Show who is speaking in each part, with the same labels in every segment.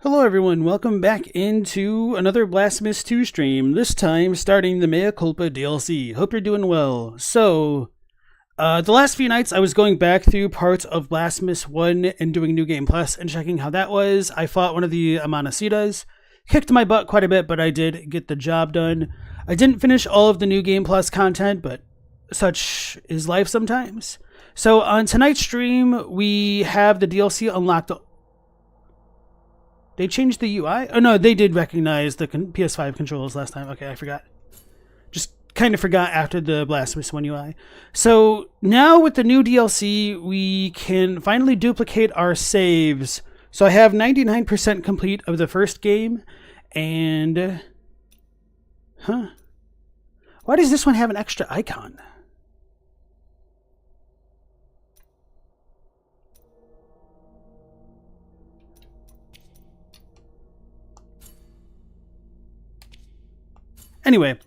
Speaker 1: Hello everyone, welcome back into another Blasphemous 2 stream, this time starting the Mea Culpa DLC. Hope you're doing well. So, the last few nights I was going back through parts of Blasphemous 1 and doing New Game Plus and checking how that was. I fought one of the Amanecidas, kicked my butt quite a bit, but I did get the job done. I didn't finish all of the New Game Plus content, but such is life sometimes. So on tonight's stream, we have the DLC unlocked. They changed the UI? Oh no, they did recognize the PS5 controls last time. Okay, I forgot. Just kind of forgot after the Blasphemous 1 UI. So now with the new DLC, we can finally duplicate our saves. So I have 99% complete of the first game. And... Why does this one have an extra icon? Anyway,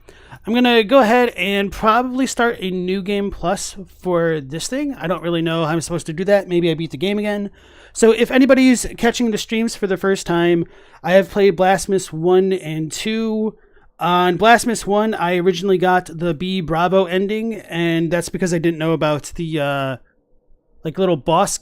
Speaker 1: I'm going to go ahead and probably start a new game plus for this thing. I don't really know how I'm supposed to do that. Maybe I beat the game again. So if anybody's catching the streams for the first time, I have played Blasphemous 1 and 2. On Blasphemous 1, I originally got the B Bravo ending, and that's because I didn't know about the little boss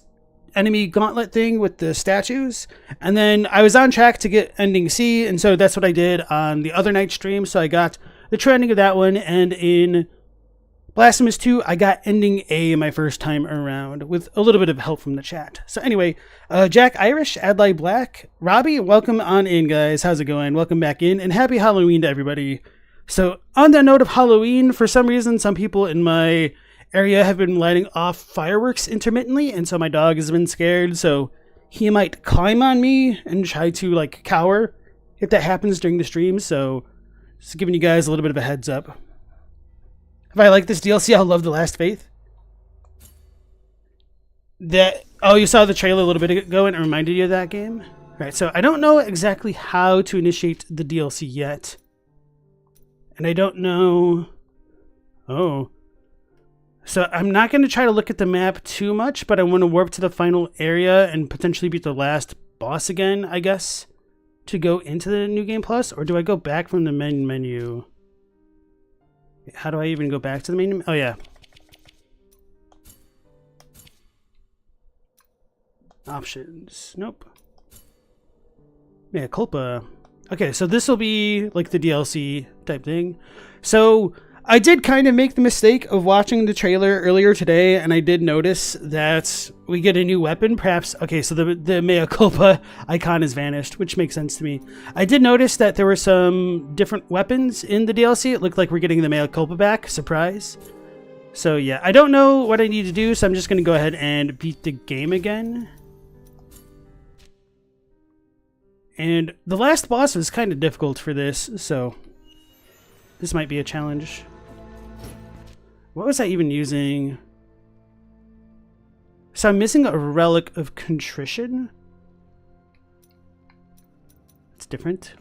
Speaker 1: enemy gauntlet thing with the statues, and then I was on track to get ending C, and so that's what I did on the other night stream. So I got the true ending of that one, and in Blasphemous 2 I got ending A my first time around with a little bit of help from the chat. So anyway, Jack Irish, Adlai Black, Robbie, welcome on in, guys. How's it going? Welcome back in, and happy Halloween to everybody. So on the note of Halloween, for some reason some people in my area have been lighting off fireworks intermittently, and so my dog has been scared, so he might climb on me and try to like cower if that happens during the stream. So just giving you guys a little bit of a heads up. If I like this DLC, I'll love The Last Faith. Oh, you saw the trailer a little bit ago and it reminded you of that game? Right, so I don't know exactly how to initiate the DLC yet. And I don't know... Oh... So I'm not going to try to look at the map too much, but I want to warp to the final area and potentially beat the last boss again, I guess, to go into the New Game Plus. Or do I go back from the main menu? How do I even go back to the main? Oh, yeah. Options. Nope. Mea Culpa. Okay, so this will be like the DLC type thing. So I did kind of make the mistake of watching the trailer earlier today, and I did notice that we get a new weapon, perhaps. Okay, so the Mea Culpa icon has vanished, which makes sense to me. I did notice that there were some different weapons in the DLC. It looked like we're getting the Mea Culpa back. Surprise. So yeah, I don't know what I need to do, so I'm just going to go ahead and beat the game again. And the last boss was kind of difficult for this, so this might be a challenge. What was I even using? So I'm missing a Relic of Contrition. It's different.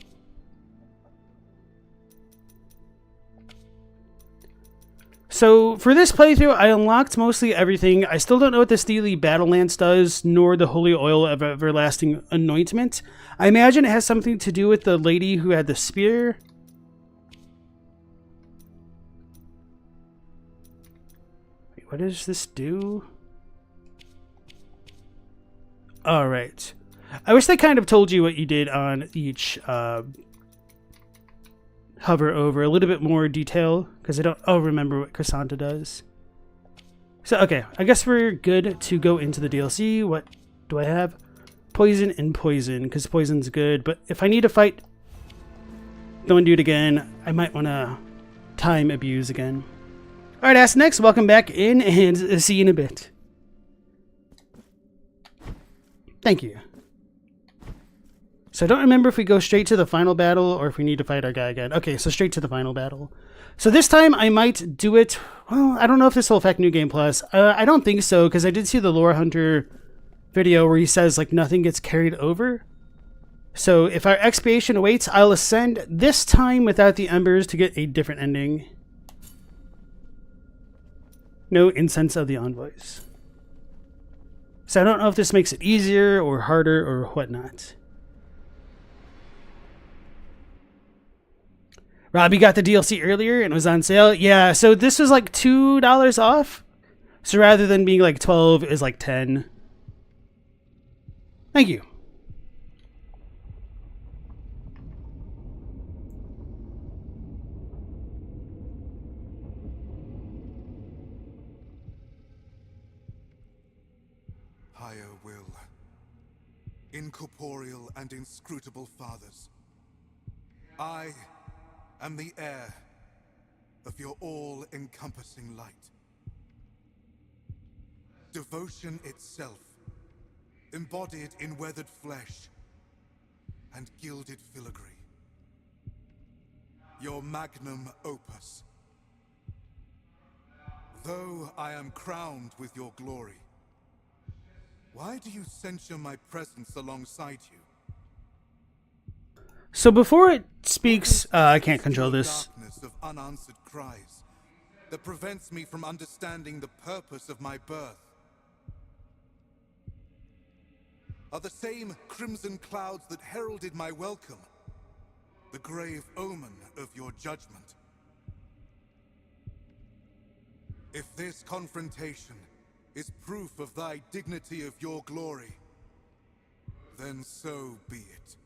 Speaker 1: So for this playthrough, I unlocked mostly everything. I still don't know what the Steely Battle Lance does, nor the Holy Oil of Everlasting Anointment. I imagine it has something to do with the lady who had the spear. What does this do? Alright. I wish they kind of told you what you did on each hover over. A little bit more detail, because I don't remember what Chrysanta does. So, okay. I guess we're good to go into the DLC. What do I have? Poison and poison, because poison's good. But if I need to fight, don't want to do it again, I might want to time abuse again. Alright, Ask Next, welcome back in, and see you in a bit. Thank you. So I don't remember if we go straight to the final battle or if we need to fight our guy again. Okay, so straight to the final battle. So this time I might do it... Well, I don't know if this will affect New Game Plus. I don't think so, because I did see the Lore Hunter video where he says, like, nothing gets carried over. So if our expiation awaits, I'll ascend this time without the embers to get a different ending. No incense of the envoys. So I don't know if this makes it easier or harder or whatnot. Robbie got the DLC earlier and it was on sale. Yeah, so this was like $2 off. So rather than being like 12, it was like 10. Thank you.
Speaker 2: Higher will, incorporeal and inscrutable fathers, I am the heir of your all-encompassing light. Devotion itself, embodied in weathered flesh and gilded filigree. Your magnum opus. Though I am crowned with your glory, why do you censure my presence alongside you?
Speaker 1: So before it speaks, I can't control this.
Speaker 2: Darkness of unanswered cries that prevents me from understanding the purpose of my birth. Are the same crimson clouds that heralded my welcome the grave omen of your judgment? If this confrontation is proof of thy dignity of your glory, then so be it.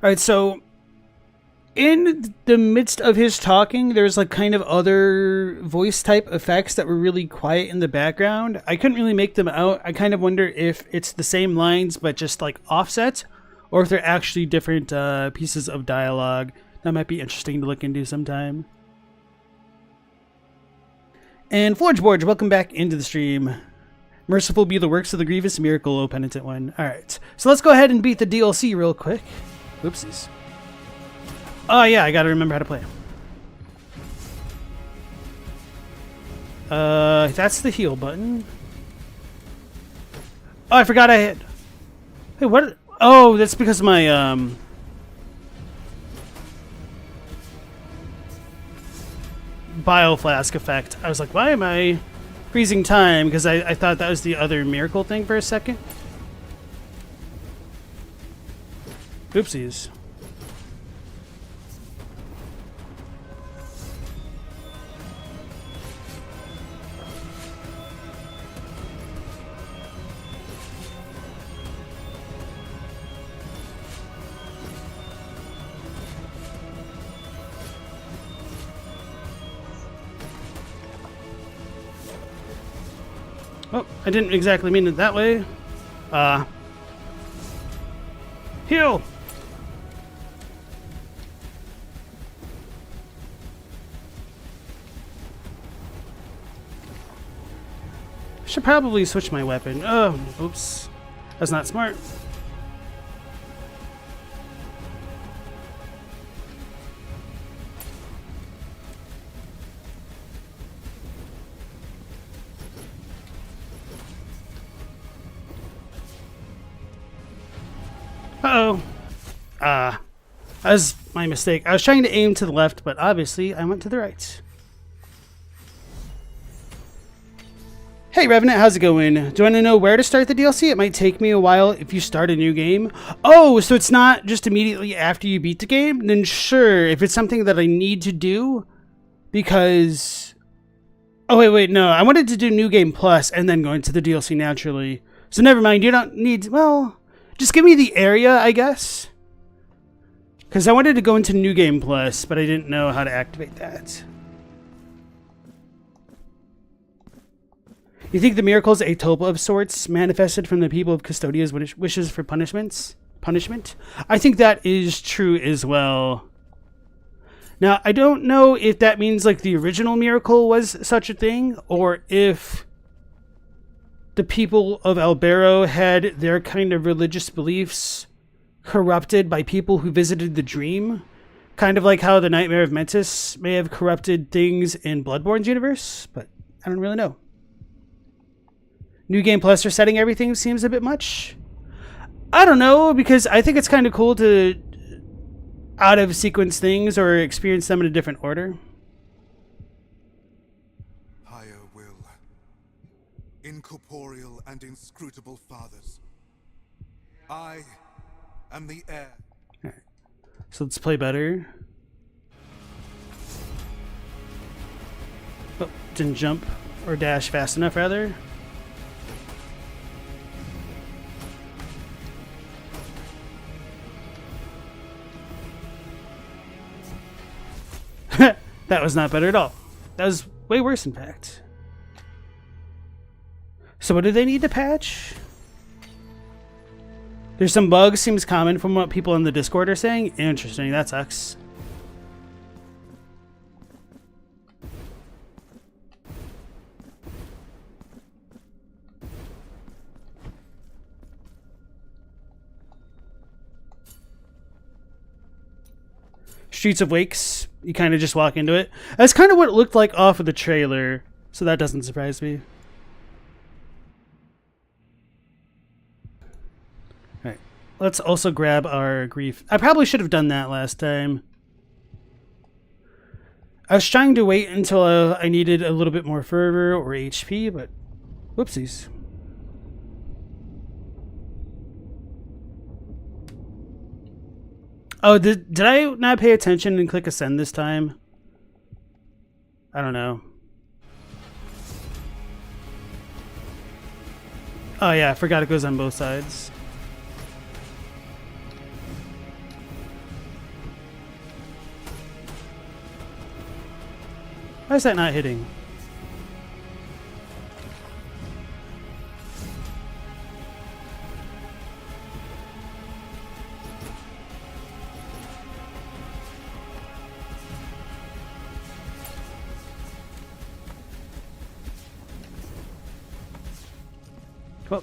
Speaker 1: All right, so in the midst of his talking, there's like kind of other voice type effects that were really quiet in the background. I couldn't really make them out. I kind of wonder if it's the same lines but just like offset, or if they're actually different pieces of dialogue. That might be interesting to look into sometime. And Forgeborge, welcome back into the stream. Merciful be the works of the grievous miracle, O penitent one. Alright, so let's go ahead and beat the DLC real quick. Oopsies. Oh yeah, I gotta remember how to play. That's the heal button. Oh, I forgot I hit. Hey, what? Oh, that's because my, Bile flask effect. I was like, why am I freezing time? Because I thought that was the other miracle thing for a second. Oopsies. Oh, I didn't exactly mean it that way. Heal! Should probably switch my weapon. Oh, oops. That's not smart. Uh-oh. That was my mistake. I was trying to aim to the left, but obviously I went to the right. Hey Revenant, how's it going? Do you want to know where to start the DLC? It might take me a while if you start a new game. Oh, so it's not just immediately after you beat the game? Then sure, if it's something that I need to do, because... Oh, wait, no. I wanted to do New Game Plus and then go into the DLC naturally. So never mind, you don't need... Well, just give me the area, I guess. Because I wanted to go into New Game Plus, but I didn't know how to activate that. You think the miracle is a tulpa of sorts, manifested from the people of Custodia's wishes for punishment? I think that is true as well. Now, I don't know if that means like the original miracle was such a thing, or if the people of Albero had their kind of religious beliefs corrupted by people who visited the dream. Kind of like how the Nightmare of Mentis may have corrupted things in Bloodborne's universe, but I don't really know. New Game Plus resetting everything seems a bit much. I don't know, because I think it's kind of cool to out of sequence things or experience them in a different order.
Speaker 2: Higher will, incorporeal and inscrutable fathers. I am the heir.
Speaker 1: Alright. So let's play better. Oh, didn't jump or dash fast enough, rather. That was not better at all. That was way worse, in fact. So what do they need to patch? There's some bugs, seems common from what people in the Discord are saying. Interesting, that sucks. Streets of Wakes, you kind of just walk into it. That's kind of what it looked like off of the trailer, so that doesn't surprise me. Alright, let's also grab our grief. I probably should have done that last time. I was trying to wait until I needed a little bit more fervor or HP, but whoopsies. Oh, did I not pay attention and click ascend this time? I don't know. Oh yeah, I forgot it goes on both sides. Why is that not hitting? Well,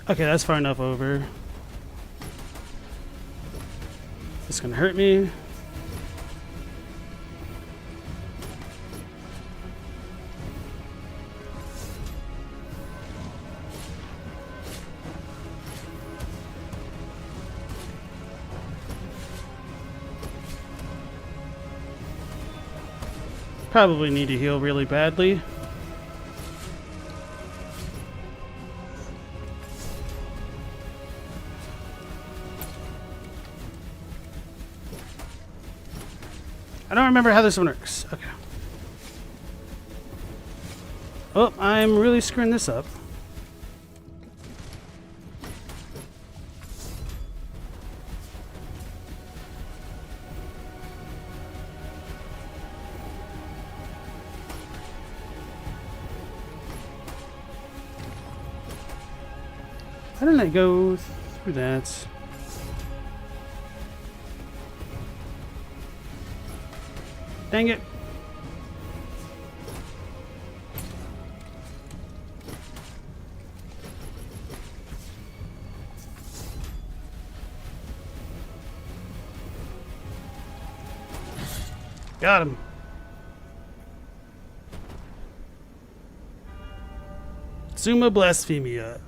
Speaker 1: okay, that's far enough over. It's gonna hurt me. Probably need to heal really badly. I don't remember how this one works. Okay. Oh, I'm really screwing this up. How did I go through that? Dang it. Got him. Summa Blasphemia.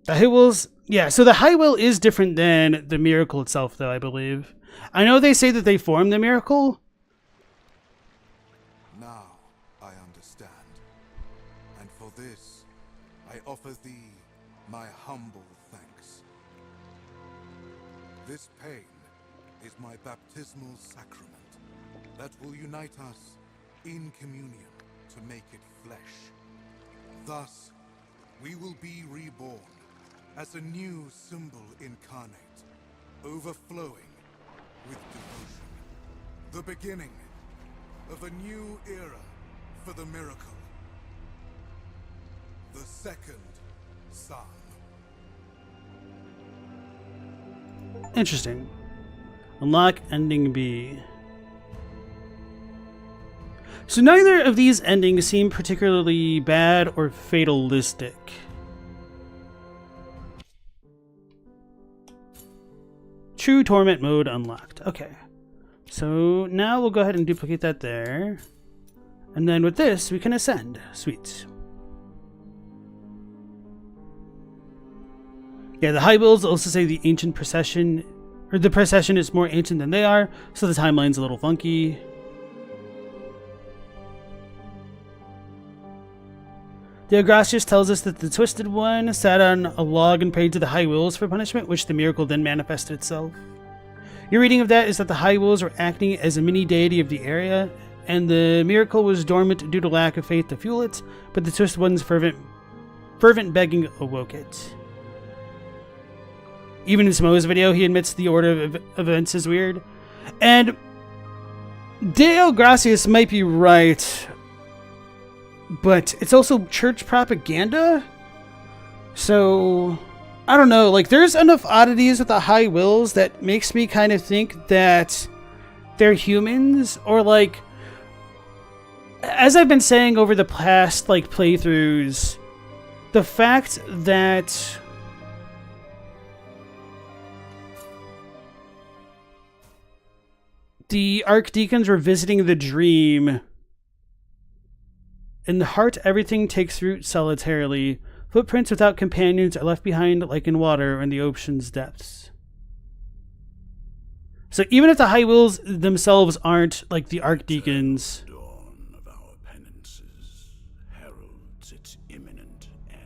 Speaker 1: The high will's, yeah, so the high will is different than the miracle itself, though, I believe. I know they say that they form the miracle.
Speaker 2: Now I understand. And for this, I offer thee my humble thanks. This pain is my baptismal sacrament that will unite us in communion to make it flesh. Thus, we will be reborn as a new symbol incarnate, overflowing with devotion. The beginning of a new era for the miracle. The second Psalm.
Speaker 1: Interesting. Unlock ending B. So neither of these endings seem particularly bad or fatalistic. True torment mode unlocked. Okay. So now we'll go ahead and duplicate that there. And then with this, we can ascend. Sweet. Yeah, the High Wills also say the ancient procession, or the procession is more ancient than they are, so the timeline's a little funky. Deogracius tells us that the Twisted One sat on a log and prayed to the High Wills for punishment, which the miracle then manifested itself. Your reading of that is that the High Wills were acting as a mini-deity of the area, and the miracle was dormant due to lack of faith to fuel it, but the Twisted One's fervent begging awoke it. Even in Smo's video, he admits the order of events is weird. And Deo Gracias might be right, but it's also church propaganda? So, I don't know. Like, there's enough oddities with the High Wills that makes me kind of think that they're humans, or like, as I've been saying over the past, like, playthroughs, the fact that the archdeacons were visiting the dream. In the heart, everything takes root solitarily. Footprints without companions are left behind like in water or in the ocean's depths. So even if the High Wills themselves aren't like the archdeacons,
Speaker 3: The dawn of our penances heralds its imminent end.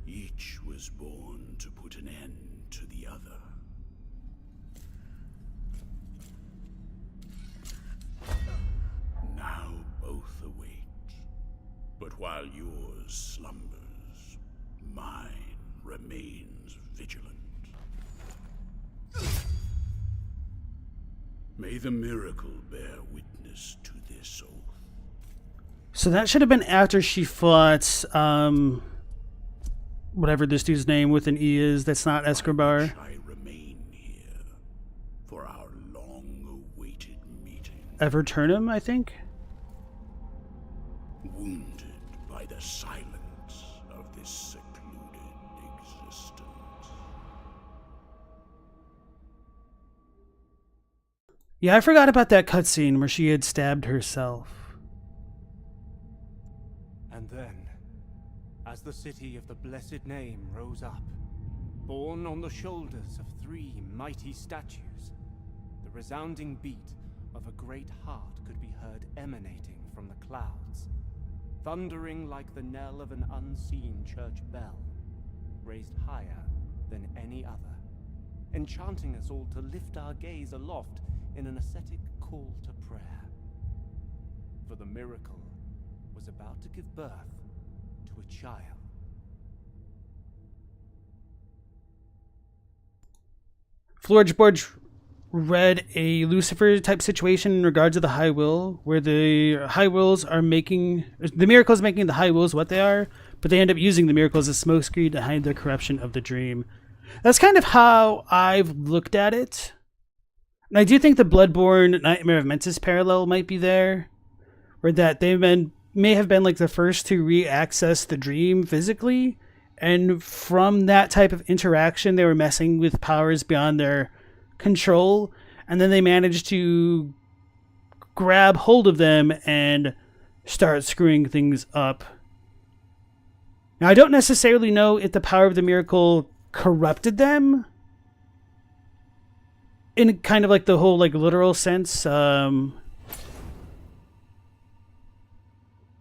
Speaker 3: Each was born to put an end to the other. Now both await, but while yours slumbers, mine remains vigilant. May the miracle bear witness to this oath.
Speaker 1: so that should have been after she fought, whatever this dude's name with an E is, that's not Escobar.
Speaker 3: I remain here for our long-awaited meeting.
Speaker 1: Everturnum, I think?
Speaker 3: Wounded by the silence of this secluded existence.
Speaker 1: Yeah, I forgot about that cutscene where she had stabbed herself.
Speaker 4: And then, as the city of the blessed name rose up, borne on the shoulders of 3 mighty statues, the resounding beat of a great heart could be heard emanating from the clouds, thundering like the knell of an unseen church bell, raised higher than any other, enchanting us all to lift our gaze aloft in an ascetic call to prayer. For the miracle was about to give birth to a child.
Speaker 1: Floorboard read a Lucifer type situation in regards to the High Will, where the High Wills are making the miracles, making the High Wills what they are, but they end up using the miracles as smokescreen to hide the corruption of the dream. That's kind of how I've looked at it. And I do think the Bloodborne Nightmare of Mensis parallel might be there, where that may have been like the first to re-access the dream physically, and from that type of interaction they were messing with powers beyond their control, and then they managed to grab hold of them and start screwing things up. Now, I don't necessarily know if the power of the miracle corrupted them in kind of like the whole like literal sense, or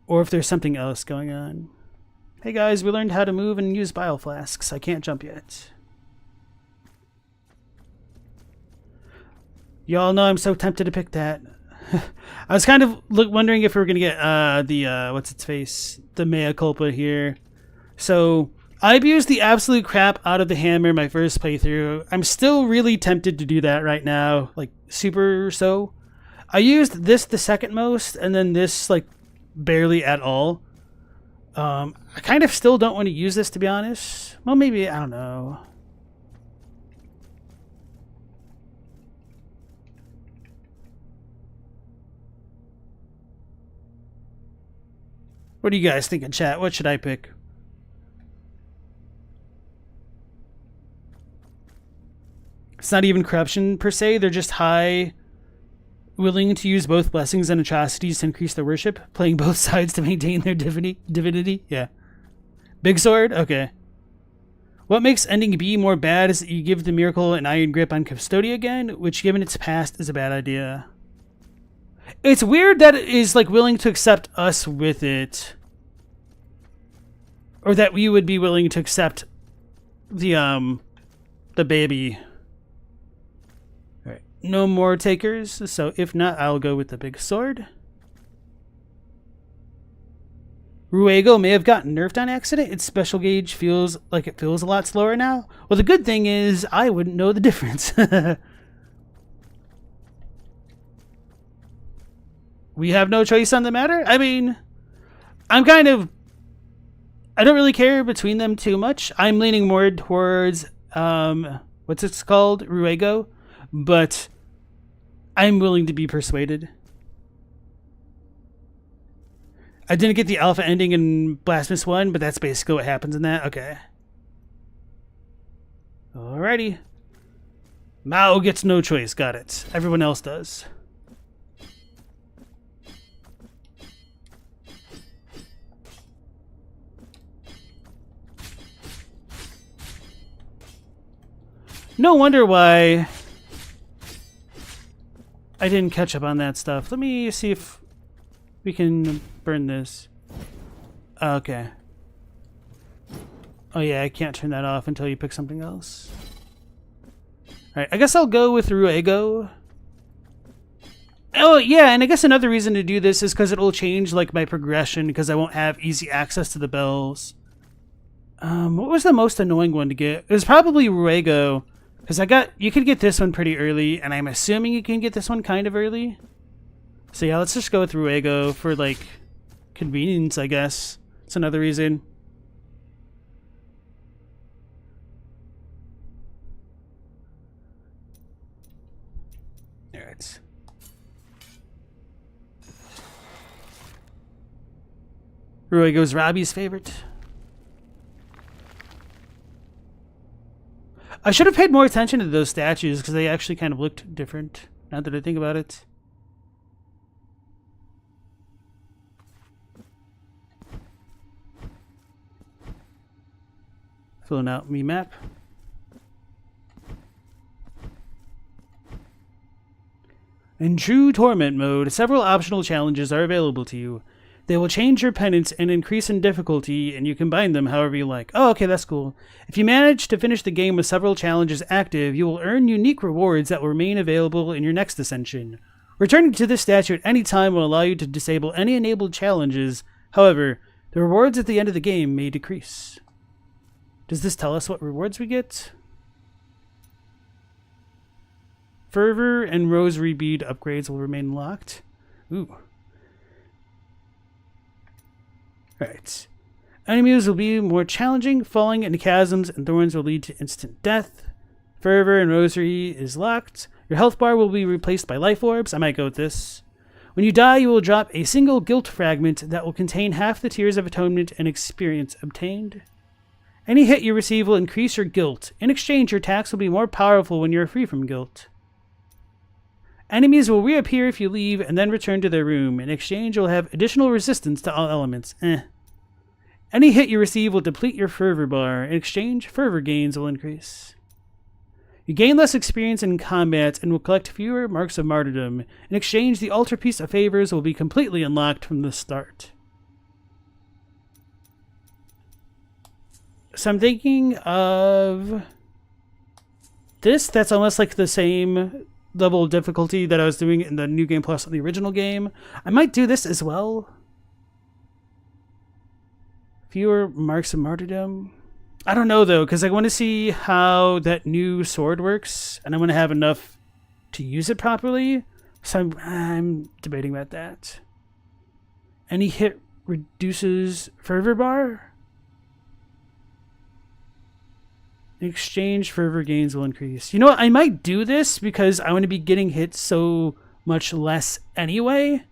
Speaker 1: if there's something else going on. Hey guys, we learned how to move and use bioflasks. I can't jump yet. Y'all know I'm so tempted to pick that. I was kind of wondering if we were going to get the, what's its face? The mea culpa here. So, I abused the absolute crap out of the hammer my first playthrough. I'm still really tempted to do that right now. Like, super so. I used this the second most, and then this, like, barely at all. I kind of still don't want to use this, to be honest. Well, maybe, I don't know. What do you guys think in chat? What should I pick? It's not even corruption per se. They're just high, willing to use both blessings and atrocities to increase their worship, playing both sides to maintain their divinity. Yeah. Big sword? Okay. What makes ending B more bad is that you give the miracle an iron grip on Custodia again, which given its past is a bad idea. It's weird that it is like willing to accept us with it. Or that we would be willing to accept the baby. Alright. No more takers, so if not, I'll go with the big sword. Ruego may have gotten nerfed on accident. Its special gauge feels like it feels a lot slower now. Well, the good thing is I wouldn't know the difference. We have no choice on the matter? I mean, I don't really care between them too much. I'm leaning more towards, what's it called? Ruego. But I'm willing to be persuaded. I didn't get the alpha ending in Blasphemous 1, but that's basically what happens in that. Okay. Alrighty. Mao gets no choice. Got it. Everyone else does. No wonder why I didn't catch up on that stuff. Let me see if we can burn this. Okay. Oh yeah, I can't turn that off until you pick something else. Alright, I guess I'll go with Ruego. Oh yeah, and I guess another reason to do this is because it'll change like my progression because I won't have easy access to the bells. What was the most annoying one to get? It was probably Ruego. Because you could get this one pretty early, and I'm assuming you can get this one kind of early. So yeah, let's just go with Ruego for, like, convenience, I guess. It's another reason. Alright. Ruego's Robbie's favorite. I should have paid more attention to those statues because they actually kind of looked different, now that I think about it. Filling out me map. In true torment mode, several optional challenges are available to you. They will change your penance and increase in difficulty, and you combine them however you like. Oh, okay, that's cool. If you manage to finish the game with several challenges active, you will earn unique rewards that will remain available in your next ascension. Returning to this statue at any time will allow you to disable any enabled challenges. However, the rewards at the end of the game may decrease. Does this tell us what rewards we get? Fervor and Rosary Bead upgrades will remain locked. Ooh. Alright. Enemies will be more challenging. Falling into chasms and thorns will lead to instant death. Fervor and Rosary is locked. Your health bar will be replaced by life orbs. I might go with this. When you die, you will drop a single guilt fragment that will contain half the tears of atonement and experience obtained. Any hit you receive will increase your guilt. In exchange, your attacks will be more powerful when you are free from guilt. Enemies will reappear if you leave and then return to their room. In exchange, you'll have additional resistance to all elements. Any hit you receive will deplete your fervor bar. In exchange, fervor gains will increase. You gain less experience in combat and will collect fewer marks of martyrdom. In exchange, the altarpiece of favors will be completely unlocked from the start. So I'm thinking of this. That's almost like the same level of difficulty that I was doing in the New Game Plus on the original game. I might do this as well. Fewer marks of martyrdom. I don't know though, because I want to see how that new sword works, and I want to have enough to use it properly. So I'm debating about that. Any hit reduces fervor bar. In exchange, fervor gains will increase. You know what? I might do this because I want to be getting hit so much less anyway.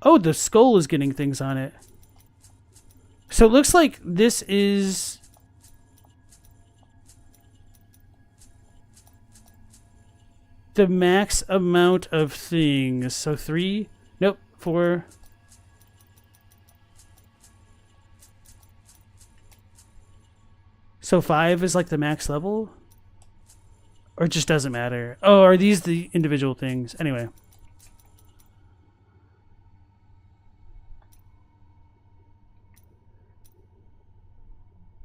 Speaker 1: Oh, the skull is getting things on it. So it looks like this is the max amount of things. So 3. Nope. 4. So 5 is like the max level? Or it just doesn't matter? Oh, are these the individual things? Anyway.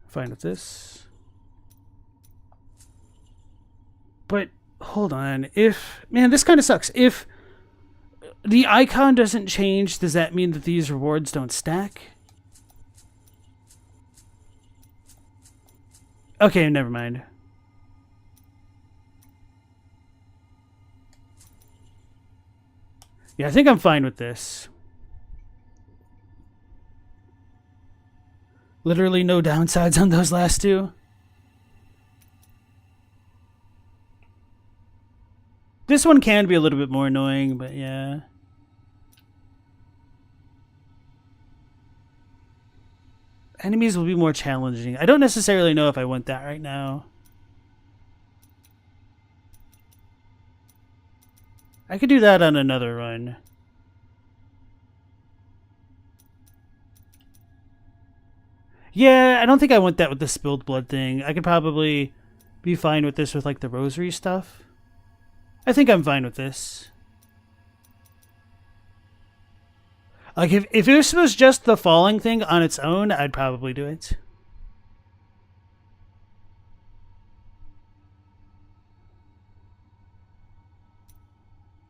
Speaker 1: Fine with this. But hold on. Man, this kind of sucks. If the icon doesn't change, does that mean that these rewards don't stack? Okay, never mind. Yeah, I think I'm fine with this. Literally no downsides on those last two. This one can be a little bit more annoying, but yeah. Enemies will be more challenging. I don't necessarily know if I want that right now. I could do that on another run. Yeah, I don't think I want that with the spilled blood thing. I could probably be fine with this with like the rosary stuff. I think I'm fine with this. Like if this was just the falling thing on its own, I'd probably do it.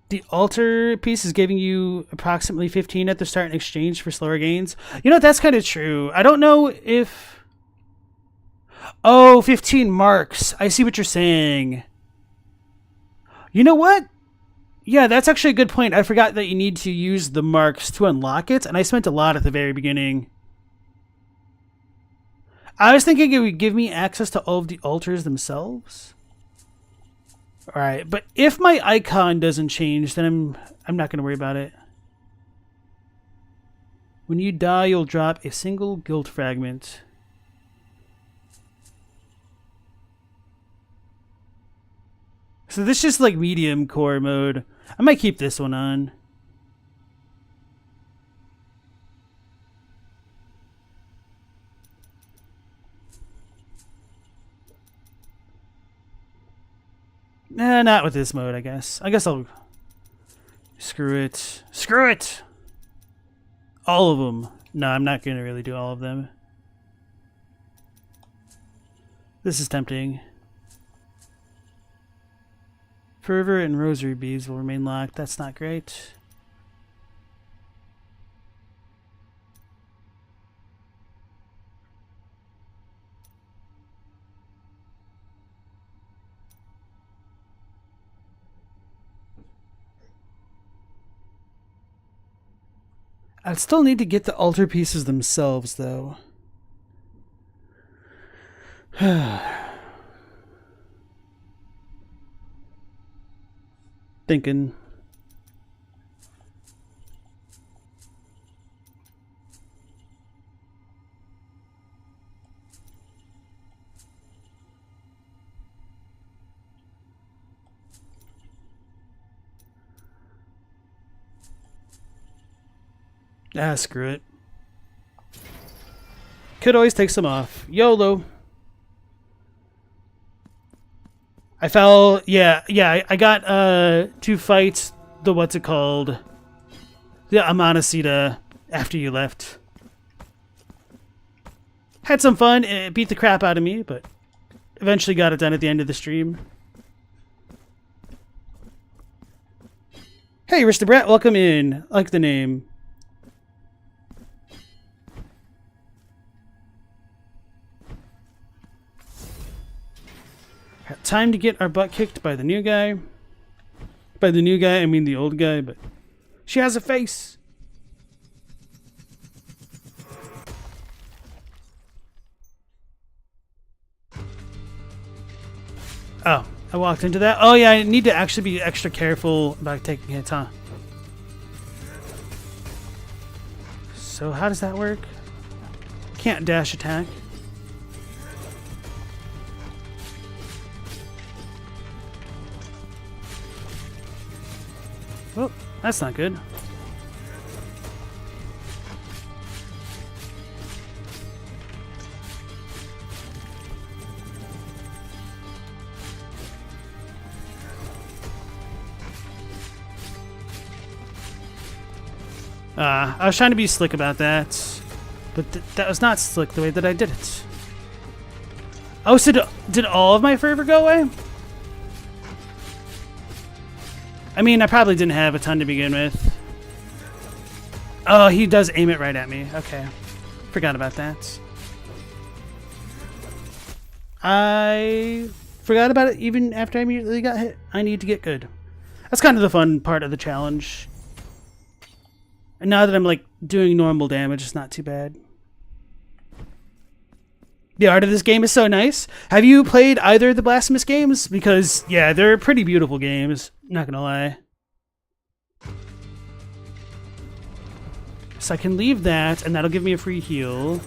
Speaker 1: The altar piece is giving you approximately 15 at the start in exchange for slower gains. You know, that's kind of true. I don't know if... Oh, 15 marks. I see what you're saying. You know what? Yeah, that's actually a good point. I forgot that you need to use the marks to unlock it, and I spent a lot at the very beginning. I was thinking it would give me access to all of the altars themselves. Alright, but if my icon doesn't change, then I'm not going to worry about it. When you die, you'll drop a single guild fragment. So this is just like medium core mode. I might keep this one on. Nah, not with this mode, I guess. I guess I'll... Screw it. Screw it! All of them. No, I'm not going to really do all of them. This is tempting. Fervor and rosary beads will remain locked. That's not great. I'd still need to get the altar pieces themselves, though. Thinking. Ah, screw it. Could always take some off. YOLO. I fell... Yeah, I got to fight the... What's it called? The Amanacida after you left. Had some fun. It beat the crap out of me, but eventually got it done at the end of the stream. Hey, Aristobrat, welcome in. I like the name. Time to get our butt kicked by the new guy. By the new guy, I mean the old guy, but she has a face. Oh, I walked into that. Oh yeah, I need to actually be extra careful about taking hits, huh? So how does that work? Can't dash attack. That's not good. I was trying to be slick about that, but that was not slick the way that I did it. Oh, so did all of my fervor go away? I mean, I probably didn't have a ton to begin with. Oh, he does aim it right at me. Okay. Forgot about that. I forgot about it even after I immediately got hit. I need to get good. That's kind of the fun part of the challenge. And now that I'm like doing normal damage, it's not too bad. The art of this game is so nice. Have you played either of the Blasphemous games? Because, yeah, they're pretty beautiful games. Not gonna lie. So I can leave that, and that'll give me a free heal.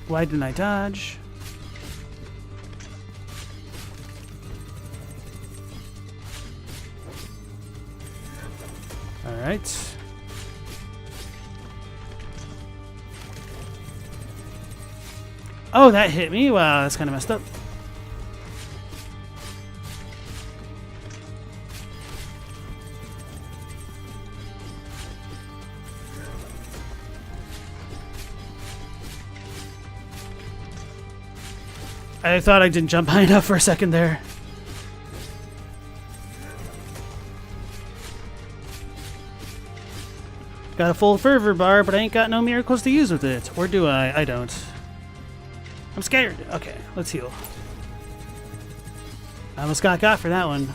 Speaker 1: Why didn't I dodge? Alright. Oh, that hit me? Wow, that's kind of messed up. I thought I didn't jump high enough for a second there. Got a full fervor bar, but I ain't got no miracles to use with it. Or do I? I don't. I'm scared. Okay, let's heal. I almost got for that one.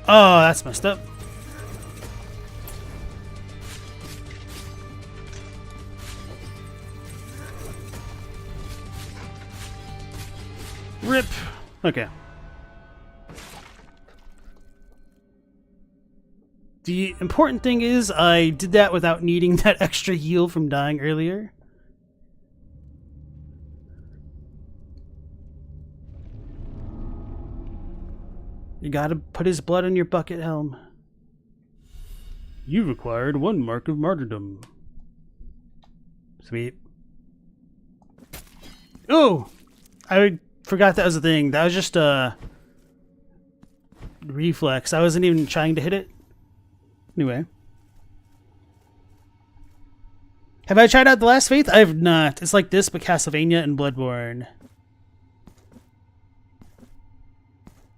Speaker 1: Oh, that's messed up. Rip. Okay. The important thing is I did that without needing that extra heal from dying earlier. You gotta put his blood on your bucket helm. You required 1 mark of martyrdom. Sweet. Oh! I forgot that was a thing. That was just a reflex. I wasn't even trying to hit it. Anyway. Have I tried out The Last Faith? I have not. It's like this, but Castlevania and Bloodborne.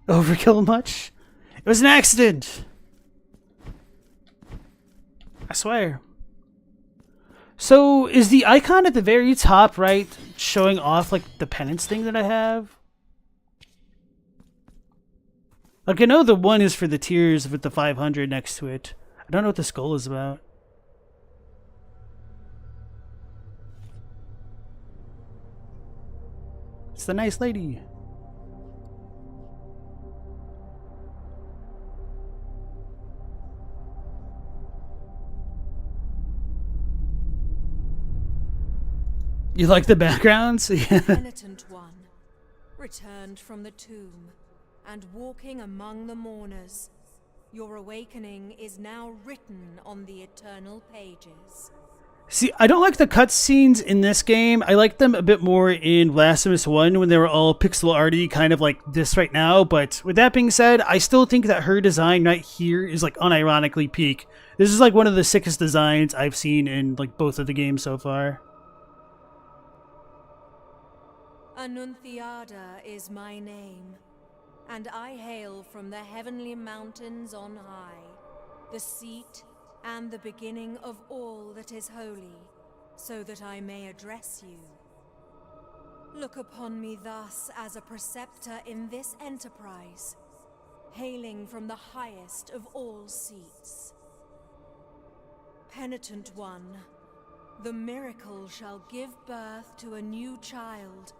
Speaker 1: Overkill much? It was an accident! I swear. So, is the icon at the very top right showing off like the penance thing that I have? Like, I know the 1 is for the tears with the 500 next to it. I don't know what the skull is about. It's the nice lady. You like the backgrounds?
Speaker 5: Penitent one, returned from the tomb and walking among the mourners. Your awakening is now written on the eternal pages.
Speaker 1: See, I don't like the cutscenes in this game. I like them a bit more in Blasphemous 1 when they were all pixel arty, kind of like this right now. But with that being said, I still think that her design right here is like unironically peak. This is like one of the sickest designs I've seen in like both of the games so far.
Speaker 5: Annunciada is my name, and I hail from the heavenly mountains on high, the seat and the beginning of all that is holy, so that I may address you. Look upon me thus as a preceptor in this enterprise, hailing from the highest of all seats. Penitent one, the miracle shall give birth to a new child,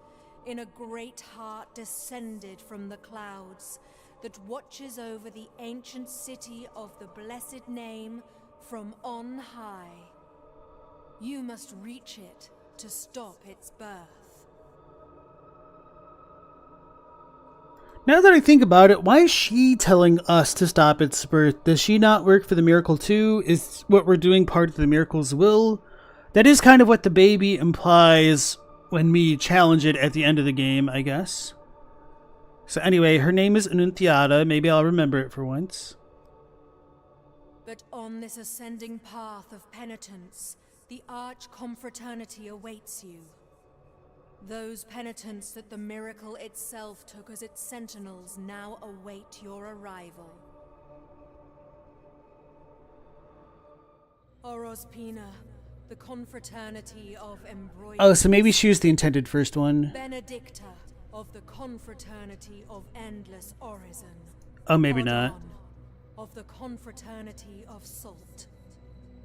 Speaker 5: in a great heart descended from the clouds, that watches over the ancient city of the blessed name from on high. You must reach it to stop its birth.
Speaker 1: Now that I think about it, why is she telling us to stop its birth? Does she not work for the miracle too? Is what we're doing part of the miracle's will? That is kind of what the baby implies when we challenge it at the end of the game, I guess. So anyway, her name is Annunciata. Maybe I'll remember it for once.
Speaker 5: But on this ascending path of penitence, the Arch-Confraternity awaits you. Those penitents that the miracle itself took as its sentinels now await your arrival. Orospina, the Confraternity of Embroidery.
Speaker 1: Oh, so maybe she was the intended first one.
Speaker 5: Benedicta of the Confraternity of Endless Orison.
Speaker 1: Oh, maybe not.
Speaker 5: Odon of the Confraternity of Salt.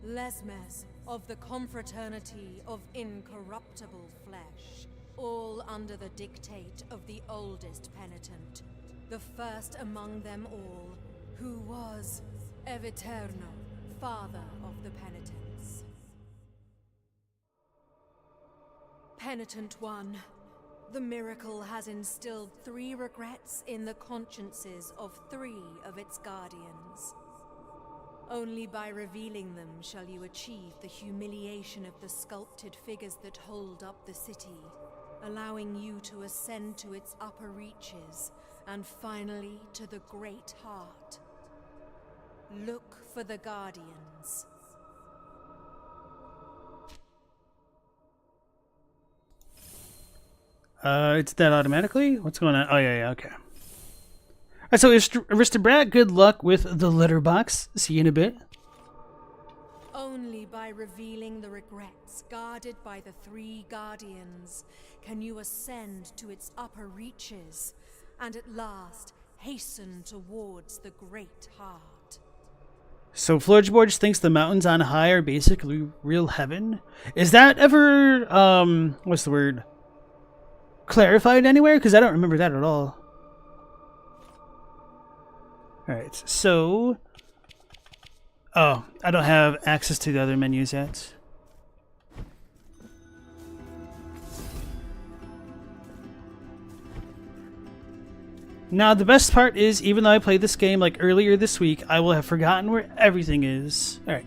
Speaker 5: Lesmes of the Confraternity of Incorruptible Flesh. All under the dictate of the oldest penitent, the first among them all, who was Eviterno, father of the penitents. Penitent one, the miracle has instilled 3 regrets in the consciences of 3 of its guardians. Only by revealing them shall you achieve the humiliation of the sculpted figures that hold up the city, allowing you to ascend to its upper reaches, and finally to the Great Heart. Look for the Guardians.
Speaker 1: It's that automatically? What's going on? Oh, yeah, okay. Alright, so Aristobrat, good luck with the letterbox. See you in a bit.
Speaker 5: Only by revealing the regrets guarded by the 3 Guardians can you ascend to its upper reaches, and at last hasten towards the Great Heart.
Speaker 1: So Floorboards thinks the mountains on high are basically real heaven? Is that ever, what's the word? Clarified anywhere? Because I don't remember that at all. Alright, so... Oh, I don't have access to the other menus yet. Now, the best part is, even though I played this game like earlier this week, I will have forgotten where everything is. Alright.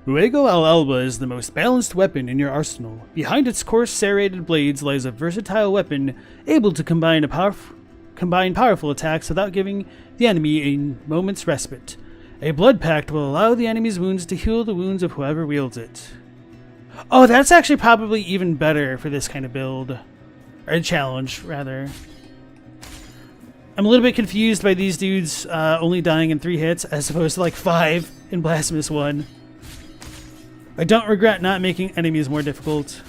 Speaker 1: Ruego al Alba is the most balanced weapon in your arsenal. Behind its coarse serrated blades lies a versatile weapon able to combine powerful attacks without giving the enemy a moment's respite. A blood pact will allow the enemy's wounds to heal the wounds of whoever wields it. Oh, that's actually probably even better for this kind of build. Or challenge, rather. I'm a little bit confused by these dudes only dying in 3 hits as opposed to like 5 in Blasphemous 1. I don't regret not making enemies more difficult.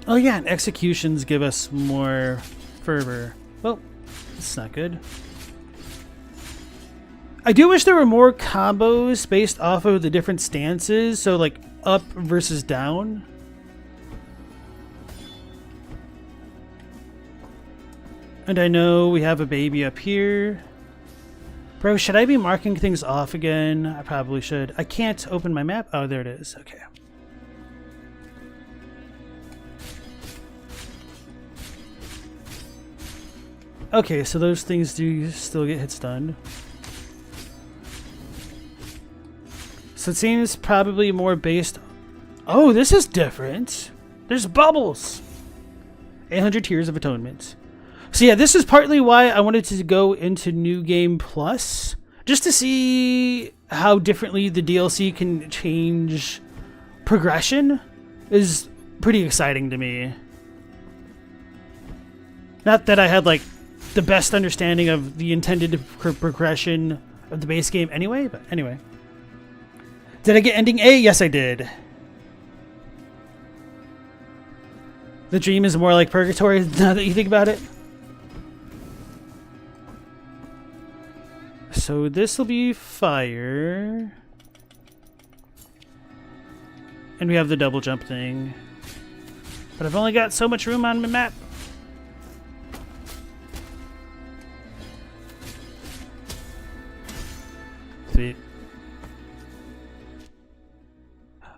Speaker 1: Oh yeah, and executions give us more fervor. Well, that's not good. I do wish there were more combos based off of the different stances, so like up versus down. And I know we have a baby up here. Bro, should I be marking things off again? I probably should. I can't open my map. Oh, there it is. Okay. Okay, so those things do still get hits done. So it seems probably more based... Oh, this is different. There's bubbles. 800 Tears of Atonement. So yeah, this is partly why I wanted to go into New Game Plus, just to see how differently the DLC can change progression. Is pretty exciting to me. Not that I had like the best understanding of the intended progression of the base game anyway, but anyway. Did I get ending A? Yes, I did. The dream is more like purgatory now that you think about it. So this will be fire. And we have the double jump thing. But I've only got so much room on my map. Sweet.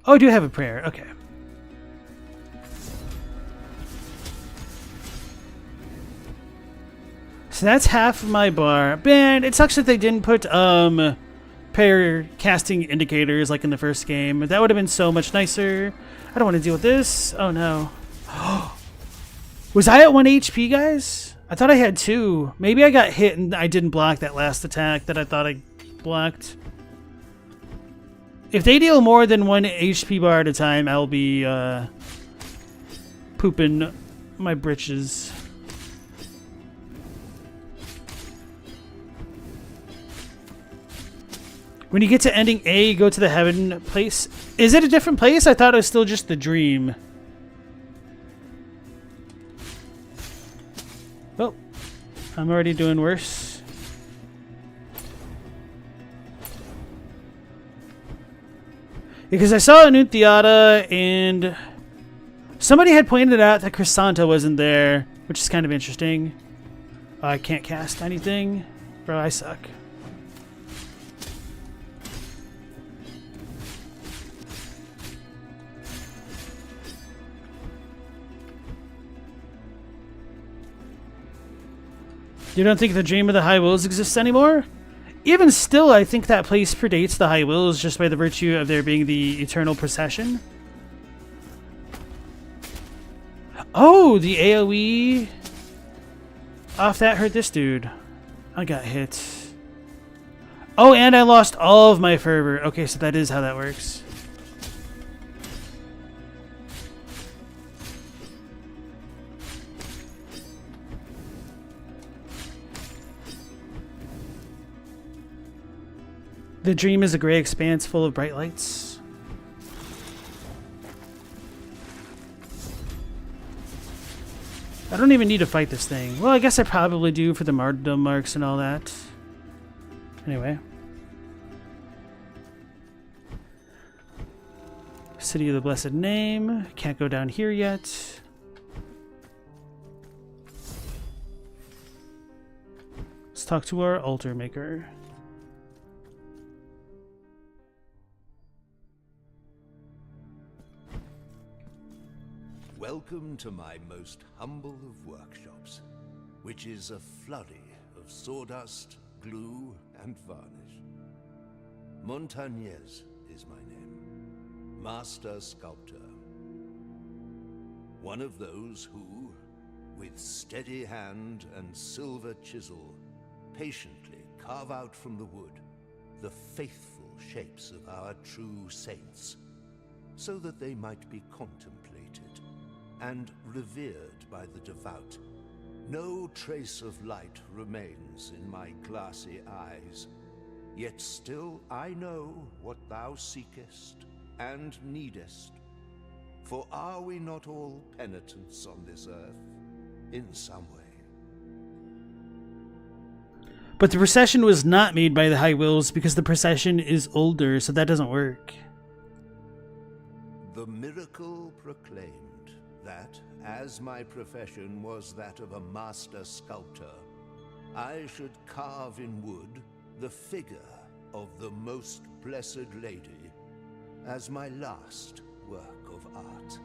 Speaker 1: Oh, I do have a prayer. Okay. So that's half of my bar. Man, it sucks that they didn't put pair casting indicators like in the first game. That would have been so much nicer. I don't want to deal with this. Oh no. Was I at 1 HP, guys? I thought I had 2. Maybe I got hit and I didn't block that last attack that I thought I blocked. If they deal more than 1 HP bar at a time, I'll be pooping my britches. When you get to ending A, you go to the heaven place. Is it a different place? I thought it was still just the dream. Well, I'm already doing worse. Because I saw Annunciata and somebody had pointed out that Chrysanta wasn't there, which is kind of interesting. I can't cast anything. Bro, I suck. You don't think the Dream of the High Wills exists anymore? Even still, I think that place predates the High Wills just by the virtue of there being the Eternal Procession. Oh, the AoE off that hurt this dude. I got hit. Oh, and I lost all of my fervor. Okay, so that is how that works. The dream is a gray expanse full of bright lights. I don't even need to fight this thing. Well, I guess I probably do for the martyrdom marks and all that. Anyway. City of the Blessed Name. Can't go down here yet. Let's talk to our altar maker.
Speaker 3: Welcome to my most humble of workshops, which is a flurry of sawdust, glue, and varnish. Montagnez is my name, Master Sculptor. One of those who, with steady hand and silver chisel, patiently carve out from the wood the faithful shapes of our true saints, so that they might be contemplated and revered by the devout. No trace of light remains in my glassy eyes, yet still I know what thou seekest and needest. For are we not all penitents on this earth, in some way?
Speaker 1: But the procession was not made by the High Wills because the procession is older, so that doesn't work.
Speaker 3: The miracle proclaimed that, as my profession was that of a master sculptor, I should carve in wood the figure of the Most Blessed Lady as my last work of art.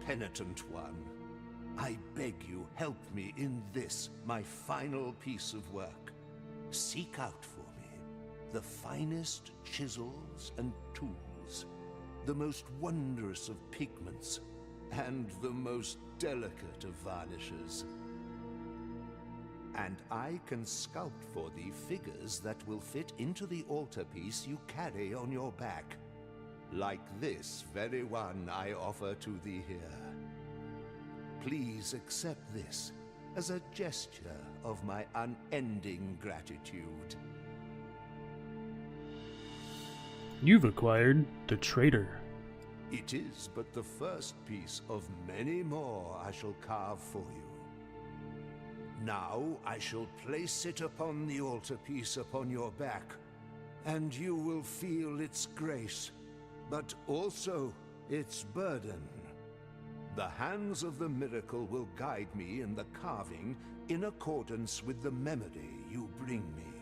Speaker 3: Penitent one, I beg you, help me in this, my final piece of work. Seek out for me the finest chisels and tools, the most wondrous of pigments, and the most delicate of varnishes. And I can sculpt for thee figures that will fit into the altarpiece you carry on your back, like this very one I offer to thee here. Please accept this as a gesture of my unending gratitude.
Speaker 1: You've acquired the Traitor.
Speaker 3: It is but the first piece of many more I shall carve for you. Now I shall place it upon the altarpiece upon your back, and you will feel its grace, but also its burden. The hands of the miracle will guide me in the carving in accordance with the memory you bring me.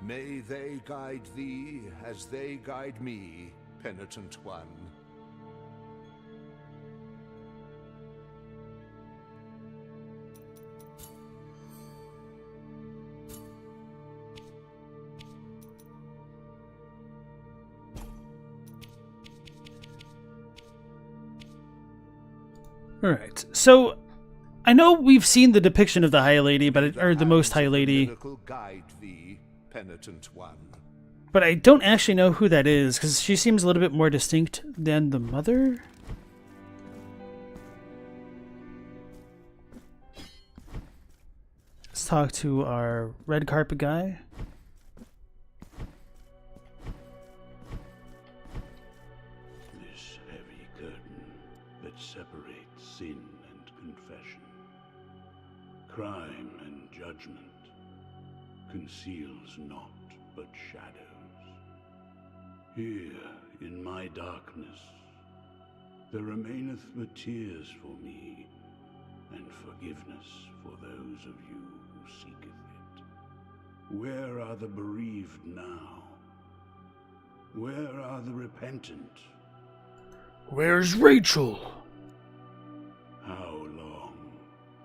Speaker 3: May they guide thee as they guide me, penitent one.
Speaker 1: Alright, so I know we've seen the depiction of the High Lady, or the Most High Lady,
Speaker 3: Guide thee, penitent one.
Speaker 1: but I don't actually know who that is, because she seems a little bit more distinct than the Mother. Let's talk to our red carpet guy.
Speaker 6: This heavy curtain that separates sin and confession, crime and judgment, conceals naught but shadows. Here, in my darkness, there remaineth but tears for me, and forgiveness for those of you who seeketh it. Where are the bereaved now? Where are the repentant?
Speaker 1: Where's Rachel?
Speaker 6: How long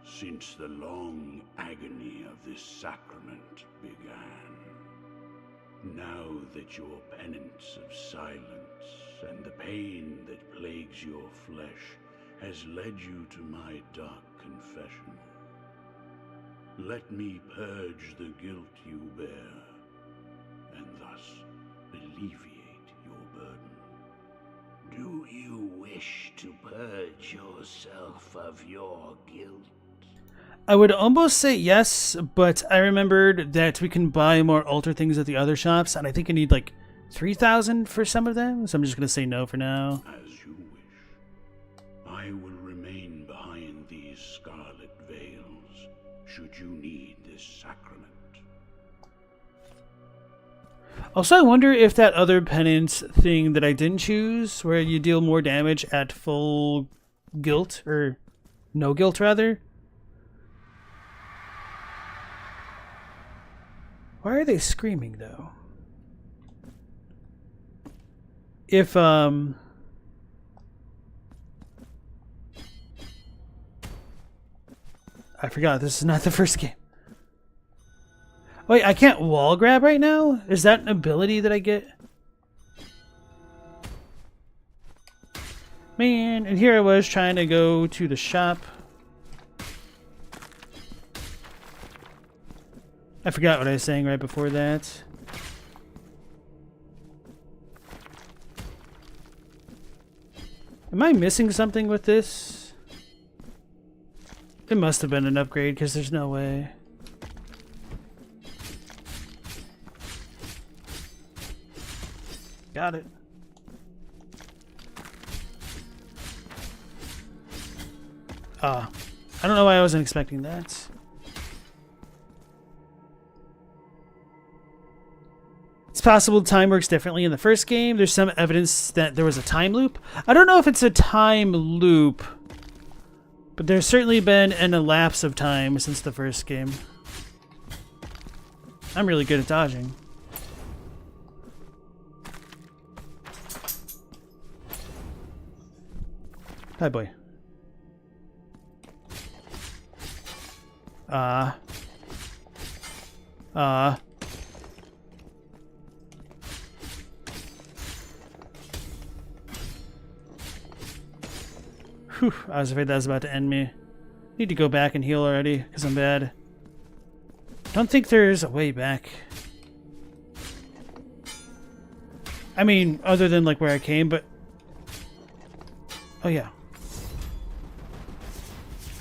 Speaker 6: since the long agony of this sacrament began? Now that your penance of silence and the pain that plagues your flesh has led you to my dark confession, let me purge the guilt you bear, and thus alleviate your burden. Do you wish to purge yourself of your guilt?
Speaker 1: I would almost say yes, but I remembered that we can buy more altar things at the other shops, and I think I need like 3,000 for some of them, so I'm just going to say no for now.
Speaker 6: As you wish. I will remain behind these scarlet veils, should you need this sacrament.
Speaker 1: Also, I wonder if that other penance thing that I didn't choose, where you deal more damage at full guilt, or no guilt rather. Why are they screaming though? If I forgot, this is not the first game. Wait, I can't wall grab right now? Is that an ability that I get? Man, and here I was trying to go to the shop. I forgot what I was saying right before that. Am I missing something with this? It must have been an upgrade, because there's no way. Got it. I don't know why I wasn't expecting that. It's possible time works differently in the first game. There's some evidence that there was a time loop. I don't know if it's a time loop, but there's certainly been an elapse of time since the first game. I'm really good at dodging. Hi, boy. Whew, I was afraid that was about to end me. Need to go back and heal already, because I'm bad. Don't think there's a way back. I mean, other than like where I came, but... Oh yeah.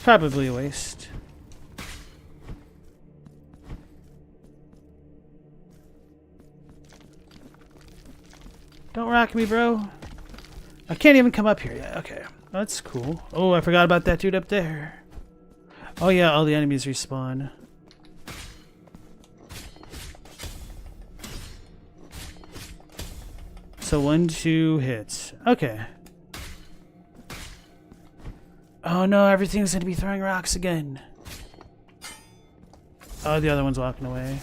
Speaker 1: Probably a waste. Don't rock me, bro. I can't even come up here yet. Okay. That's cool. Oh, I forgot about that dude up there. Oh yeah, all the enemies respawn. So 1, 2 hits. Okay. Oh no, everything's gonna be throwing rocks again. Oh, the other one's walking away.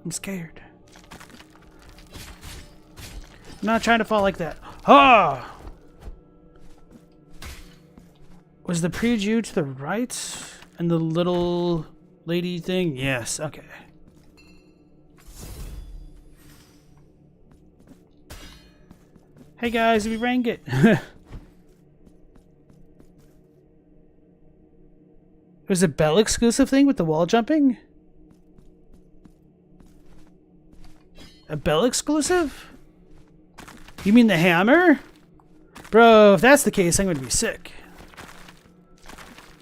Speaker 1: I'm scared. I'm not trying to fall like that. Ah! Was the preview to the right? And the little lady thing? Yes, okay. Hey guys, we rang it. There's a Bell exclusive thing with the wall jumping? A Bell exclusive? You mean the hammer? Bro, if that's the case, I'm going to be sick.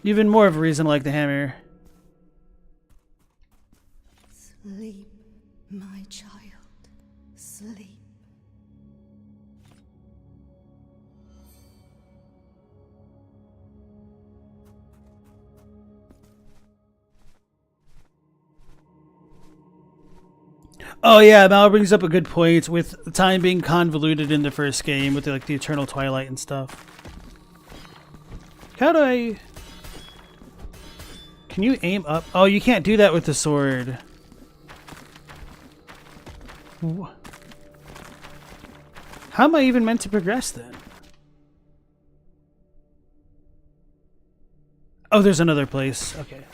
Speaker 1: Even more of a reason to like the hammer.
Speaker 7: Sleep, my child. Sleep.
Speaker 1: Oh yeah, Mal brings up a good point with time being convoluted in the first game with like the Eternal Twilight and stuff. How do I... Can you aim up? Oh, you can't do that with the sword. How am I even meant to progress then? Oh, there's another place. Okay.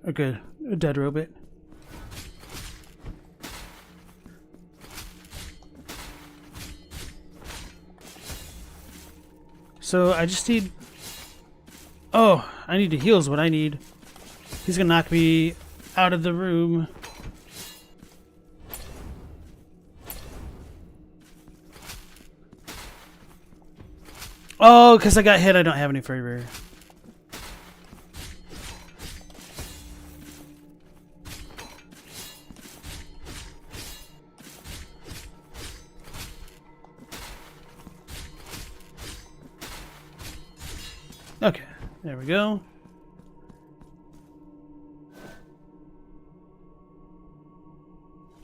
Speaker 1: Okay, a dead robot. So I just need... Oh, I need to heal is what I need. He's gonna knock me out of the room. Oh, because I got hit, I don't have any fervor. Okay, there we go.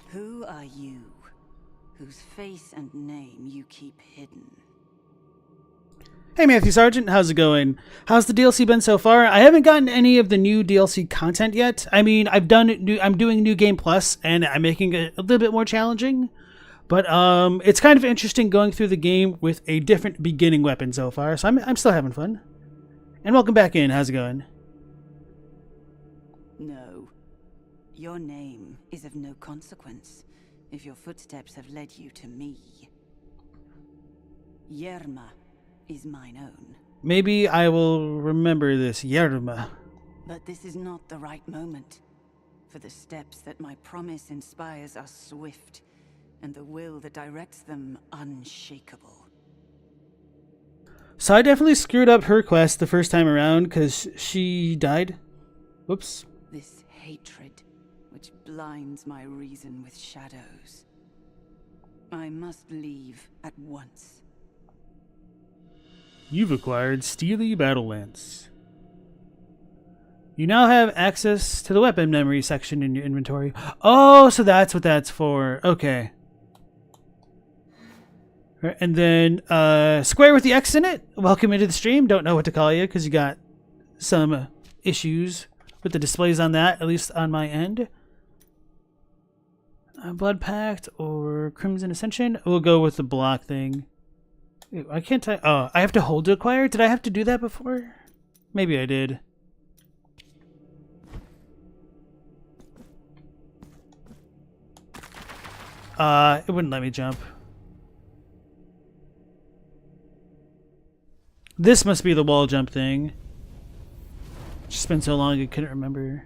Speaker 8: Who are you, whose face and name you keep hidden?
Speaker 1: Hey Matthew Sargent, how's it going? How's the DLC been so far? I haven't gotten any of the new DLC content yet. I mean, I'm doing New Game Plus, and I'm making it a little bit more challenging. But it's kind of interesting going through the game with a different beginning weapon so far. So I'm still having fun. And welcome back in. How's it going?
Speaker 8: No. Your name is of no consequence if your footsteps have led you to me. Yerma is mine own.
Speaker 1: Maybe I will remember this, Yerma.
Speaker 8: But this is not the right moment. For the steps that my promise inspires are swift, and the will that directs them unshakable.
Speaker 1: So I definitely screwed up her quest the first time around because she died. Whoops.
Speaker 8: This hatred, which blinds my reason with shadows. I must leave at once.
Speaker 1: You've acquired Steely Battle Lance. You now have access to the weapon memory section in your inventory. Oh, so that's what that's for. Okay. And then square with the X in it. Welcome into the stream. Don't know what to call you because you got some issues with the displays on that, at least on my end. Blood Pact or Crimson Ascension. We'll go with the block thing. Ew, I can't type. Oh, I have to hold to acquire? Did I have to do that before? Maybe I did. It wouldn't let me jump. This must be the wall jump thing. It's just been so long I couldn't remember.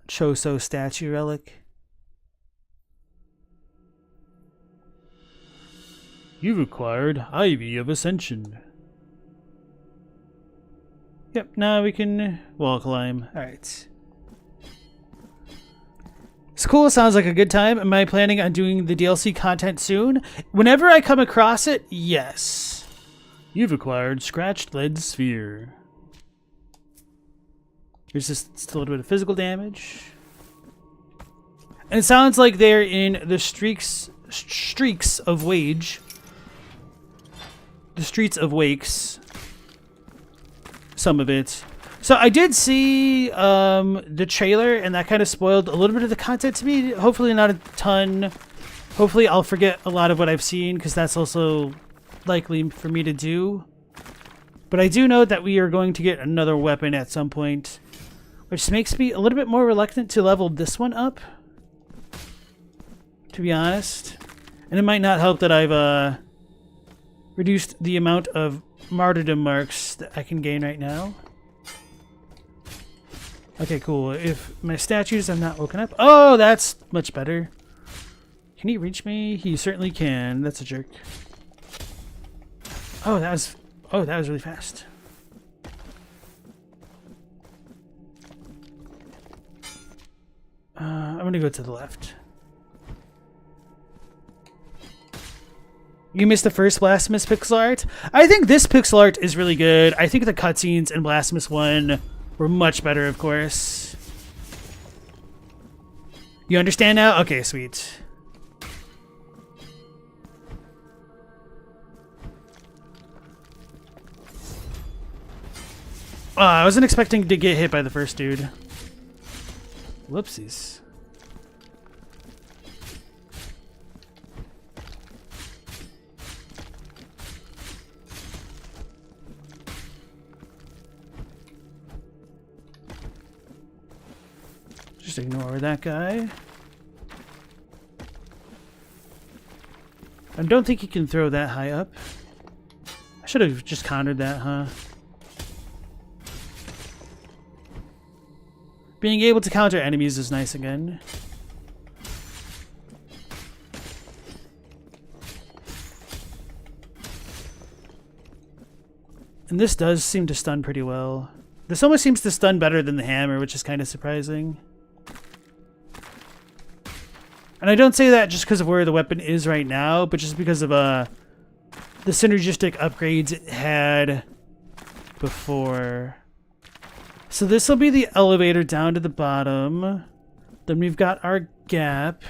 Speaker 1: Choso statue relic. You've acquired Ivy of Ascension. Yep, now we can wall climb. Alright. It's cool, sounds like a good time. Am I planning on doing the DLC content soon? Whenever I come across it, yes. You've acquired Scratched Lead Sphere. There's just a little bit of physical damage. And it sounds like they're in the streaks of wage. The Streets of Wakes. Some of it. So I did see the trailer, and that kind of spoiled a little bit of the content to me. Hopefully not a ton. Hopefully I'll forget a lot of what I've seen, because that's also likely for me to do. But I do know that we are going to get another weapon at some point, which makes me a little bit more reluctant to level this one up, to be honest. And it might not help that I've reduced the amount of martyrdom marks that I can gain right now. Okay, cool. If my statues have not woken up... Oh, that's much better. Can he reach me? He certainly can. That's a jerk. Oh, that was really fast. I'm gonna go to the left. You missed the first Blasphemous pixel art? I think this pixel art is really good. I think the cutscenes in Blasphemous 1 were much better, of course. You understand now? Okay, sweet. I wasn't expecting to get hit by the first dude. Whoopsies. Just ignore that guy. I don't think he can throw that high up. I should have just countered that, huh? Being able to counter enemies is nice again. And this does seem to stun pretty well. This almost seems to stun better than the hammer, which is kind of surprising. And I don't say that just because of where the weapon is right now, but just because of the synergistic upgrades it had before. So this will be the elevator down to the bottom. Then we've got our gap.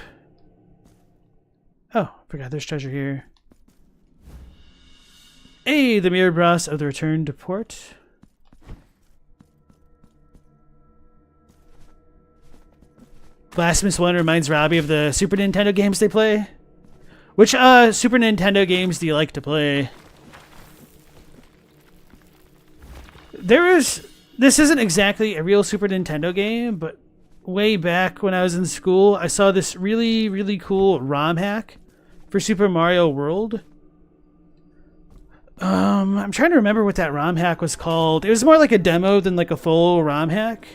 Speaker 1: Oh, forgot there's treasure here. Hey, the mirror brass of the return to port. Blasphemous 1 reminds Robbie of the Super Nintendo games they play. Which Super Nintendo games do you like to play? This isn't exactly a real Super Nintendo game, but way back when I was in school, I saw this really, really cool ROM hack for Super Mario World. I'm trying to remember what that ROM hack was called. It was more like a demo than like a full ROM hack.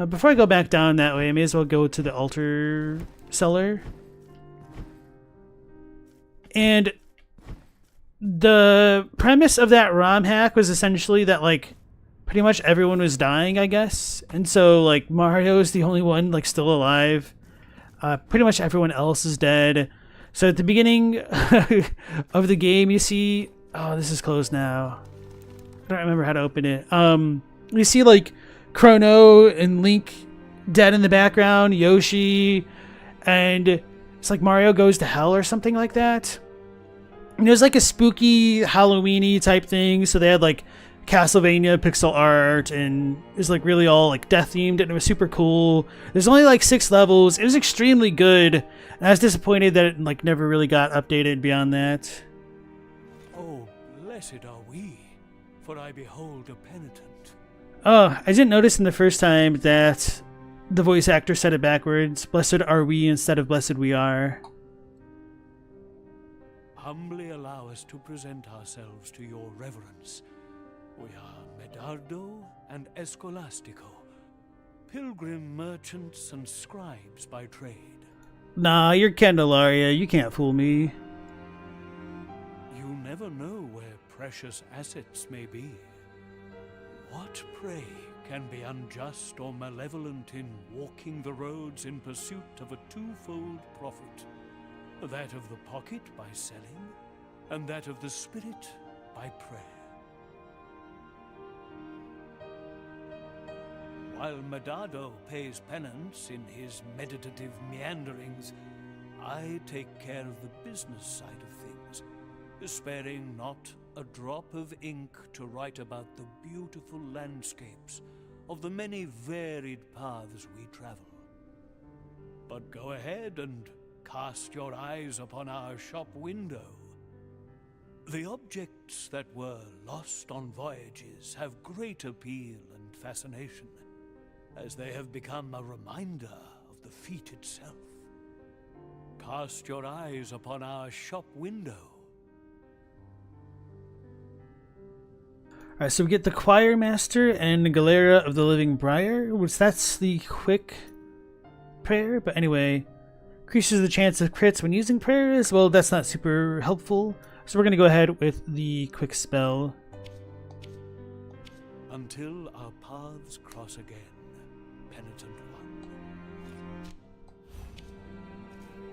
Speaker 1: Before I go back down that way, I may as well go to the altar cellar. And the premise of that ROM hack was essentially that, like, pretty much everyone was dying, I guess. And so, like, Mario is the only one, like, still alive. Pretty much everyone else is dead. So at the beginning of the game, you see... Oh, this is closed now. I don't remember how to open it. You see, like, Chrono and Link dead in the background, Yoshi, and it's like Mario goes to hell or something like that. And it was like a spooky Halloween-y type thing, so they had like Castlevania pixel art, and it was like really all like death themed, and it was super cool. There's only like 6 levels. It was extremely good, and I was disappointed that it like never really got updated beyond that.
Speaker 9: Oh, blessed are we, for I behold a penitent.
Speaker 1: Oh, I didn't notice in the first time that the voice actor said it backwards. Blessed are we instead of blessed we are.
Speaker 9: Humbly allow us to present ourselves to your reverence. We are Medardo and Escolastico, pilgrim merchants and scribes by trade.
Speaker 1: Nah, you're Candelaria. You can't fool me.
Speaker 9: You never know where precious assets may be. What, pray, can be unjust or malevolent in walking the roads in pursuit of a twofold profit? That of the pocket by selling, and that of the spirit by prayer. While Medardo pays penance in his meditative meanderings, I take care of the business side of things, sparing not a drop of ink to write about the beautiful landscapes of the many varied paths we travel. But go ahead and cast your eyes upon our shop window. The objects that were lost on voyages have great appeal and fascination, as they have become a reminder of the feat itself. Cast your eyes upon our shop window.
Speaker 1: Alright, so we get the Choir Master and the Galera of the Living Briar, which that's the quick prayer, but anyway, increases the chance of crits when using prayers. Well, that's not super helpful, so we're going to go ahead with the quick spell.
Speaker 9: Until our paths cross again, Penitent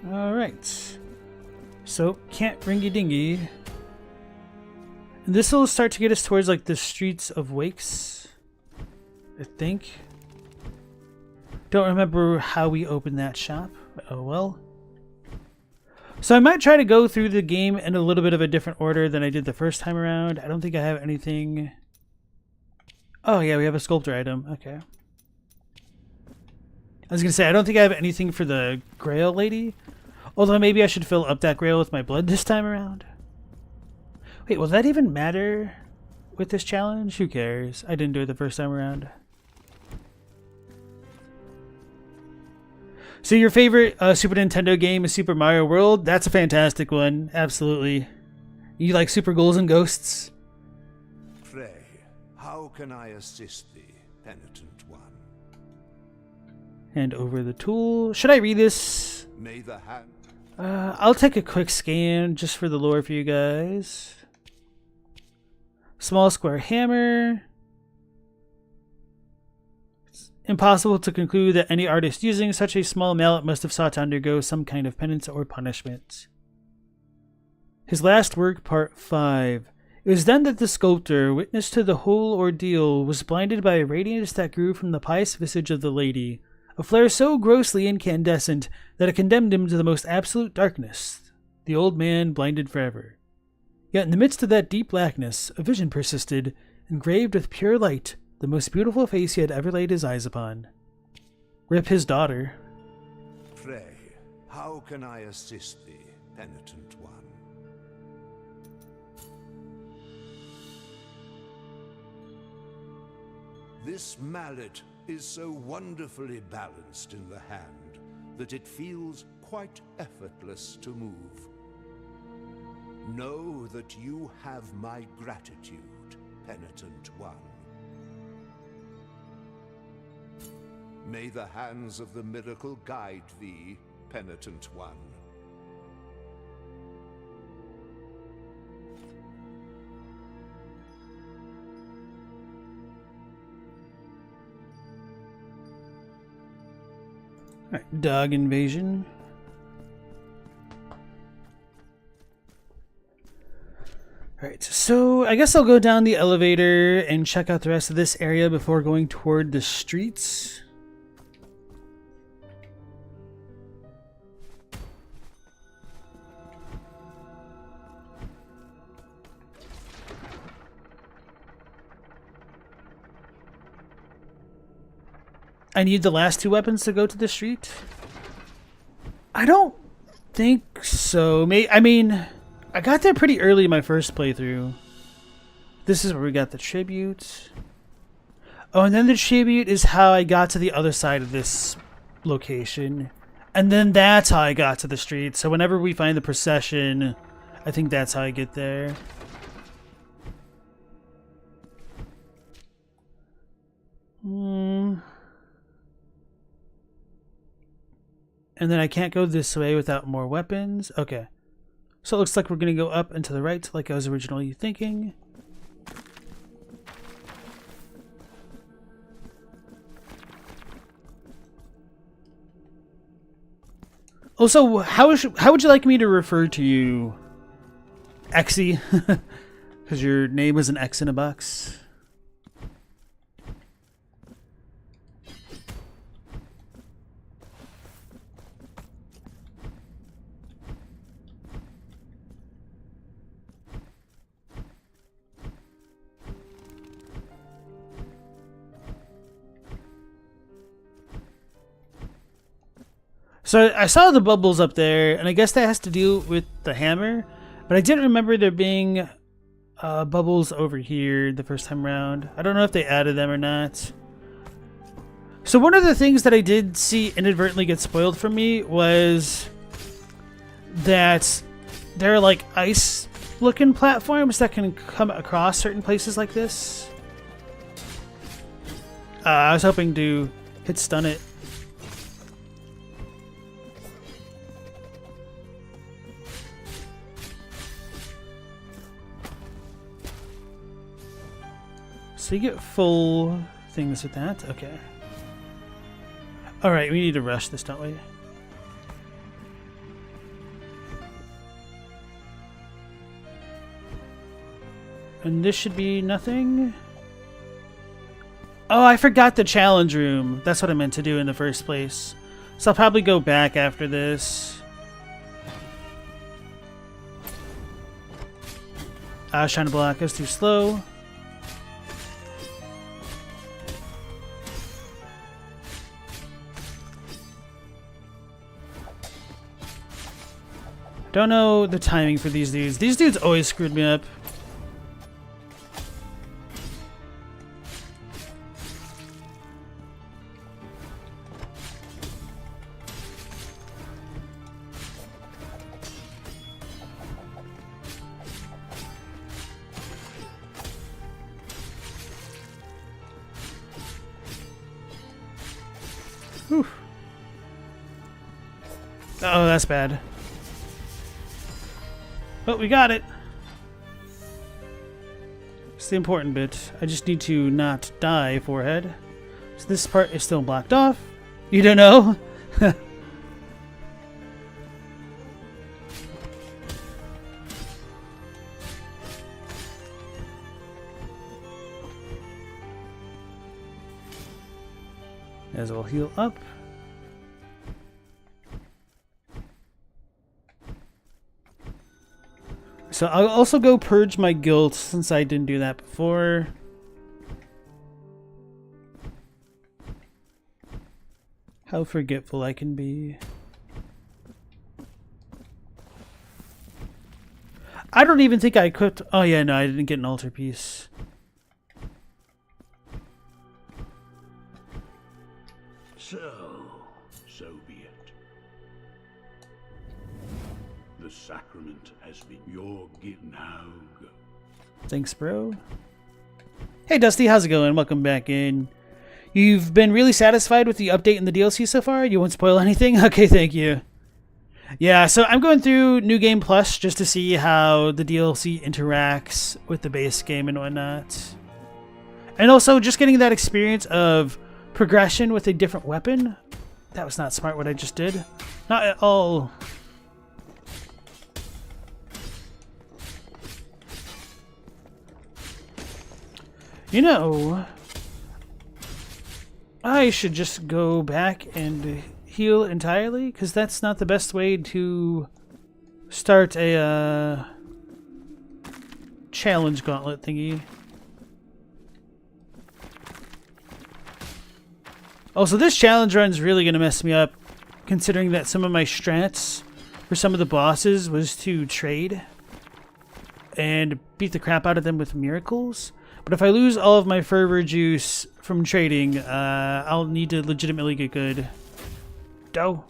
Speaker 9: One.
Speaker 1: Alright, so can't ringy dingy. And this will start to get us towards like the Streets of Wakes, I think. Don't remember how we opened that shop. Oh well. So I might try to go through the game in a little bit of a different order than I did the first time around. I don't think I have anything. Oh yeah, we have a sculptor item. Okay. I was going to say, I don't think I have anything for the Grail lady. Although maybe I should fill up that Grail with my blood this time around. Wait, will that even matter with this challenge? Who cares? I didn't do it the first time around. So your favorite Super Nintendo game is Super Mario World? That's a fantastic one. Absolutely. You like Super Ghouls and Ghosts?
Speaker 3: Pray, how can I assist thee, Penitent One?
Speaker 1: Hand over the tool. Should I read this?
Speaker 3: May the hand...
Speaker 1: I'll take a quick scan just for the lore for you guys. Small square hammer. It's impossible to conclude that any artist using such a small mallet must have sought to undergo some kind of penance or punishment. His last work, part 5. It was then that the sculptor, witness to the whole ordeal, was blinded by a radiance that grew from the pious visage of the lady, a flare so grossly incandescent that it condemned him to the most absolute darkness. The old man blinded forever. Yet in the midst of that deep blackness, a vision persisted, engraved with pure light, the most beautiful face he had ever laid his eyes upon. Rip his daughter.
Speaker 3: Pray, how can I assist thee, Penitent One? This mallet is so wonderfully balanced in the hand that it feels quite effortless to move. Know that you have my gratitude, Penitent One. May the hands of the miracle guide thee, Penitent One.
Speaker 1: Alright, dog invasion. Alright, so I guess I'll go down the elevator and check out the rest of this area before going toward the streets. I need the last 2 weapons to go to the street? I don't think so. I mean, I got there pretty early in my first playthrough. This is where we got the tribute. Oh, and then the tribute is how I got to the other side of this location. And then that's how I got to the street. So whenever we find the procession, I think that's how I get there. And then I can't go this way without more weapons. Okay. So it looks like we're going to go up and to the right like I was originally thinking. Also, how would you like me to refer to you? Exy? Because your name is an X in a box. So I saw the bubbles up there, and I guess that has to do with the hammer. But I didn't remember there being bubbles over here the first time around. I don't know if they added them or not. So one of the things that I did see inadvertently get spoiled for me was that there are like ice looking platforms that can come across certain places like this. I was hoping to hit stun it. So you get full things with that. Okay. Alright, we need to rush this, don't we? And this should be nothing. Oh, I forgot the challenge room. That's what I meant to do in the first place. So I'll probably go back after this. I was trying to block. I was too slow. Don't know the timing for these dudes. These dudes always screwed me up. Whew. Oh, that's bad. But we got it. It's the important bit. I just need to not die, forehead. So this part is still blocked off. You don't know? As well heal up. So I'll also go purge my guilt since I didn't do that before. How forgetful I can be. I don't even think I equipped... Oh yeah, no, I didn't get an altar piece.
Speaker 6: So be it. The sacrament has been your gift. Now go.
Speaker 1: Thanks, bro. Hey, Dusty, how's it going? Welcome back in. You've been really satisfied with the update and the DLC so far? You won't spoil anything? Okay, thank you. Yeah, so I'm going through New Game Plus just to see how the DLC interacts with the base game and whatnot. And also just getting that experience of progression with a different weapon. That was not smart what I just did. Not at all. You know, I should just go back and heal entirely, because that's not the best way to start a challenge gauntlet thingy. Also, this challenge run is really going to mess me up, considering that some of my strats for some of the bosses was to trade and beat the crap out of them with miracles. But if I lose all of my fervor juice from trading, I'll need to legitimately get good. Dough.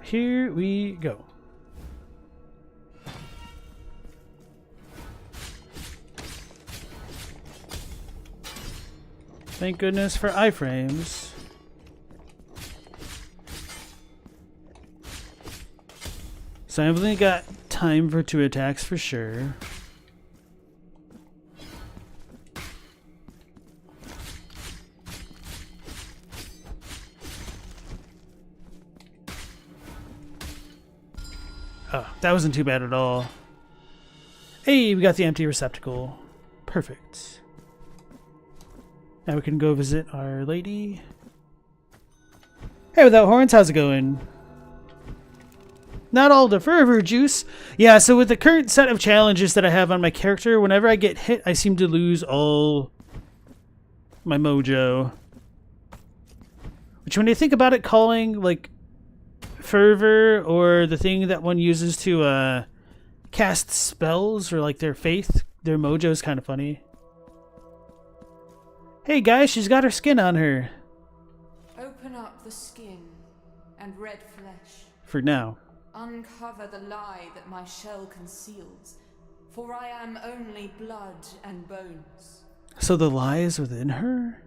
Speaker 1: Here we go. Thank goodness for iframes. So I've only got time for 2 attacks for sure. Oh, that wasn't too bad at all. Hey, we got the empty receptacle. Perfect. Now we can go visit Our Lady. Hey, Without Horns, how's it going? Not all the fervor juice. Yeah, so with the current set of challenges that I have on my character, whenever I get hit, I seem to lose all my mojo. Which, when you think about it, calling like fervor or the thing that one uses to cast spells or like their faith, their mojo, is kind of funny. Hey guys, she's got her skin on her.
Speaker 10: Open up the skin and red flesh.
Speaker 1: For now.
Speaker 10: Uncover the lie that my shell conceals, for I am only blood and bones.
Speaker 1: So the lie is within her?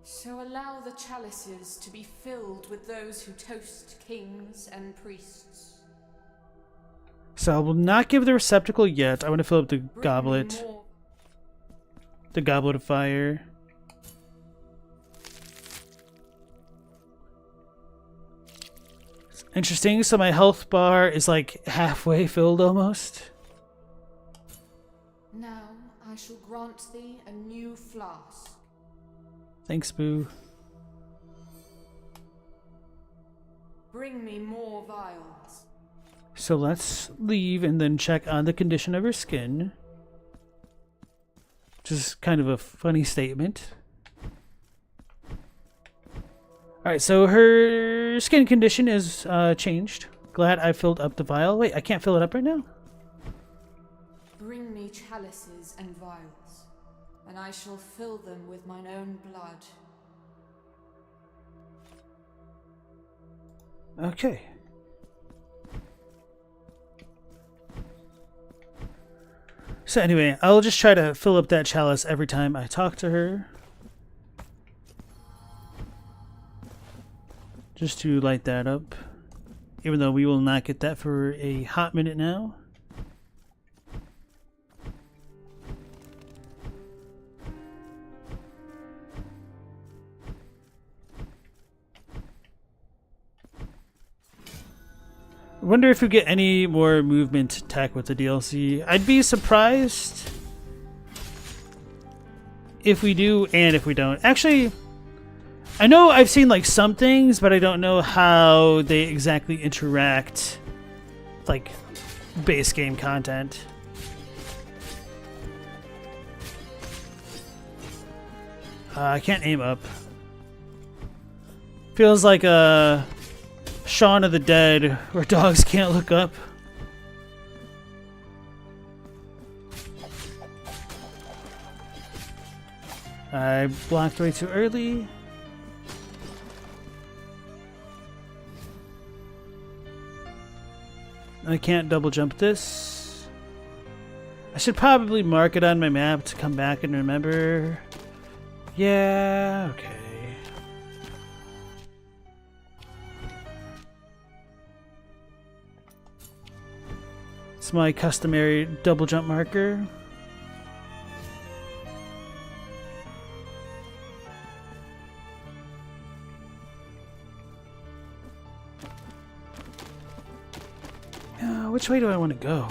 Speaker 10: So allow the chalices to be filled with those who toast kings and priests.
Speaker 1: So I will not give the receptacle yet. I want to fill up the
Speaker 10: Bring
Speaker 1: goblet.
Speaker 10: me more.
Speaker 1: The goblet of fire. It's interesting. So my health bar is like halfway filled almost.
Speaker 10: Now I shall grant thee a new flask.
Speaker 1: Thanks, Boo.
Speaker 10: Bring me more vials.
Speaker 1: So let's leave and then check on the condition of her skin. Which is kind of a funny statement. Alright, so her skin condition is changed. Glad I filled up the vial. Wait, I can't fill it up right now?
Speaker 10: Bring me chalices and vials, and I shall fill them with mine own blood.
Speaker 1: Okay. So anyway, I'll just try to fill up that chalice every time I talk to her. Just to light that up. Even though we will not get that for a hot minute now. I wonder if we get any more movement tech with the DLC. I'd be surprised if we do and if we don't. Actually, I know I've seen like some things, but I don't know how they exactly interact with like base game content. I can't aim up. Feels like a Shaun of the Dead, where dogs can't look up. I blocked way too early. I can't double jump this. I should probably mark it on my map to come back and remember. Yeah, okay. It's my customary double jump marker. Which way do I want to go?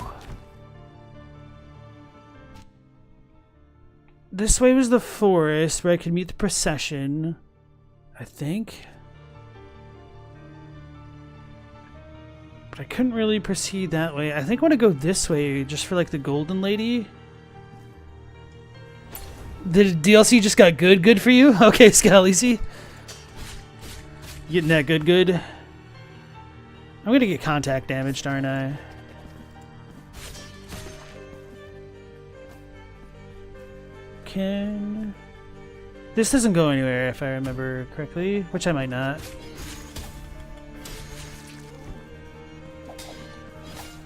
Speaker 1: This way was the forest where I could meet the procession, I think. But I couldn't really proceed that way. I think I want to go this way just for like the golden lady. The DLC just got good for you? Okay, Scalisi. Getting that good. I'm gonna get contact damaged, aren't I? This doesn't go anywhere if I remember correctly, which I might not.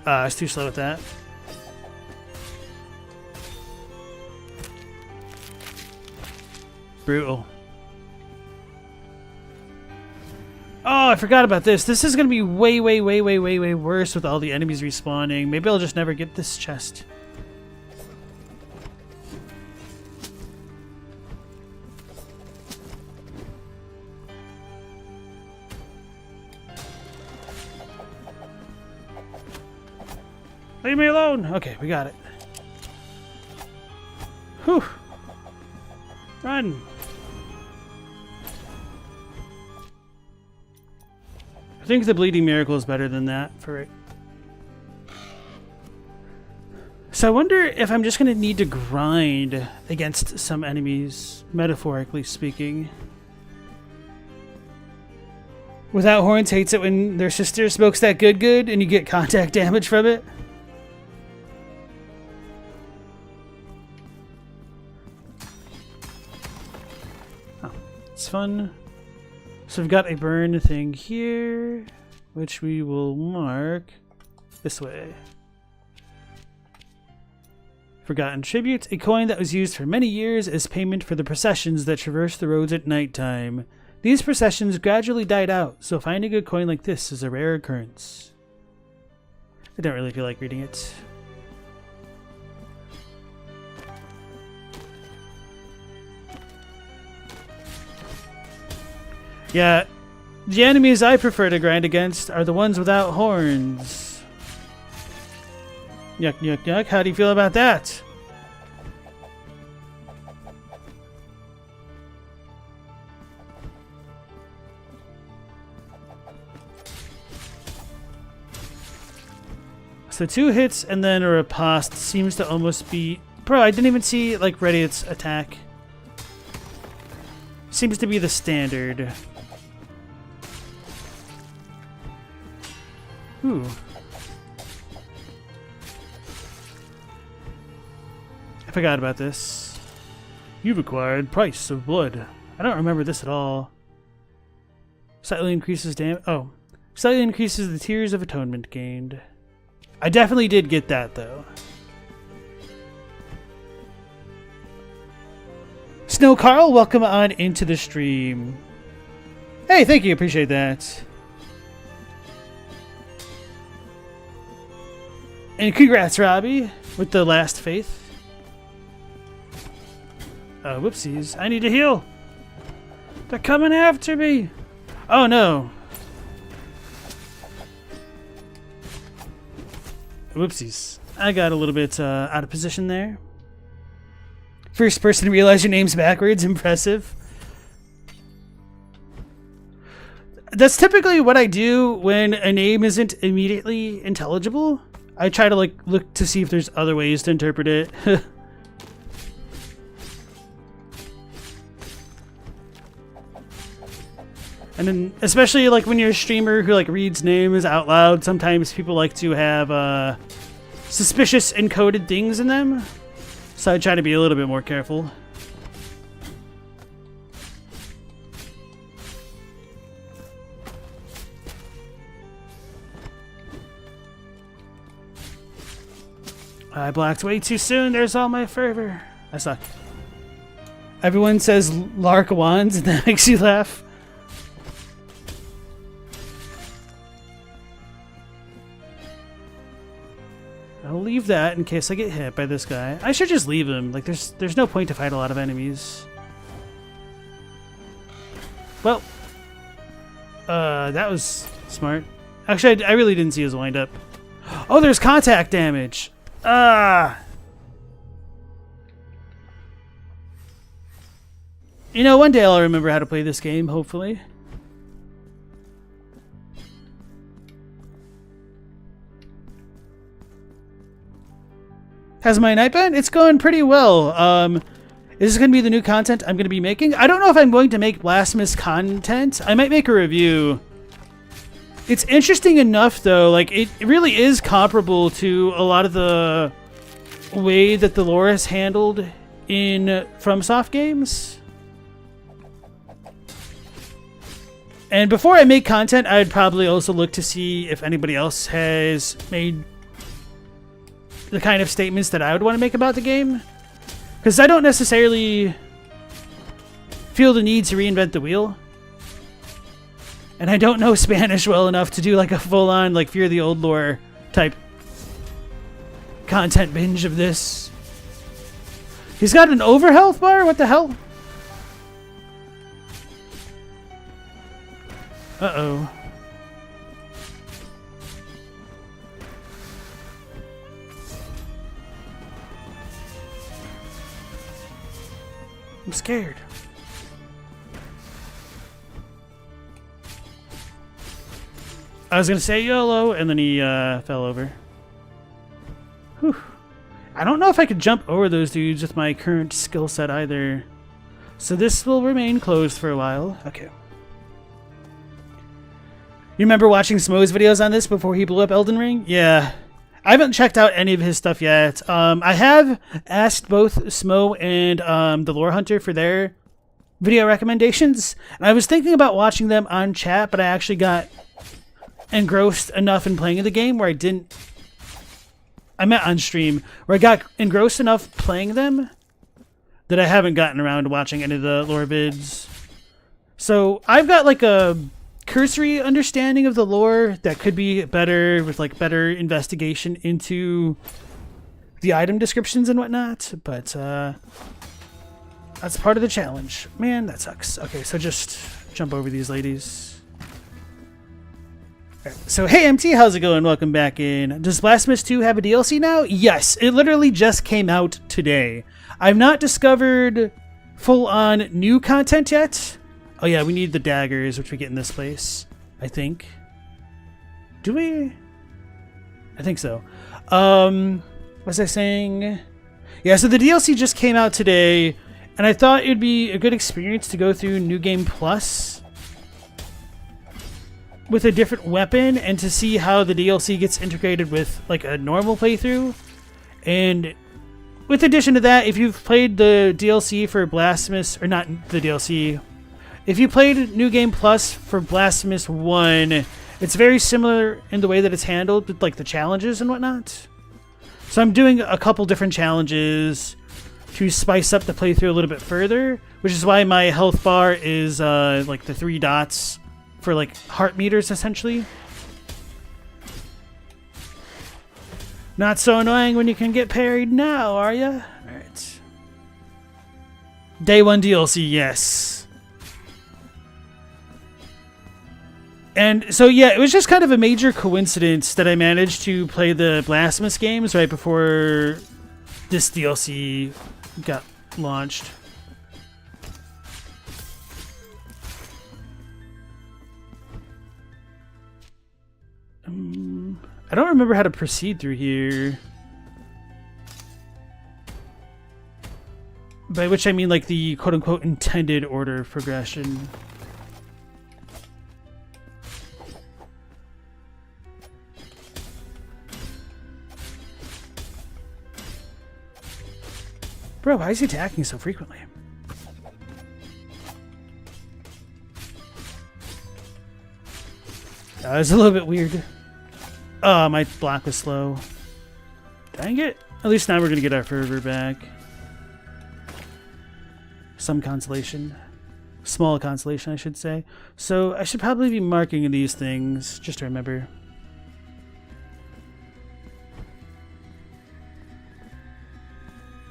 Speaker 1: I was too slow with that. Brutal. Oh, I forgot about this. This is going to be way worse with all the enemies respawning. Maybe I'll just never get this chest. Leave me alone! Okay, we got it. Whew! Run! I think the Bleeding Miracle is better than that for it. So I wonder if I'm just going to need to grind against some enemies, metaphorically speaking. Without Horns hates it when their sister smokes that good and you get contact damage from it. Oh, it's fun. So we've got a burn thing here, which we will mark this way. Forgotten Tribute, a coin that was used for many years as payment for the processions that traverse the roads at nighttime. These processions gradually died out, so finding a coin like this is a rare occurrence. I don't really feel like reading it. Yeah, the enemies I prefer to grind against are the ones without horns. Yuck, yuck, yuck. How do you feel about that? So 2 hits and then a riposte seems to almost be... Bro, I didn't even see, like, Radiant's attack. Seems to be the standard. Ooh. I forgot about this. You've acquired Price of Blood. I don't remember this at all. Slightly increases damage. Oh. Slightly increases the Tears of Atonement gained. I definitely did get that, though. Snow Carl, welcome on into the stream. Hey, thank you. Appreciate that. And congrats, Robbie, with the last faith. Oh, whoopsies. I need to heal. They're coming after me. Oh, no. Whoopsies. I got a little bit out of position there. First person to realize your name's backwards. Impressive. That's typically what I do when a name isn't immediately intelligible. I try to look to see if there's other ways to interpret it. And then, especially like when you're a streamer who like reads names out loud, sometimes people like to have suspicious encoded things in them. So I try to be a little bit more careful. I blocked way too soon. There's all my fervor. I suck. Everyone says Lark Wands and that makes you laugh. I'll leave that in case I get hit by this guy. I should just leave him. Like, there's no point to fight a lot of enemies. Well, that was smart. Actually, I really didn't see his wind-up. Oh, there's contact damage. Ah. You know, one day I'll remember how to play this game, hopefully. How's my night been? It's going pretty well. Is this going to be the new content I'm going to be making? I don't know if I'm going to make Blasphemous content. I might make a review. It's interesting enough, though. Like, it really is comparable to a lot of the way that the lore is handled in FromSoft games. And before I make content, I'd probably also look to see if anybody else has made the kind of statements that I would want to make about the game. Because I don't necessarily feel the need to reinvent the wheel. And I don't know Spanish well enough to do like a full-on like Fear the Old Lore type content binge of this. He's got an overhealth bar? What the hell? Uh-oh. I'm scared. I was gonna say YOLO, and then he fell over. Whew. I don't know if I could jump over those dudes with my current skill set either. So this will remain closed for a while. Okay. You remember watching Smo's videos on this before he blew up Elden Ring? Yeah. I haven't checked out any of his stuff yet. I have asked both Smo and the Lore Hunter for their video recommendations. And I was thinking about watching them on chat, but I actually got engrossed enough in playing the game where I meant on stream, where I got engrossed enough playing them that I haven't gotten around to watching any of the lore vids. So I've got like a cursory understanding of the lore that could be better with like better investigation into the item descriptions and whatnot, but that's part of the challenge. Man, that sucks. Okay, so just jump over these ladies. So, hey MT, how's it going? Welcome back in. Does Blasphemous 2 have a DLC now? Yes, it literally just came out today. I've not discovered full-on new content yet. Oh yeah, we need the daggers, which we get in this place, I think. Do we? I think so. What was I saying? Yeah, so the DLC just came out today, and I thought it'd be a good experience to go through New Game Plus with a different weapon and to see how the DLC gets integrated with like a normal playthrough. And with addition to that, if you've played the DLC for Blasphemous, or not the DLC, if you played New Game Plus for Blasphemous 1, it's very similar in the way that it's handled with like the challenges and whatnot. So I'm doing a couple different challenges to spice up the playthrough a little bit further, which is why my health bar is like the 3 dots for like heart meters essentially. Not so annoying when you can get parried now, are ya? Alright. Day 1 DLC, yes. And so yeah, it was just kind of a major coincidence that I managed to play the Blasphemous games right before this DLC got launched. I don't remember how to proceed through here. By which I mean like the quote-unquote intended order of progression. Bro, why is he attacking so frequently? That was a little bit weird. Oh, my block was slow. Dang it. At least now we're going to get our fervor back. Some consolation. Small consolation, I should say. So I should probably be marking these things, just to remember.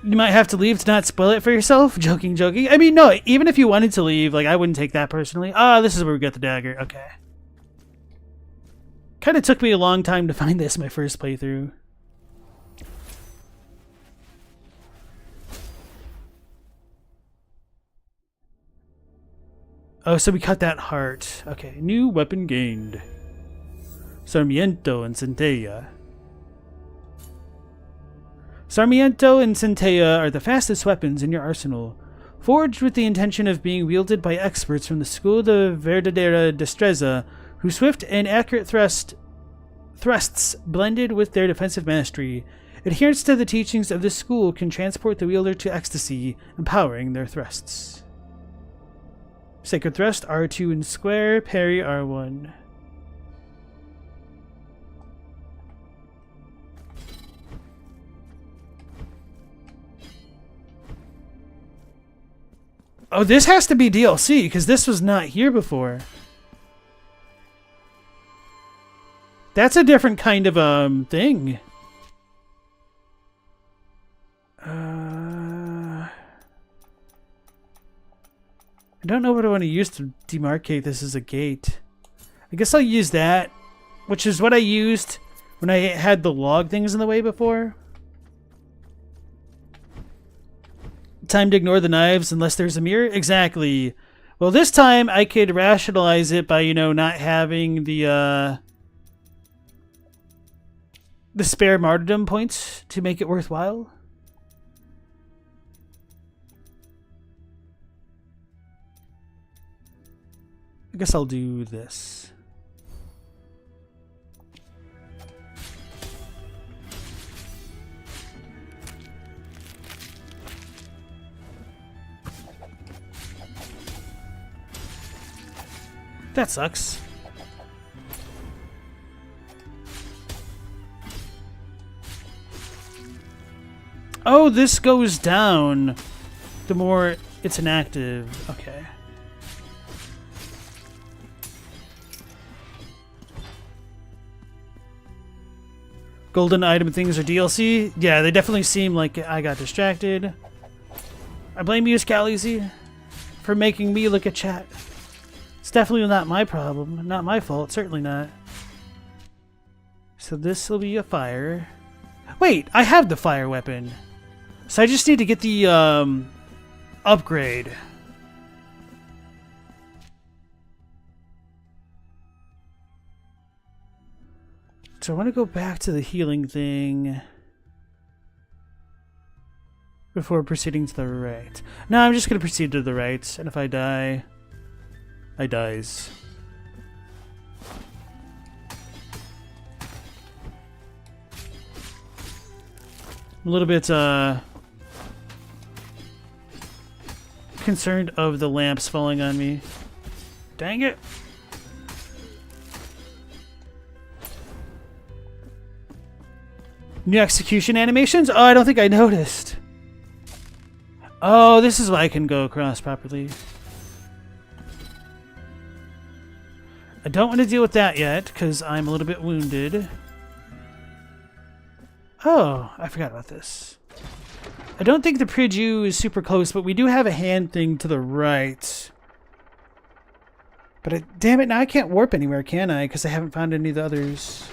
Speaker 1: You might have to leave to not spoil it for yourself. Joking, joking. I mean, no, even if you wanted to leave, like, I wouldn't take that personally. Ah, this is where we get the dagger. Okay. Kind of took me a long time to find this my first playthrough. Oh, so we cut that heart. Okay, new weapon gained. Sarmiento and Centella. Sarmiento and Centella are the fastest weapons in your arsenal, forged with the intention of being wielded by experts from the School de Verdadera Destreza, whose swift and accurate thrusts blended with their defensive mastery. Adherence to the teachings of this school can transport the wielder to ecstasy, empowering their thrusts. Sacred Thrust, R2 and square, parry R1. Oh, this has to be DLC, because this was not here before. That's a different kind of thing. I don't know what I want to use to demarcate this as a gate. I guess I'll use that, which is what I used when I had the log things in the way before. Time to ignore the knives unless there's a mirror? Exactly. Well, this time I could rationalize it by, you know, not having the spare martyrdom points to make it worthwhile. I guess I'll do this. That sucks. Oh, this goes down the more it's inactive. Okay. Golden item things are DLC? Yeah, they definitely seem like I got distracted. I blame you, Scalise, for making me look at chat. It's definitely not my problem. Not my fault. Certainly not. So this will be a fire. Wait, I have the fire weapon. So I just need to get the upgrade. So I want to go back to the healing thing before proceeding to the right. No, I'm just going to proceed to the right, and if I die, I dies. I'm a little bit concerned of the lamps falling on me. Dang it. New execution animations? Oh, I don't think I noticed. Oh, this is why I can go across properly. I don't want to deal with that yet, because I'm a little bit wounded. Oh, I forgot about this. I don't think the Pridgew is super close, but we do have a hand thing to the right. But damn it, now I can't warp anywhere, can I? Because I haven't found any of the others.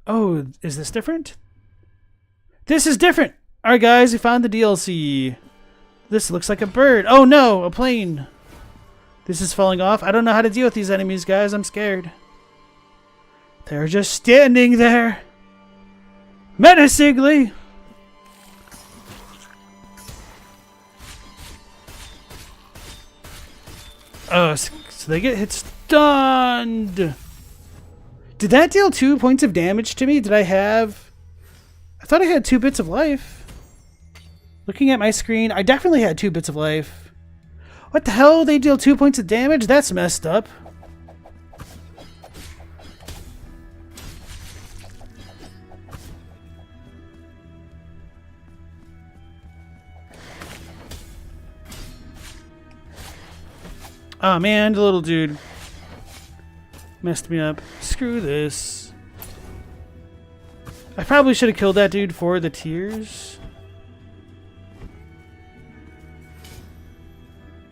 Speaker 1: Oh, is this different? This is different! Alright guys, we found the DLC. This looks like a bird. Oh no, a plane. This is falling off. I don't know how to deal with these enemies, guys. I'm scared. They're just standing there. Menacingly. Oh, so they get hit stunned. Did that deal 2 points of damage to me? Did I have... I thought I had 2 bits of life. Looking at my screen, I definitely had 2 bits of life. What the hell? They deal 2 points of damage? That's messed up. Oh man, the little dude messed me up. Screw this. I probably should have killed that dude for the tears.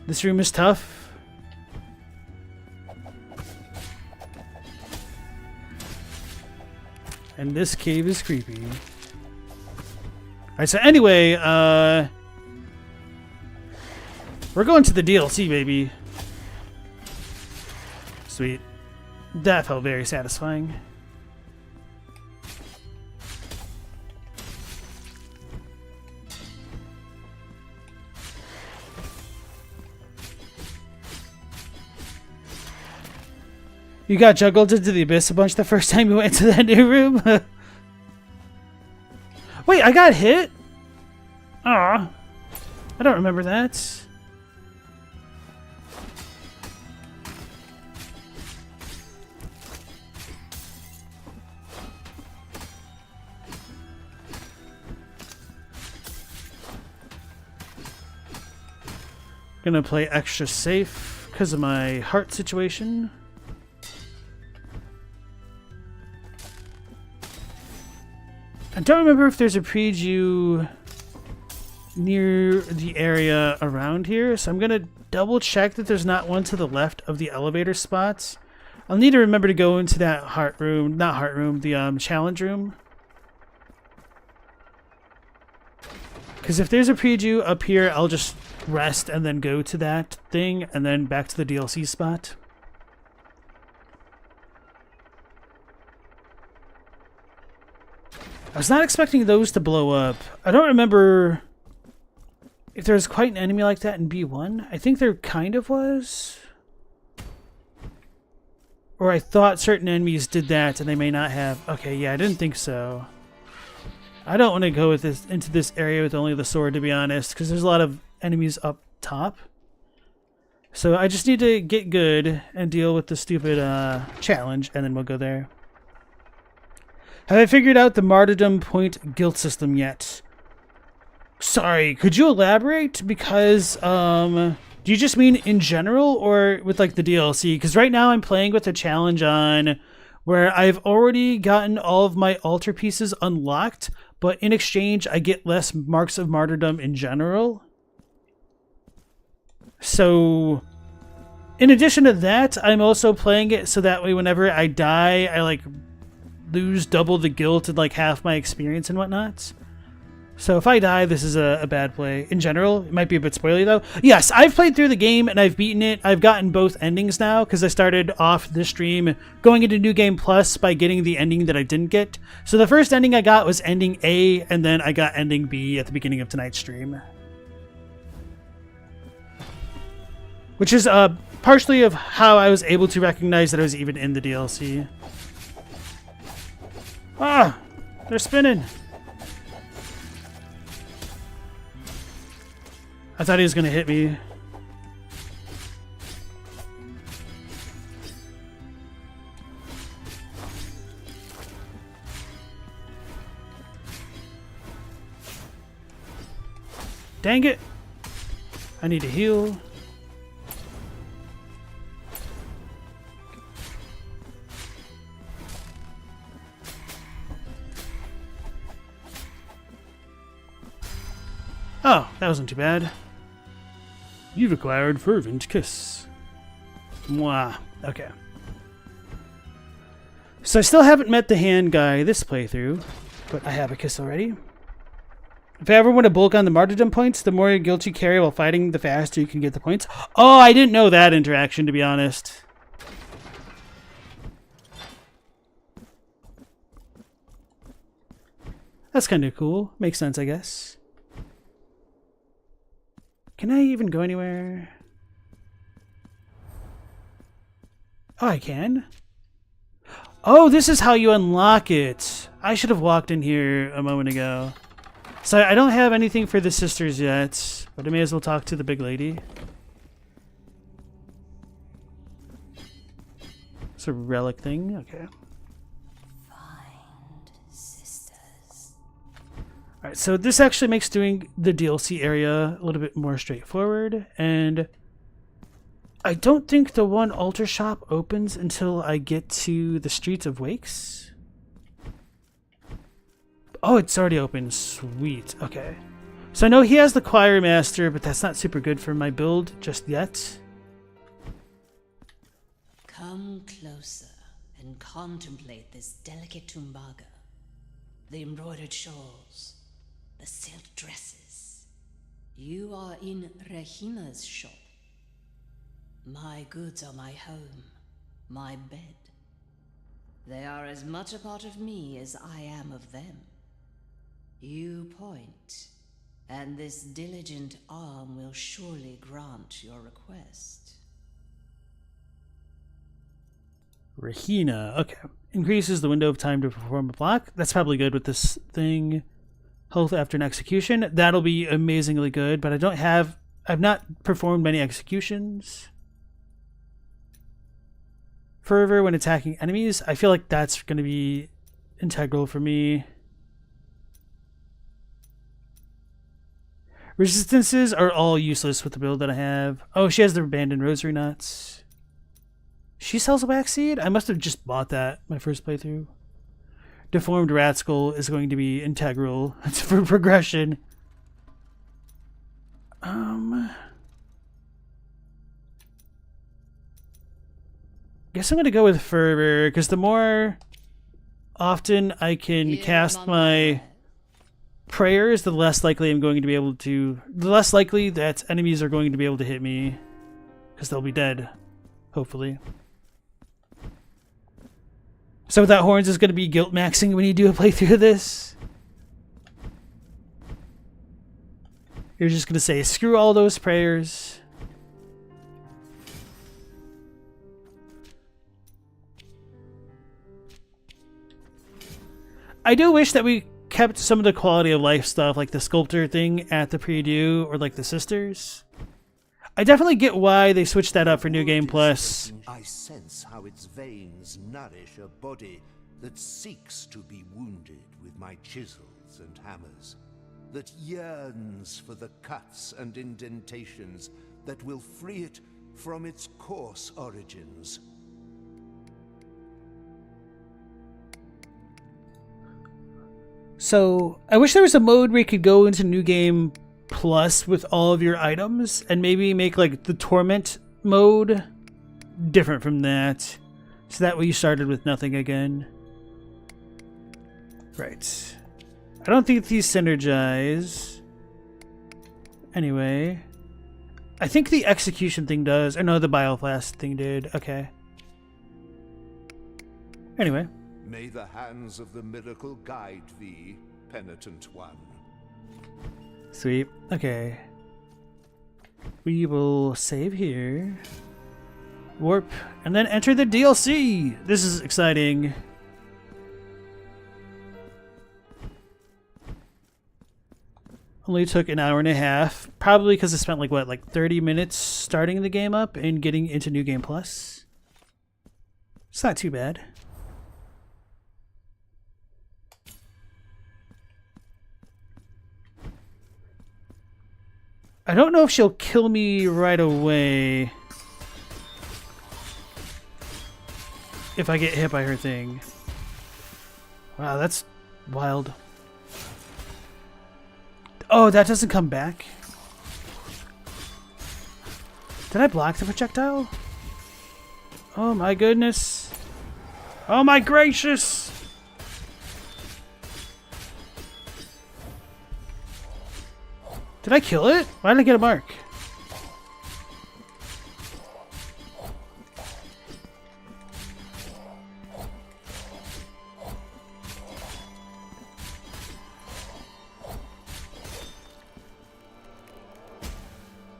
Speaker 1: This room is tough. And this cave is creepy. Alright, so anyway, we're going to the DLC, baby. Sweet. That felt very satisfying. You got juggled into the abyss a bunch the first time you went to that new room? Wait, I got hit? Aw. I don't remember that. Gonna play extra safe because of my heart situation. I don't remember if there's a preview near the area around here, so I'm gonna double check that there's not one to the left of the elevator spots. I'll need to remember to go into that heart room, not heart room, the challenge room. Because if there's a preview up here, I'll just rest and then go to that thing and then back to the DLC spot. I was not expecting those to blow up. I don't remember if there was quite an enemy like that in B1. I think there kind of was. Or I thought certain enemies did that and they may not have. Okay, yeah, I didn't think so. I don't want to go with this into this area with only the sword, to be honest, because there's a lot of enemies up top. So I just need to get good and deal with the stupid challenge, and then we'll go there. Have I figured out the martyrdom point guild system yet? Sorry, could you elaborate? Because, do you just mean in general or with like the DLC? Because right now I'm playing with a challenge on where I've already gotten all of my altar pieces unlocked, but in exchange I get less marks of martyrdom in general. So, in addition to that, I'm also playing it so that way whenever I die, I like lose double the guilt and like half my experience and whatnot. So if I die, this is a bad play. In general, it might be a bit spoilery though. Yes, I've played through the game and I've beaten it. I've gotten both endings now because I started off this stream going into New Game Plus by getting the ending that I didn't get. So the first ending I got was ending A, and then I got ending B at the beginning of tonight's stream. Which is partially of how I was able to recognize that I was even in the DLC. Ah! They're spinning! I thought he was going to hit me. Dang it! I need to heal. Oh, that wasn't too bad. You've acquired Fervent Kiss. Mwah. Okay. So I still haven't met the hand guy this playthrough, but I have a kiss already. If I ever want to bulk on the martyrdom points, the more guilt you carry while fighting, the faster you can get the points. Oh, I didn't know that interaction, to be honest. That's kind of cool. Makes sense, I guess. Can I even go anywhere? Oh, I can? Oh, this is how you unlock it. I should have walked in here a moment ago. So I don't have anything for the sisters yet, but I may as well talk to the big lady. It's a relic thing. Okay. Alright, so this actually makes doing the DLC area a little bit more straightforward, and I don't think the one altar shop opens until I get to the Streets of Wakes. Oh, it's already open. Sweet. Okay. So I know he has the Choir Master, but that's not super good for my build just yet.
Speaker 11: Come closer and contemplate this delicate tumbaga, the embroidered shawls, the silk dresses. You are in Regina's shop. My goods are my home, my bed. They are as much a part of me as I am of them. You point, and this diligent arm will surely grant your request.
Speaker 1: Regina. Okay. Increases the window of time to perform a block. That's probably good with this thing. Health after an execution. That'll be amazingly good, but I've not performed many executions. Fervor when attacking enemies. I feel like that's going to be integral for me. Resistances are all useless with the build that I have. Oh, she has the abandoned rosary nuts. She sells a wax seed? I must have just bought that my first playthrough. Deformed rat skull is going to be integral for progression. Guess I'm going to go with Fervor, because the more often I can cast my prayers, the less likely I'm going to be able to... The less likely that enemies are going to be able to hit me, because they'll be dead, hopefully. So that Horns is going to be guilt maxing when you do a playthrough of this. You're just going to say, screw all those prayers. I do wish that we kept some of the quality of life stuff, like the sculptor thing at the preview, or like the sisters. I definitely get why they switched that up for New Game Plus.
Speaker 3: I sense how its veins nourish a body that seeks to be wounded with my chisels and hammers, that yearns for the cuts and indentations that will free it from its coarse origins.
Speaker 1: So, I wish there was a mode where you could go into New Game Plus with all of your items and maybe make like the torment mode different from that. So that way you started with nothing again. Right. I don't think these synergize. Anyway. I think the execution thing does. Or no, the Bioflast thing did. Okay. Anyway.
Speaker 3: May the hands of the miracle guide thee, penitent one.
Speaker 1: Sweet. Okay. We will save here. Warp. And then enter the DLC! This is exciting. Only took an hour and a half. Probably because I spent like, what, like 30 minutes starting the game up and getting into New Game Plus. It's not too bad. I don't know if she'll kill me right away if I get hit by her thing. Wow, that's wild. Oh, that doesn't come back? Did I block the projectile? Oh my goodness. Oh my gracious! Did I kill it? Why did I get a mark?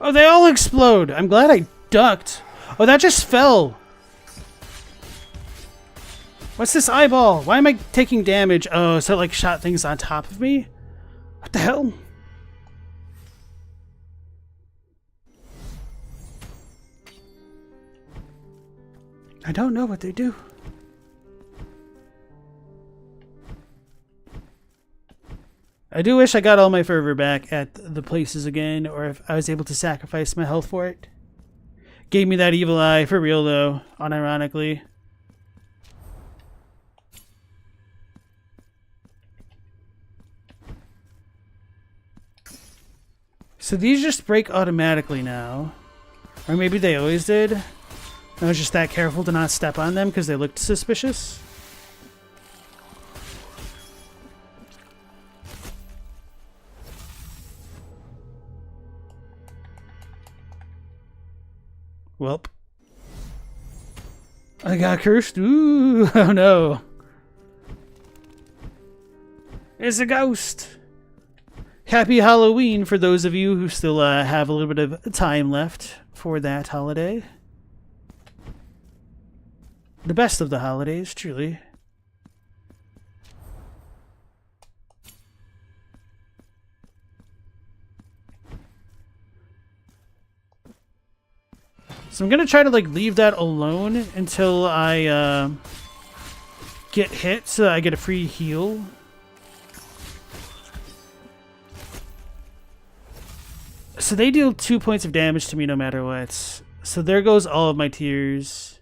Speaker 1: Oh, they all explode. I'm glad I ducked. Oh, that just fell. What's this eyeball? Why am I taking damage? Oh, so it like shot things on top of me? What the hell? I don't know what they do. I do wish I got all my fervor back at the places again, or if I was able to sacrifice my health for it. Gave me that evil eye, for real though, unironically. So these just break automatically now. Or maybe they always did. I was just that careful to not step on them because they looked suspicious. Welp. I got cursed. Ooh, oh no. It's a ghost. Happy Halloween for those of you who still have a little bit of time left for that holiday. The best of the holidays, truly. So I'm gonna try to like leave that alone until I get hit so that I get a free heal. So they deal 2 points of damage to me no matter what. So there goes all of my tears.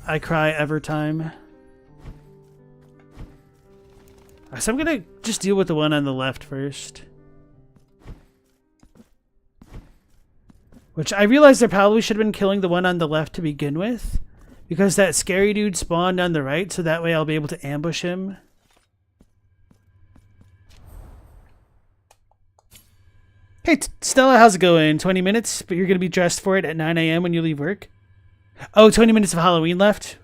Speaker 1: I cry every time. So I'm gonna just deal with the one on the left first. Which I realized I probably should have been killing the one on the left to begin with. Because that scary dude spawned on the right, so that way I'll be able to ambush him. Hey, Stella, how's it going? 20 minutes, but you're going to be dressed for it at 9 a.m. when you leave work? Oh, 20 minutes of Halloween left?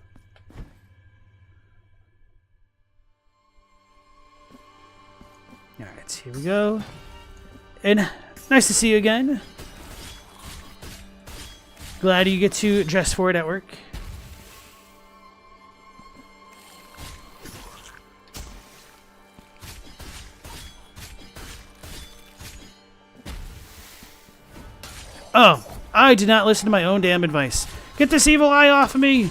Speaker 1: Alright, here we go. And nice to see you again. Glad you get to dress for it at work. Oh, I did not listen to my own damn advice. Get this evil eye off of me!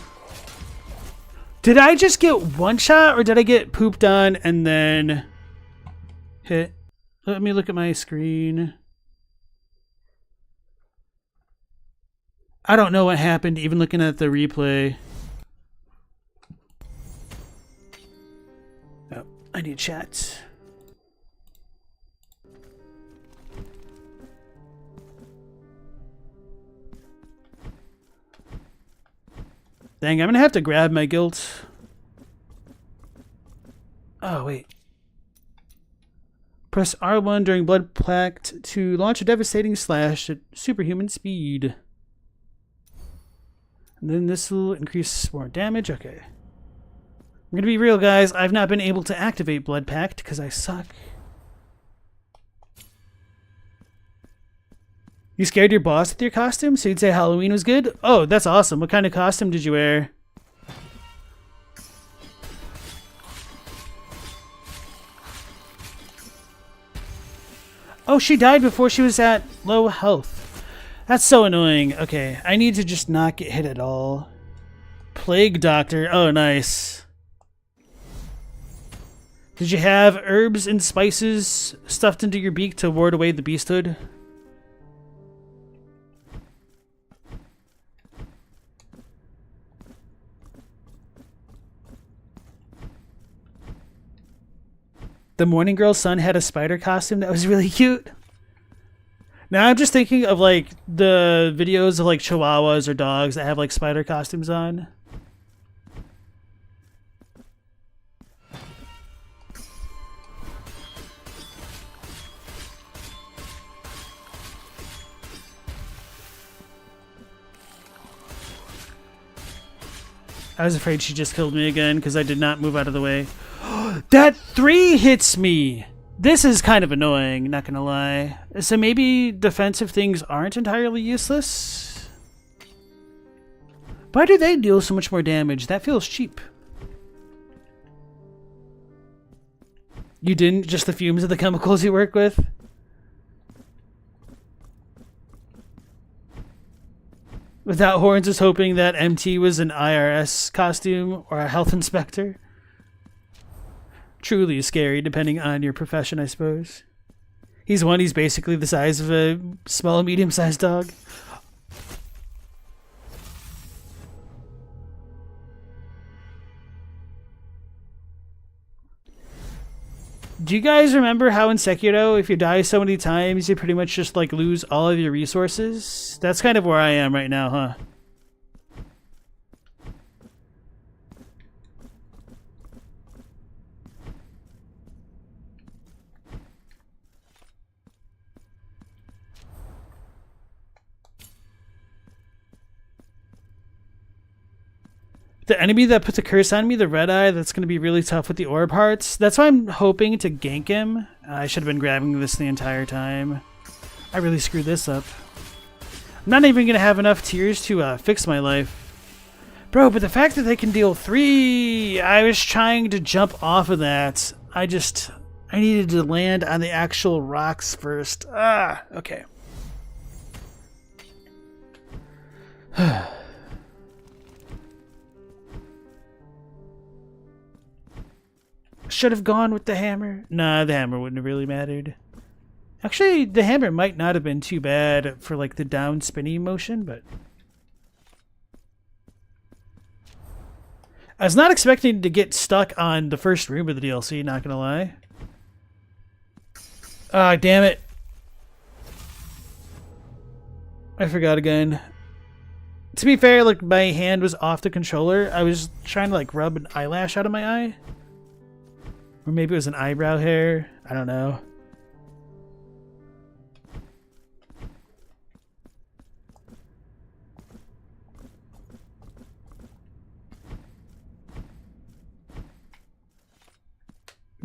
Speaker 1: Did I just get one shot, or did I get pooped on and then hit? Let me look at my screen. I don't know what happened, even looking at the replay. Oh, I need chat. Dang, I'm gonna have to grab my guilt. Oh, wait. Press R1 during Blood Pact to launch a devastating slash at superhuman speed. And then this will increase more damage. Okay. I'm gonna be real, guys. I've not been able to activate Blood Pact because I suck. You scared your boss with your costume, so you'd say Halloween was good? Oh, that's awesome. What kind of costume did you wear? Oh, she died before she was at low health. That's so annoying. Okay, I need to just not get hit at all. Plague Doctor. Oh, nice. Did you have herbs and spices stuffed into your beak to ward away the beasthood? The Morning Girl's son had a spider costume that was really cute. Now I'm just thinking of like the videos of like chihuahuas or dogs that have like spider costumes on. I was afraid she just killed me again because I did not move out of the way. That 3 hits me! This is kind of annoying, not gonna lie. So maybe defensive things aren't entirely useless? Why do they deal so much more damage? That feels cheap. You didn't? Just the fumes of the chemicals you work with? Without Horns was hoping that MT was an IRS costume or a health inspector. Truly scary, depending on your profession, I suppose. He's basically the size of a small, medium-sized dog. Do you guys remember how in Sekiro, if you die so many times, you pretty much just like lose all of your resources? That's kind of where I am right now, huh? The enemy that puts a curse on me, the red eye, that's going to be really tough with the orb hearts. That's why I'm hoping to gank him. I should have been grabbing this the entire time. I really screwed this up. I'm not even going to have enough tears to fix my life. Bro, but the fact that they can deal 3... I was trying to jump off of that. I needed to land on the actual rocks first. Okay. Should have gone with the hammer. Nah, the hammer wouldn't have really mattered. Actually, the hammer might not have been too bad for like the down spinny motion, but I was not expecting to get stuck on the first room of the DLC, not gonna lie. Ah, damn it. I forgot again. To be fair, like my hand was off the controller. I was trying to like rub an eyelash out of my eye. Or maybe it was an eyebrow hair. I don't know.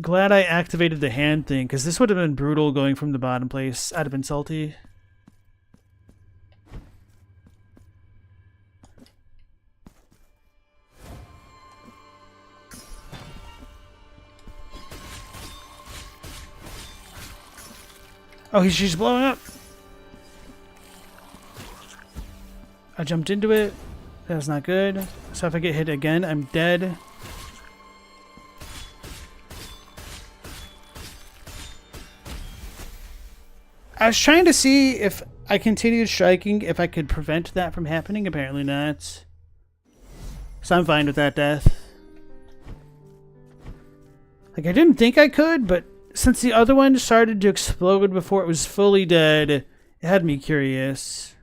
Speaker 1: Glad I activated the hand thing, because this would have been brutal going from the bottom place. I'd have been salty. Oh, she's blowing up. jumped into it. That's not good. So if I get hit again, I'm dead. I was trying to see if I continued striking, if I could prevent that from happening. Apparently not. So I'm fine with that death. Like, I didn't think I could, but since the other one started to explode before it was fully dead, it had me curious.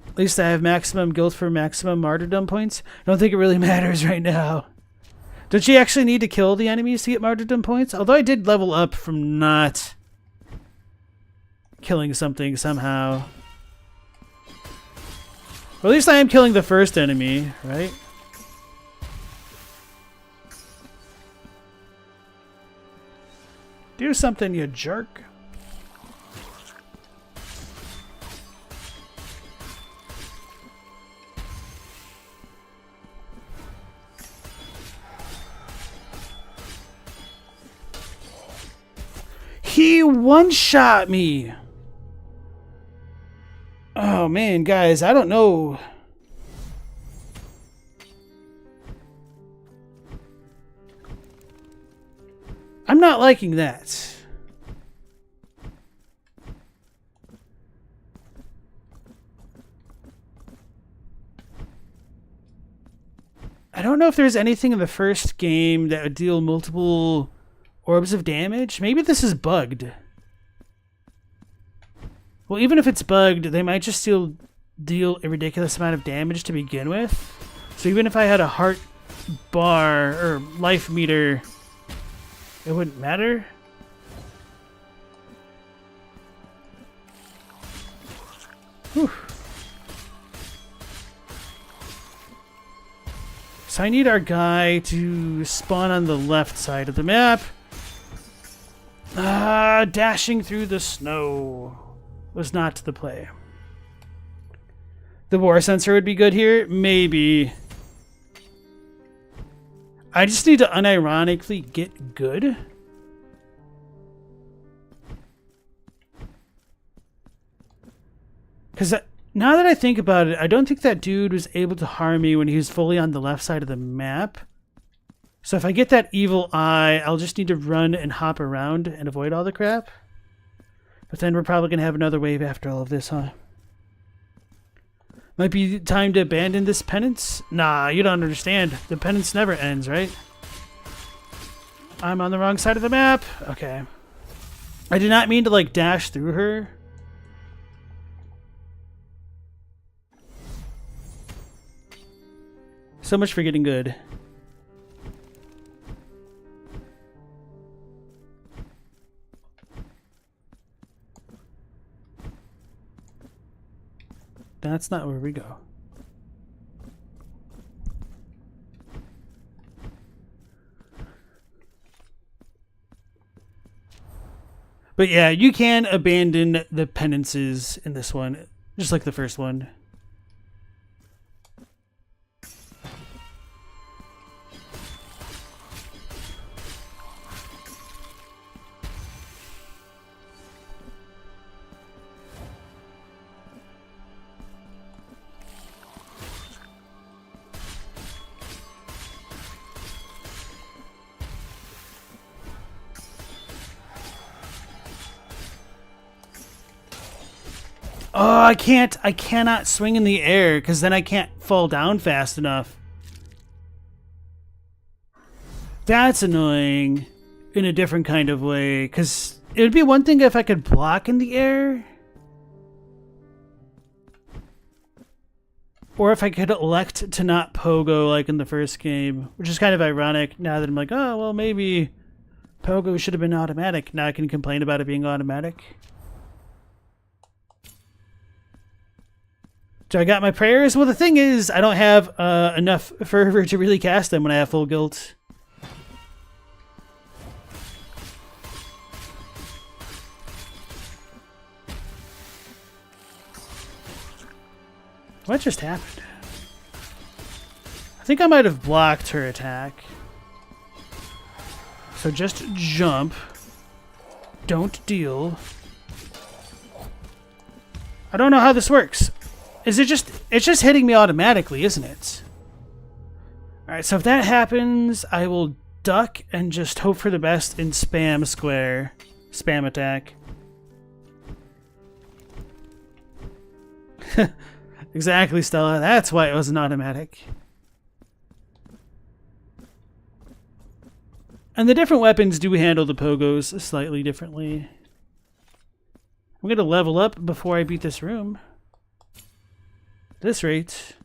Speaker 1: At least I have maximum guilt for maximum martyrdom points. I don't think it really matters right now. Don't you actually need to kill the enemies to get martyrdom points? Although I did level up from not killing something somehow. Or at least I am killing the first enemy, right? Do something, you jerk. He one-shot me. Oh man, guys, I don't know. I'm not liking that. I don't know if there's anything in the first game that would deal multiple orbs of damage. Maybe this is bugged. Well, even if it's bugged, they might just still deal a ridiculous amount of damage to begin with. So even if I had a heart bar or life meter, it wouldn't matter. Whew. So I need our guy to spawn on the left side of the map. Dashing through the snow was not the play. The war sensor would be good here? Maybe. I just need to unironically get good. Because now that I think about it, I don't think that dude was able to harm me when he was fully on the left side of the map. So if I get that evil eye, I'll just need to run and hop around and avoid all the crap. But then we're probably going to have another wave after all of this, huh? Might be time to abandon this penance? Nah, you don't understand. The penance never ends, right? I'm on the wrong side of the map. Okay. I did not mean to, like, dash through her. So much for getting good. That's not where we go. But yeah, you can abandon the penances in this one, just like the first one. Oh, I cannot swing in the air because then I can't fall down fast enough. That's annoying in a different kind of way, because it would be one thing if I could block in the air. Or if I could elect to not pogo like in the first game, which is kind of ironic now that I'm like, oh, well, maybe pogo should have been automatic. Now I can complain about it being automatic. So I got my prayers. Well, the thing is, I don't have enough fervor to really cast them when I have full guilt. What just happened? I think I might have blocked her attack. So just jump. Don't deal. I don't know how this works. Is it just... It's just hitting me automatically, isn't it? Alright, so if that happens, I will duck and just hope for the best in spam square. Spam attack. Exactly, Stella. That's why it wasn't automatic. And the different weapons do handle the pogos slightly differently. I'm going to level up before I beat this room. At this rate.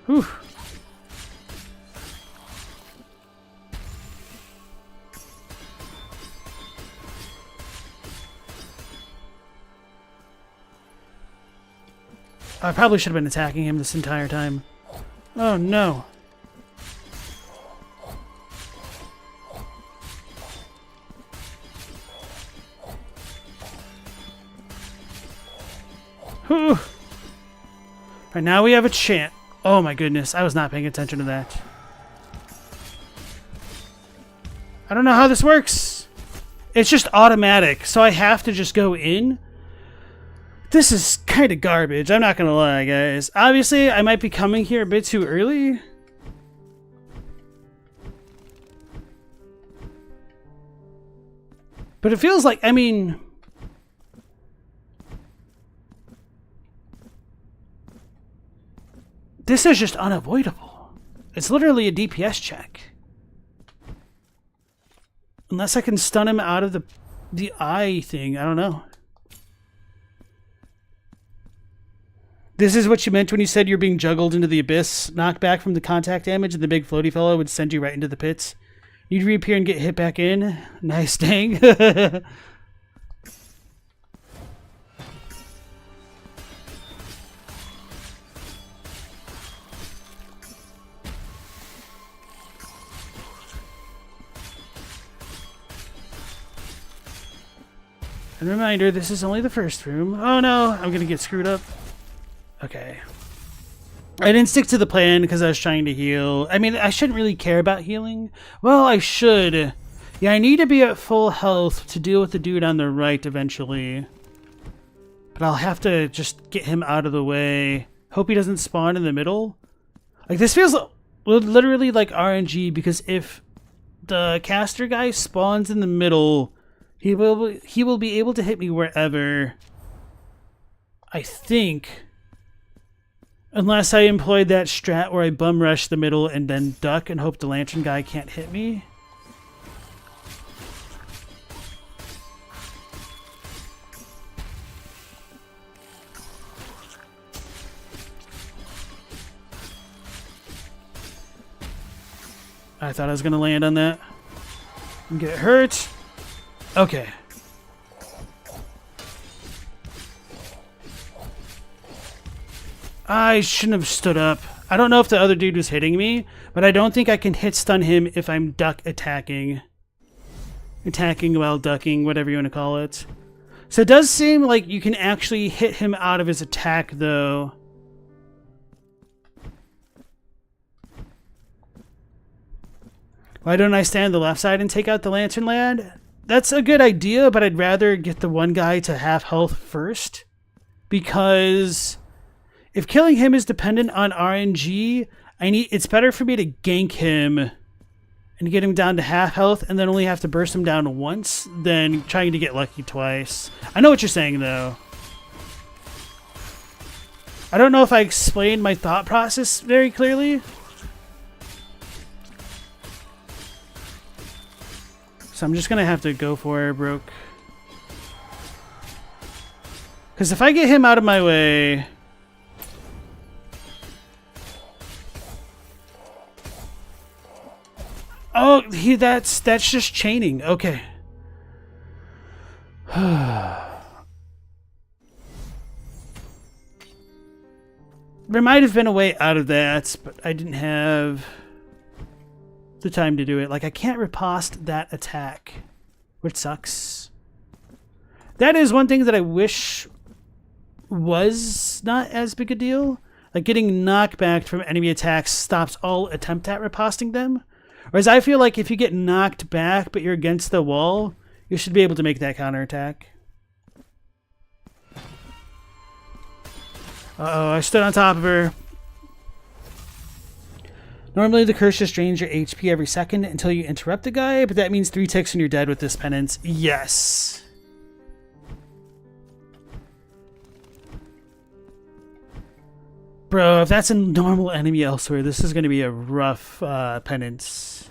Speaker 1: Whew. I probably should have been attacking him this entire time. Oh no. Whew. Right now we have a chant. Oh my goodness, I was not paying attention to that. I don't know how this works. It's just automatic, so I have to just go in. This is kind of garbage, I'm not gonna lie, guys. Obviously, I might be coming here a bit too early. But it feels like, I mean... This is just unavoidable. It's literally a DPS check. Unless I can stun him out of the eye thing, I don't know. This is what you meant when you said you're being juggled into the abyss, knocked back from the contact damage, and the big floaty fellow would send you right into the pits. You'd reappear and get hit back in. Nice, dang. And reminder, this is only the first room. Oh no, I'm gonna get screwed up. Okay. I didn't stick to the plan because I was trying to heal. I mean, I shouldn't really care about healing. Well, I should. Yeah, I need to be at full health to deal with the dude on the right eventually. But I'll have to just get him out of the way. Hope he doesn't spawn in the middle. Like, this feels literally like RNG because if the caster guy spawns in the middle... He will be able to hit me wherever, I think. Unless I employed that strat where I bum rush the middle and then duck and hope the lantern guy can't hit me. I thought I was going to land on that and get hurt. Okay. I shouldn't have stood up. I don't know if the other dude was hitting me, but I don't think I can hit stun him if I'm duck attacking. Attacking while ducking, whatever you want to call it. So it does seem like you can actually hit him out of his attack, though. Why don't I stand on the left side and take out the lantern lad? That's a good idea, but I'd rather get the one guy to half health first. Because if killing him is dependent on RNG, it's better for me to gank him and get him down to half health and then only have to burst him down once than trying to get lucky twice. I know what you're saying, though. I don't know if I explained my thought process very clearly. So I'm just going to have to go for it, broke. Because if I get him out of my way... Oh, that's just chaining. Okay. There might have been a way out of that, but I didn't have the time to do it. Like, I can't riposte that attack, which sucks. That is one thing that I wish was not as big a deal. Like getting knocked back from enemy attacks stops all attempt at riposting them. Whereas I feel like if you get knocked back but you're against the wall, you should be able to make that counterattack. Uh-oh, I stood on top of her. Normally the curse just drains your HP every second until you interrupt the guy, but that means 3 ticks and you're dead with this penance. Yes. Bro, if that's a normal enemy elsewhere, this is going to be a rough penance.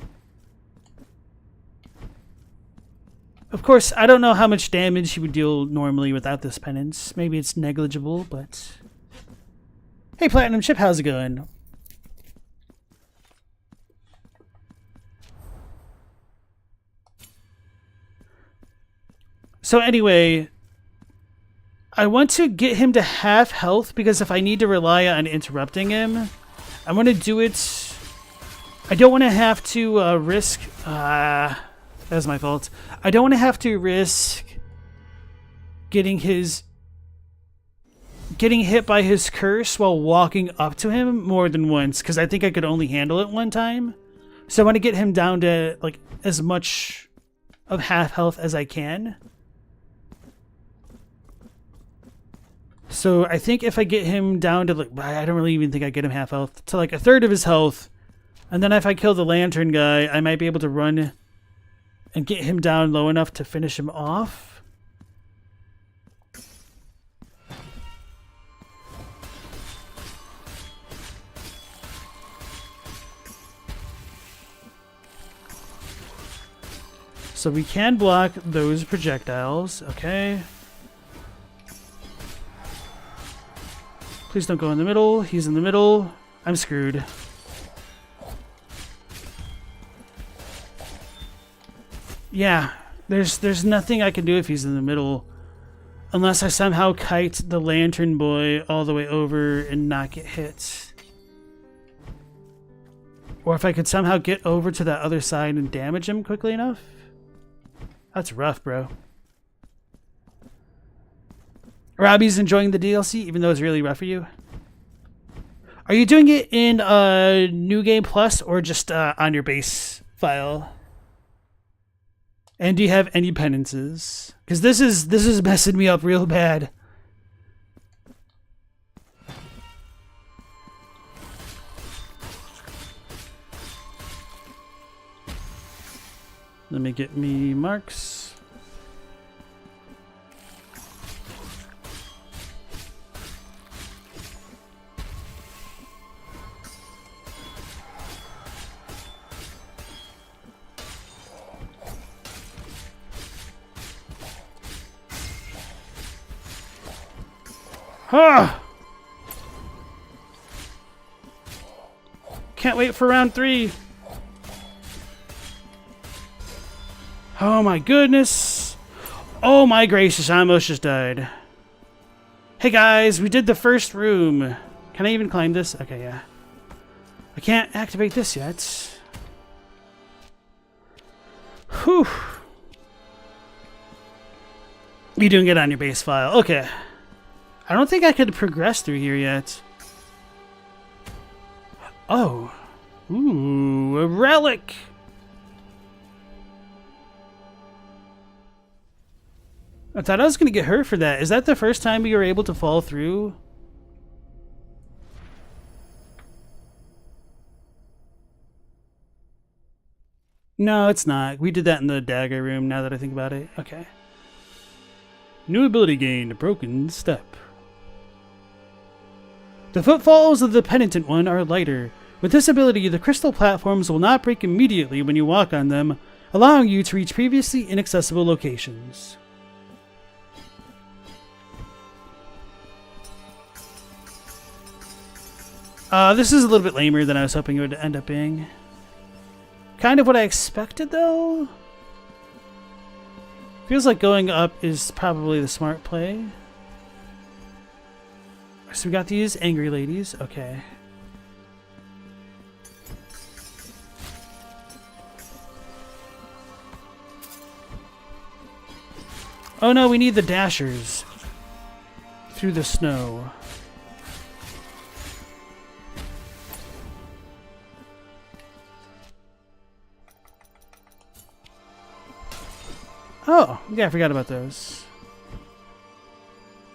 Speaker 1: Of course, I don't know how much damage he would deal normally without this penance. Maybe it's negligible, but... Hey, Platinum Chip, how's it going? So anyway, I want to get him to half health because if I need to rely on interrupting him, I want to do it. I don't want to have to risk. That was my fault. I don't want to have to risk getting hit by his curse while walking up to him more than once because I think I could only handle it one time. So I want to get him down to like as much of half health as I can. So I think if I get him down to like, I don't really even think I get him half health, to like a third of his health, and then if I kill the lantern guy, I might be able to run and get him down low enough to finish him off. So we can block those projectiles, okay. Please don't go in the middle. He's in the middle. I'm screwed. Yeah, there's nothing I can do if he's in the middle. Unless I somehow kite the lantern boy all the way over and not get hit. Or if I could somehow get over to that other side and damage him quickly enough. That's rough, bro. Robbie's enjoying the DLC, even though it's really rough for you. Are you doing it in New Game Plus or just on your base file? And do you have any penances? Because this is messing me up real bad. Let me get me marks. Ah! Can't wait for round 3. Oh my goodness. Oh my gracious, I almost just died. Hey guys, we did the first room. Can I even climb this? Okay, yeah. I can't activate this yet. Whew. You're doing it on your base file. Okay. I don't think I could progress through here yet. Oh. Ooh, a relic. I thought I was going to get hurt for that. Is that the first time we were able to fall through? No, it's not. We did that in the dagger room now that I think about it. Okay. New ability gained, broken step. The footfalls of the penitent one are lighter. With this ability, the crystal platforms will not break immediately when you walk on them, allowing you to reach previously inaccessible locations. This is a little bit lamer than I was hoping it would end up being. Kind of what I expected, though. Feels like going up is probably the smart play. So we got these angry ladies. Okay. Oh no, we need the dashers. through the snow. Oh, yeah, I forgot about those.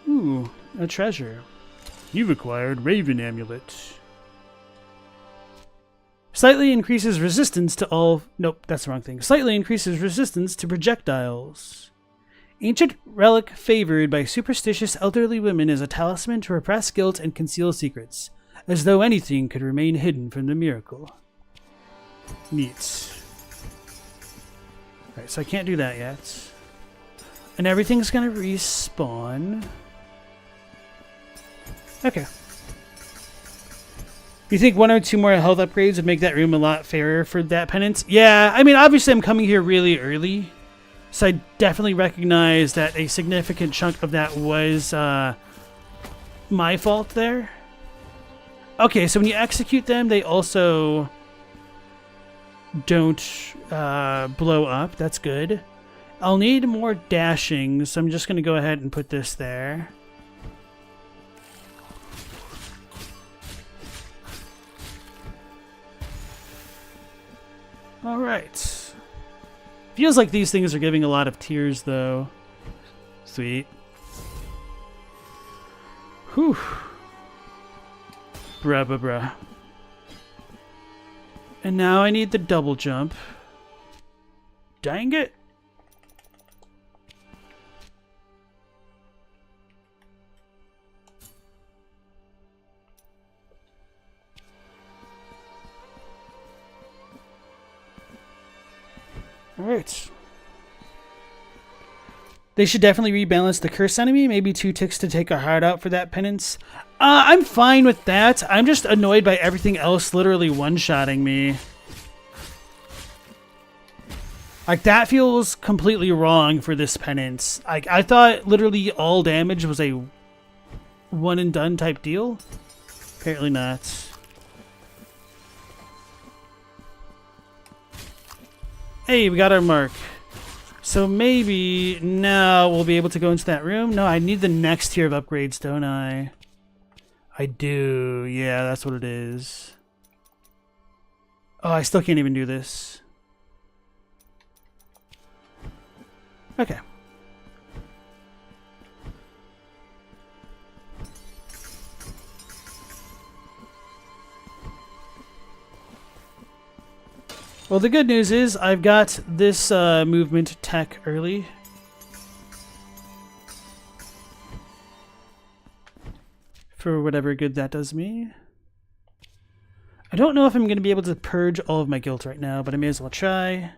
Speaker 1: Ooh, a treasure. You've acquired Raven Amulet. Slightly increases resistance to all... Nope, that's the wrong thing. Slightly increases resistance to projectiles. Ancient relic favored by superstitious elderly women is a talisman to repress guilt and conceal secrets, as though anything could remain hidden from the miracle. Neat. Alright, so I can't do that yet. And everything's gonna respawn. Okay. You think 1 or 2 more health upgrades would make that room a lot fairer for that penance? Yeah, I mean, obviously I'm coming here really early, so I definitely recognize that a significant chunk of that was my fault there. Okay, so when you execute them, they also don't blow up. That's good. I'll need more dashing, so I'm just going to go ahead and put this there. Alright. Feels like these things are giving a lot of tears, though. Sweet. Whew. Bruh, bruh, bruh. And now I need the double jump. Dang it. Alright. They should definitely rebalance the curse enemy. Maybe 2 ticks to take a heart out for that penance. I'm fine with that. I'm just annoyed by everything else literally one-shotting me. Like, that feels completely wrong for this penance. I thought literally all damage was a one-and-done type deal. Apparently not. Hey, we got our mark. So maybe now we'll be able to go into that room. No, I need the next tier of upgrades, don't I? I do. Yeah, that's what it is. Oh, I still can't even do this. Okay. Well, the good news is I've got this movement tech early. For whatever good that does me. I don't know if I'm going to be able to purge all of my guilt right now, but I may as well try.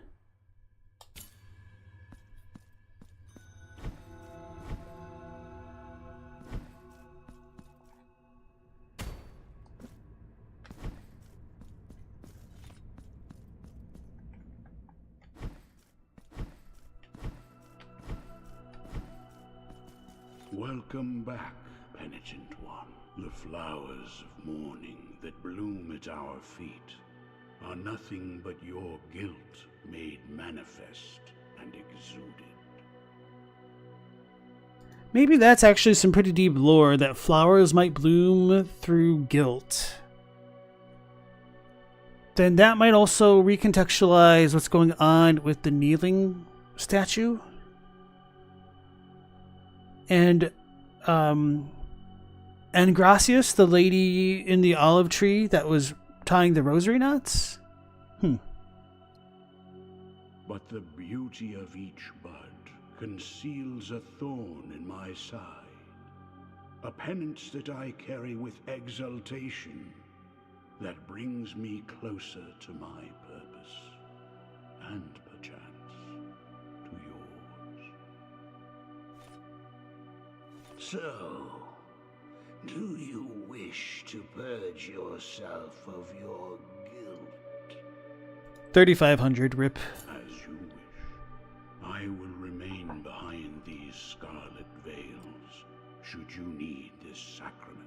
Speaker 6: Welcome back, penitent one. The flowers of mourning that bloom at our feet are nothing but your guilt made manifest and exuded.
Speaker 1: Maybe that's actually some pretty deep lore, that flowers might bloom through guilt. Then that might also recontextualize what's going on with the kneeling statue. And Gracias, the lady in the olive tree that was tying the rosary knots?
Speaker 6: But the beauty of each bud conceals a thorn in my side, a penance that I carry with exultation that brings me closer to my purpose, and perchance to yours.
Speaker 12: So, do you wish to purge yourself of your guilt?
Speaker 1: 3,500 rip.
Speaker 6: As you wish. I will remain behind these scarlet veils, should you need this sacrament.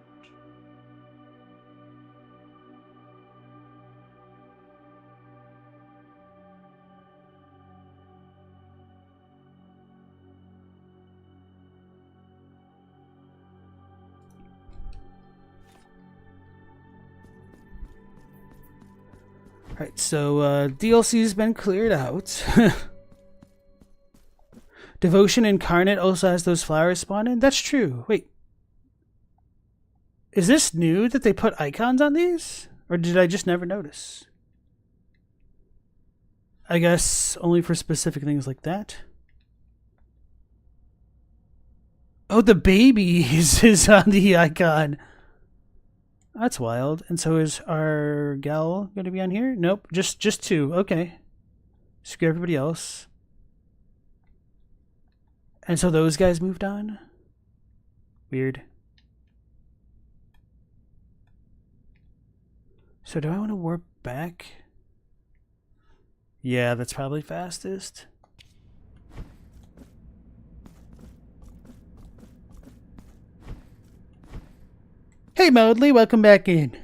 Speaker 1: Alright, so DLC's been cleared out. Devotion Incarnate also has those flowers spawn in? That's true. Wait. Is this new that they put icons on these? Or did I just never notice? I guess only for specific things like that. Oh, the baby is on the icon. That's wild. And so is our gal going to be on here? Nope, just 2. Okay. Screw everybody else. And so those guys moved on? Weird. So do I want to warp back? Yeah, that's probably fastest. Hey Modley, welcome back in.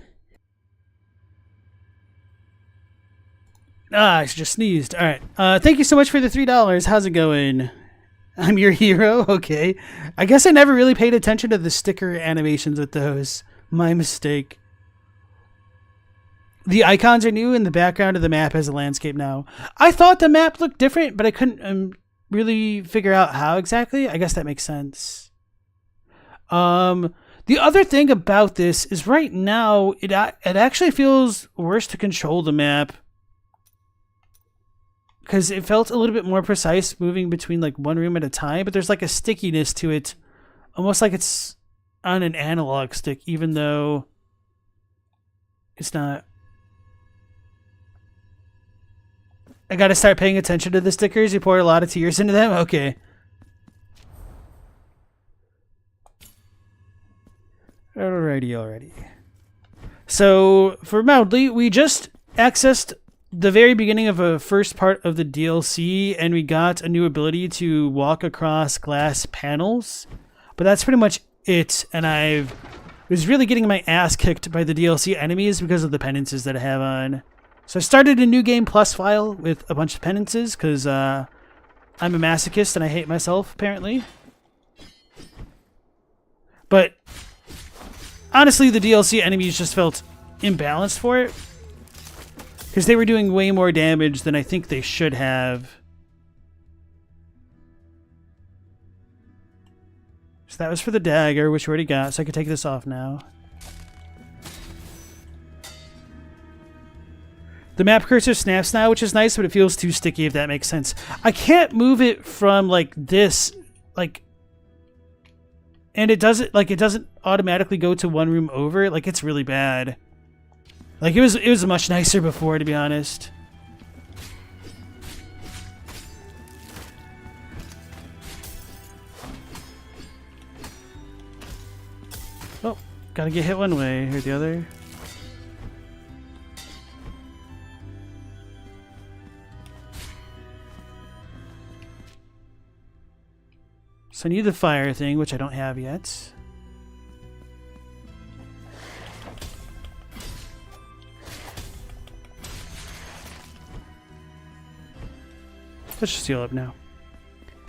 Speaker 1: I just sneezed. Alright. Thank you so much for the $3. How's it going? I'm your hero? Okay. I guess I never really paid attention to the sticker animations with those. My mistake. The icons are new and the background of the map has a landscape now. I thought the map looked different, but I couldn't really figure out how exactly. I guess that makes sense. The other thing about this is right now, it actually feels worse to control the map. Because it felt a little bit more precise moving between like one room at a time, but there's like a stickiness to it. Almost like it's on an analog stick, even though it's not. I gotta start paying attention to the stickers. You poured a lot of tears into them? Okay. Alrighty. So, for Mildly, we just accessed the very beginning of a first part of the DLC, and we got a new ability to walk across glass panels. But that's pretty much it, and I was really getting my ass kicked by the DLC enemies because of the penances that I have on. So I started a new game plus file with a bunch of penances, because I'm a masochist and I hate myself, apparently. But honestly, the DLC enemies just felt imbalanced for it. Because they were doing way more damage than I think they should have. So that was for the dagger, which we already got, so I can take this off now. The map cursor snaps now, which is nice, but it feels too sticky, if that makes sense. I can't move it from, like, this, like... And it doesn't automatically go to one room over. Like, it's really bad. Like, it was much nicer before, to be honest. Oh, gotta get hit one way or the other. So I need the fire thing, which I don't have yet. Let's just heal up now.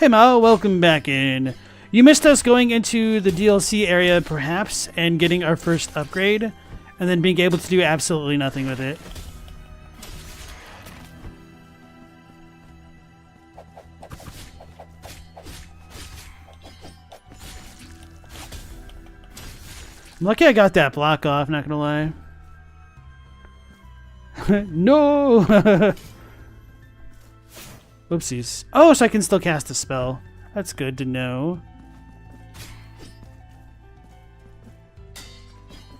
Speaker 1: Hey Mao, welcome back in. You missed us going into the DLC area, perhaps, and getting our first upgrade, and then being able to do absolutely nothing with it. I'm lucky I got that block off, not gonna lie. No! Whoopsies. Oh, so I can still cast a spell. That's good to know.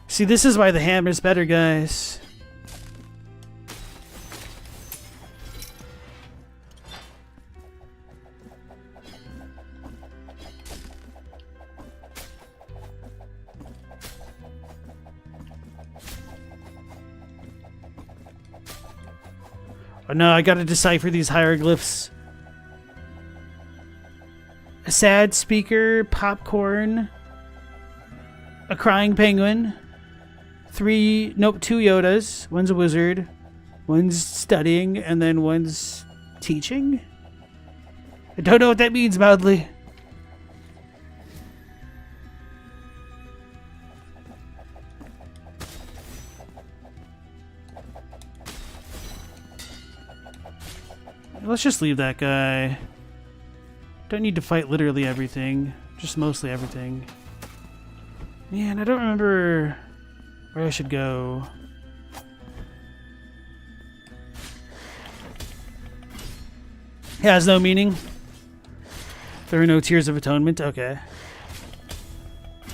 Speaker 1: See, this is why the hammer's better, guys. Oh no, I gotta decipher these hieroglyphs. A sad speaker, popcorn, a crying penguin, two Yodas, one's a wizard, one's studying, and then one's teaching? I don't know what that means, mildly. let's just leave that guy. Don't need to fight literally everything. Just mostly everything. Man, I don't remember where I should go. It has no meaning. There are no Tears of Atonement. Okay.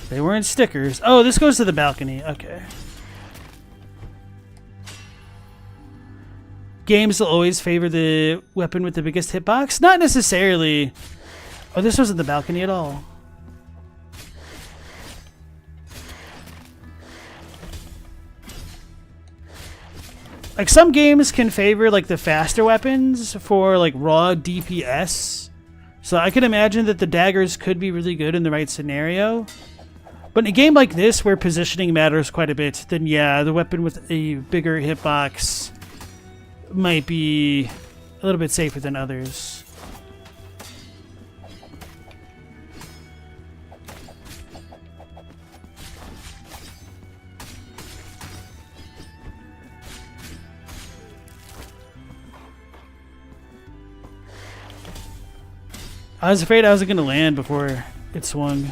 Speaker 1: They weren't stickers. Oh, this goes to the balcony. Okay. Games will always favor the weapon with the biggest hitbox? Not necessarily. Oh, this wasn't the balcony at all. Like, some games can favor like the faster weapons for like raw DPS. So I can imagine that the daggers could be really good in the right scenario. But in a game like this where positioning matters quite a bit, then yeah, the weapon with a bigger hitbox might be a little bit safer than others. I was afraid I wasn't going to land before it swung.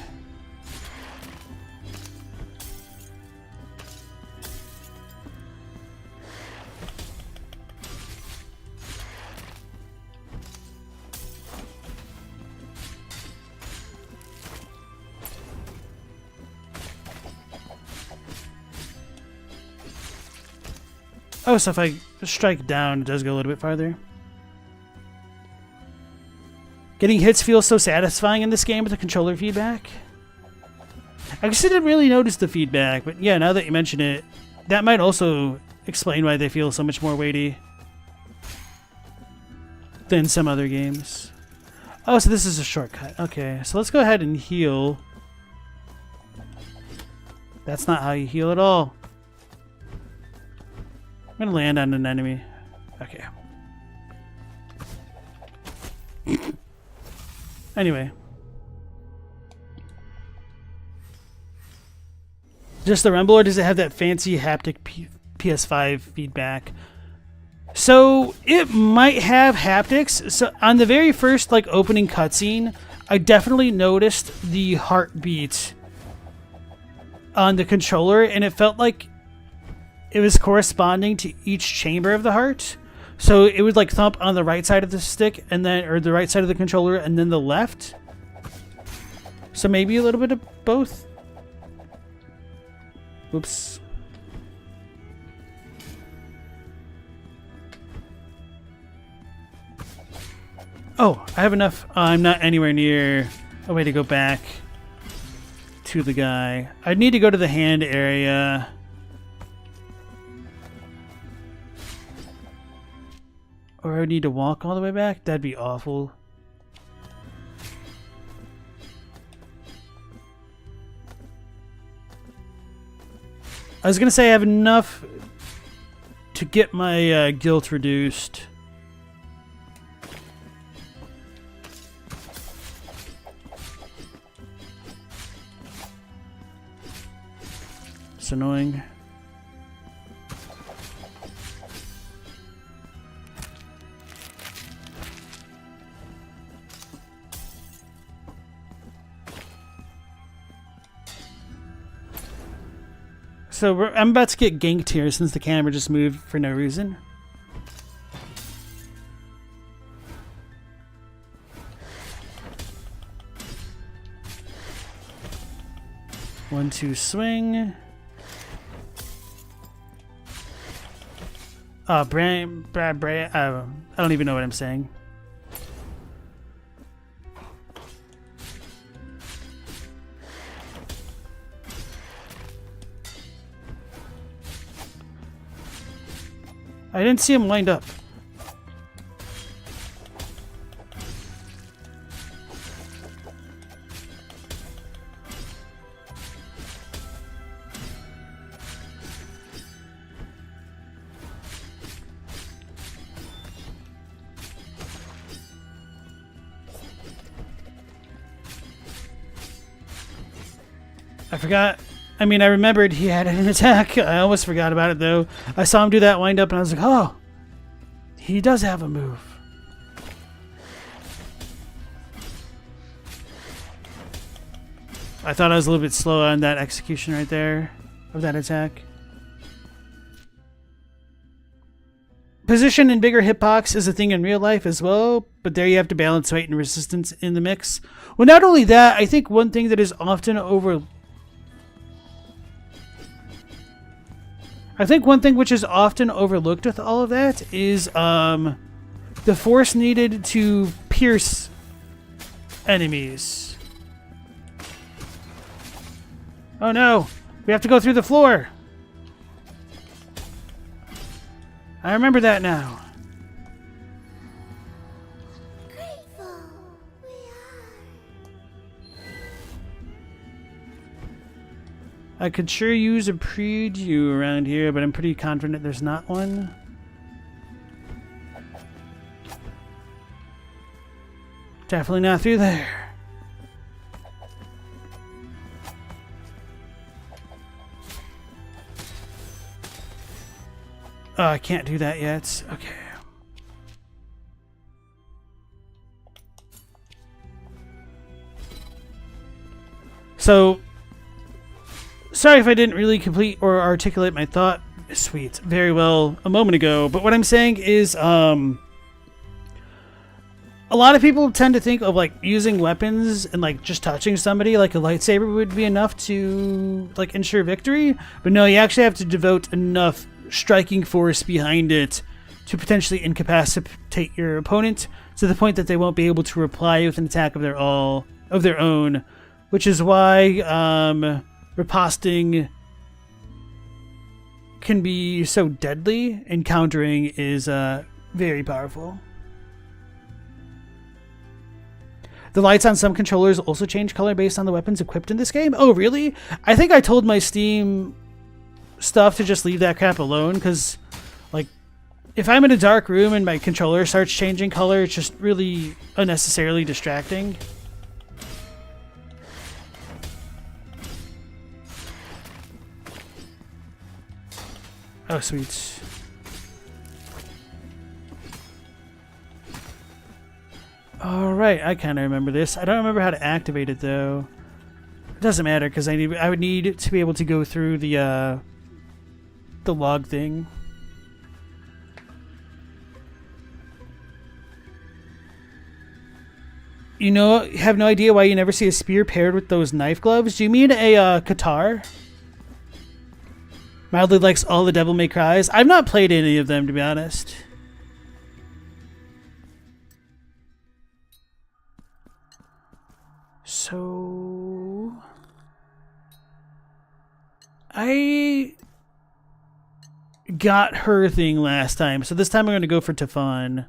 Speaker 1: Oh, so if I strike down, it does go a little bit farther. Getting hits feels so satisfying in this game with the controller feedback. I guess I didn't really notice the feedback, but yeah, now that you mention it, that might also explain why they feel so much more weighty than some other games. Oh, so this is a shortcut. Okay, so let's go ahead and heal. That's not how you heal at all. I'm gonna land on an enemy. Okay. Anyway. Just the rumble, or does it have that fancy haptic PS5 feedback? So it might have haptics. So on the very first like opening cutscene, I definitely noticed the heartbeat on the controller, and it felt like it was corresponding to each chamber of the heart. So it would like thump on the right side of the stick and then, or the right side of the controller and then the left. So maybe a little bit of both. Whoops. Oh, I have enough. I'm not anywhere near a way to go back to the guy. I'd need to go to the hand area. Or I would need to walk all the way back? That'd be awful. I was gonna say I have enough to get my guilt reduced. It's annoying. So I'm about to get ganked here since the camera just moved for no reason. One, two, swing. I don't even know what I'm saying. I didn't see him lined up. I forgot. I mean, I remembered he had an attack. I almost forgot about it, though. I saw him do that wind up, and I was like, oh, he does have a move. I thought I was a little bit slow on that execution right there of that attack. Position and bigger hitbox is a thing in real life as well, but there you have to balance weight and resistance in the mix. Well, not only that, I think one thing that is often one thing which is often overlooked with all of that is the force needed to pierce enemies. Oh no, we have to go through the floor. I remember that now.
Speaker 7: Grateful we are.
Speaker 1: I could sure use a preview around here, but I'm pretty confident there's not one. Definitely not through there. Oh, I can't do that yet. Okay. So, sorry if I didn't really complete or articulate my thought sweet very well a moment ago, but what I'm saying is, a lot of people tend to think of like using weapons and like just touching somebody like a lightsaber would be enough to like ensure victory, but no, you actually have to devote enough striking force behind it to potentially incapacitate your opponent to the point that they won't be able to reply with an attack of their own, which is why riposting can be so deadly and countering is very powerful. The lights on some controllers also change color based on the weapons equipped in this game. Oh, really? I think I told my Steam stuff to just leave that crap alone, because like if I'm in a dark room and my controller starts changing color, it's just really unnecessarily distracting. Oh, sweet. Alright, I kind of remember this. I don't remember how to activate it though. It doesn't matter because I would need to be able to go through the log thing. You know, have no idea why you never see a spear paired with those knife gloves? Do you mean a Qatar? Mildly likes all the Devil May Cries. I've not played any of them, to be honest. So I got her thing last time, so this time I'm going to go for Tefan.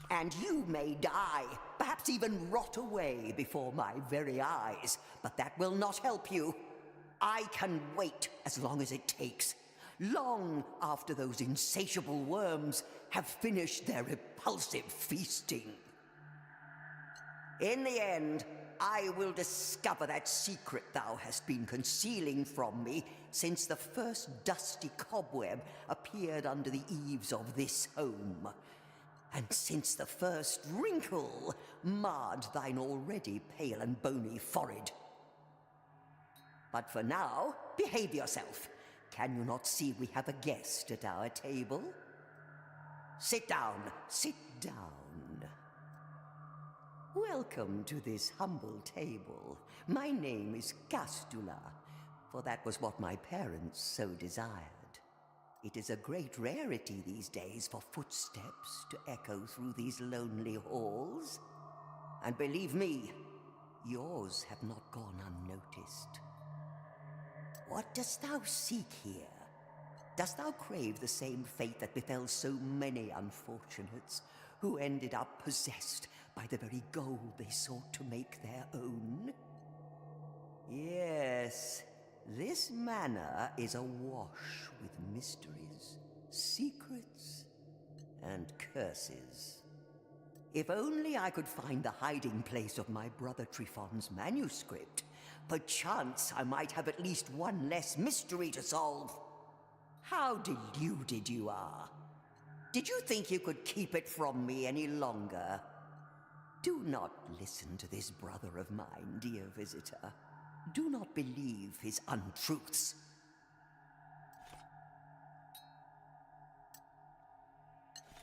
Speaker 13: And you may die, perhaps even rot away before my very eyes, but that will not help you. I can wait as long as it takes, long after those insatiable worms have finished their repulsive feasting. In the end, I will discover that secret thou hast been concealing from me since the first dusty cobweb appeared under the eaves of this home, and since the first wrinkle marred thine already pale and bony forehead. But for now, behave yourself. Can you not see we have a guest at our table? Sit down, sit down. Welcome to this humble table. My name is Castula, for that was what my parents so desired. It is a great rarity these days for footsteps to echo through these lonely halls. And believe me, yours have not gone unnoticed. What dost thou seek here? Dost thou crave the same fate that befell so many unfortunates who ended up possessed by the very gold they sought to make their own? Yes, this manor is awash with mysteries, secrets, and curses. If only I could find the hiding place of my brother Trifon's manuscript, perchance I might have at least one less mystery to solve. How deluded you are. Did you think you could keep it from me any longer? Do not listen to this brother of mine, dear visitor. Do not believe his untruths.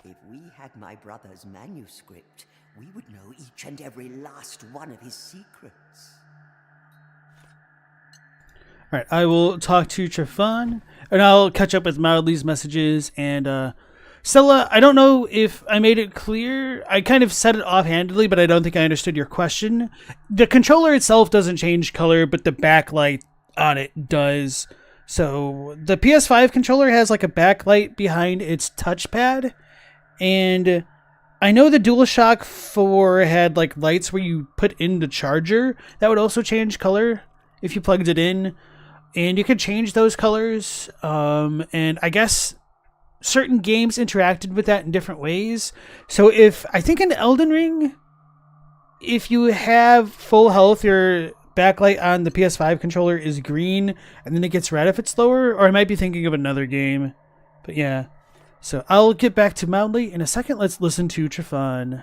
Speaker 13: If we had my brother's manuscript, we would know each and every last one of his secrets.
Speaker 1: All right, I will talk to Trifon, and I'll catch up with Mildly's messages. And Stella, I don't know if I made it clear. I kind of said it offhandedly, but I don't think I understood your question. The controller itself doesn't change color, but the backlight on it does. So the PS5 controller has like a backlight behind its touchpad, and I know the DualShock 4 had like lights where you put in the charger that would also change color if you plugged it in, and you could change those colors. And I guess certain games interacted with that in different ways. So if I think in Elden Ring, if you have full health, your backlight on the PS5 controller is green, and then it gets red if it's lower. Or I might be thinking of another game, but yeah. So I'll get back to Mildly in a second. Let's listen to Trifon.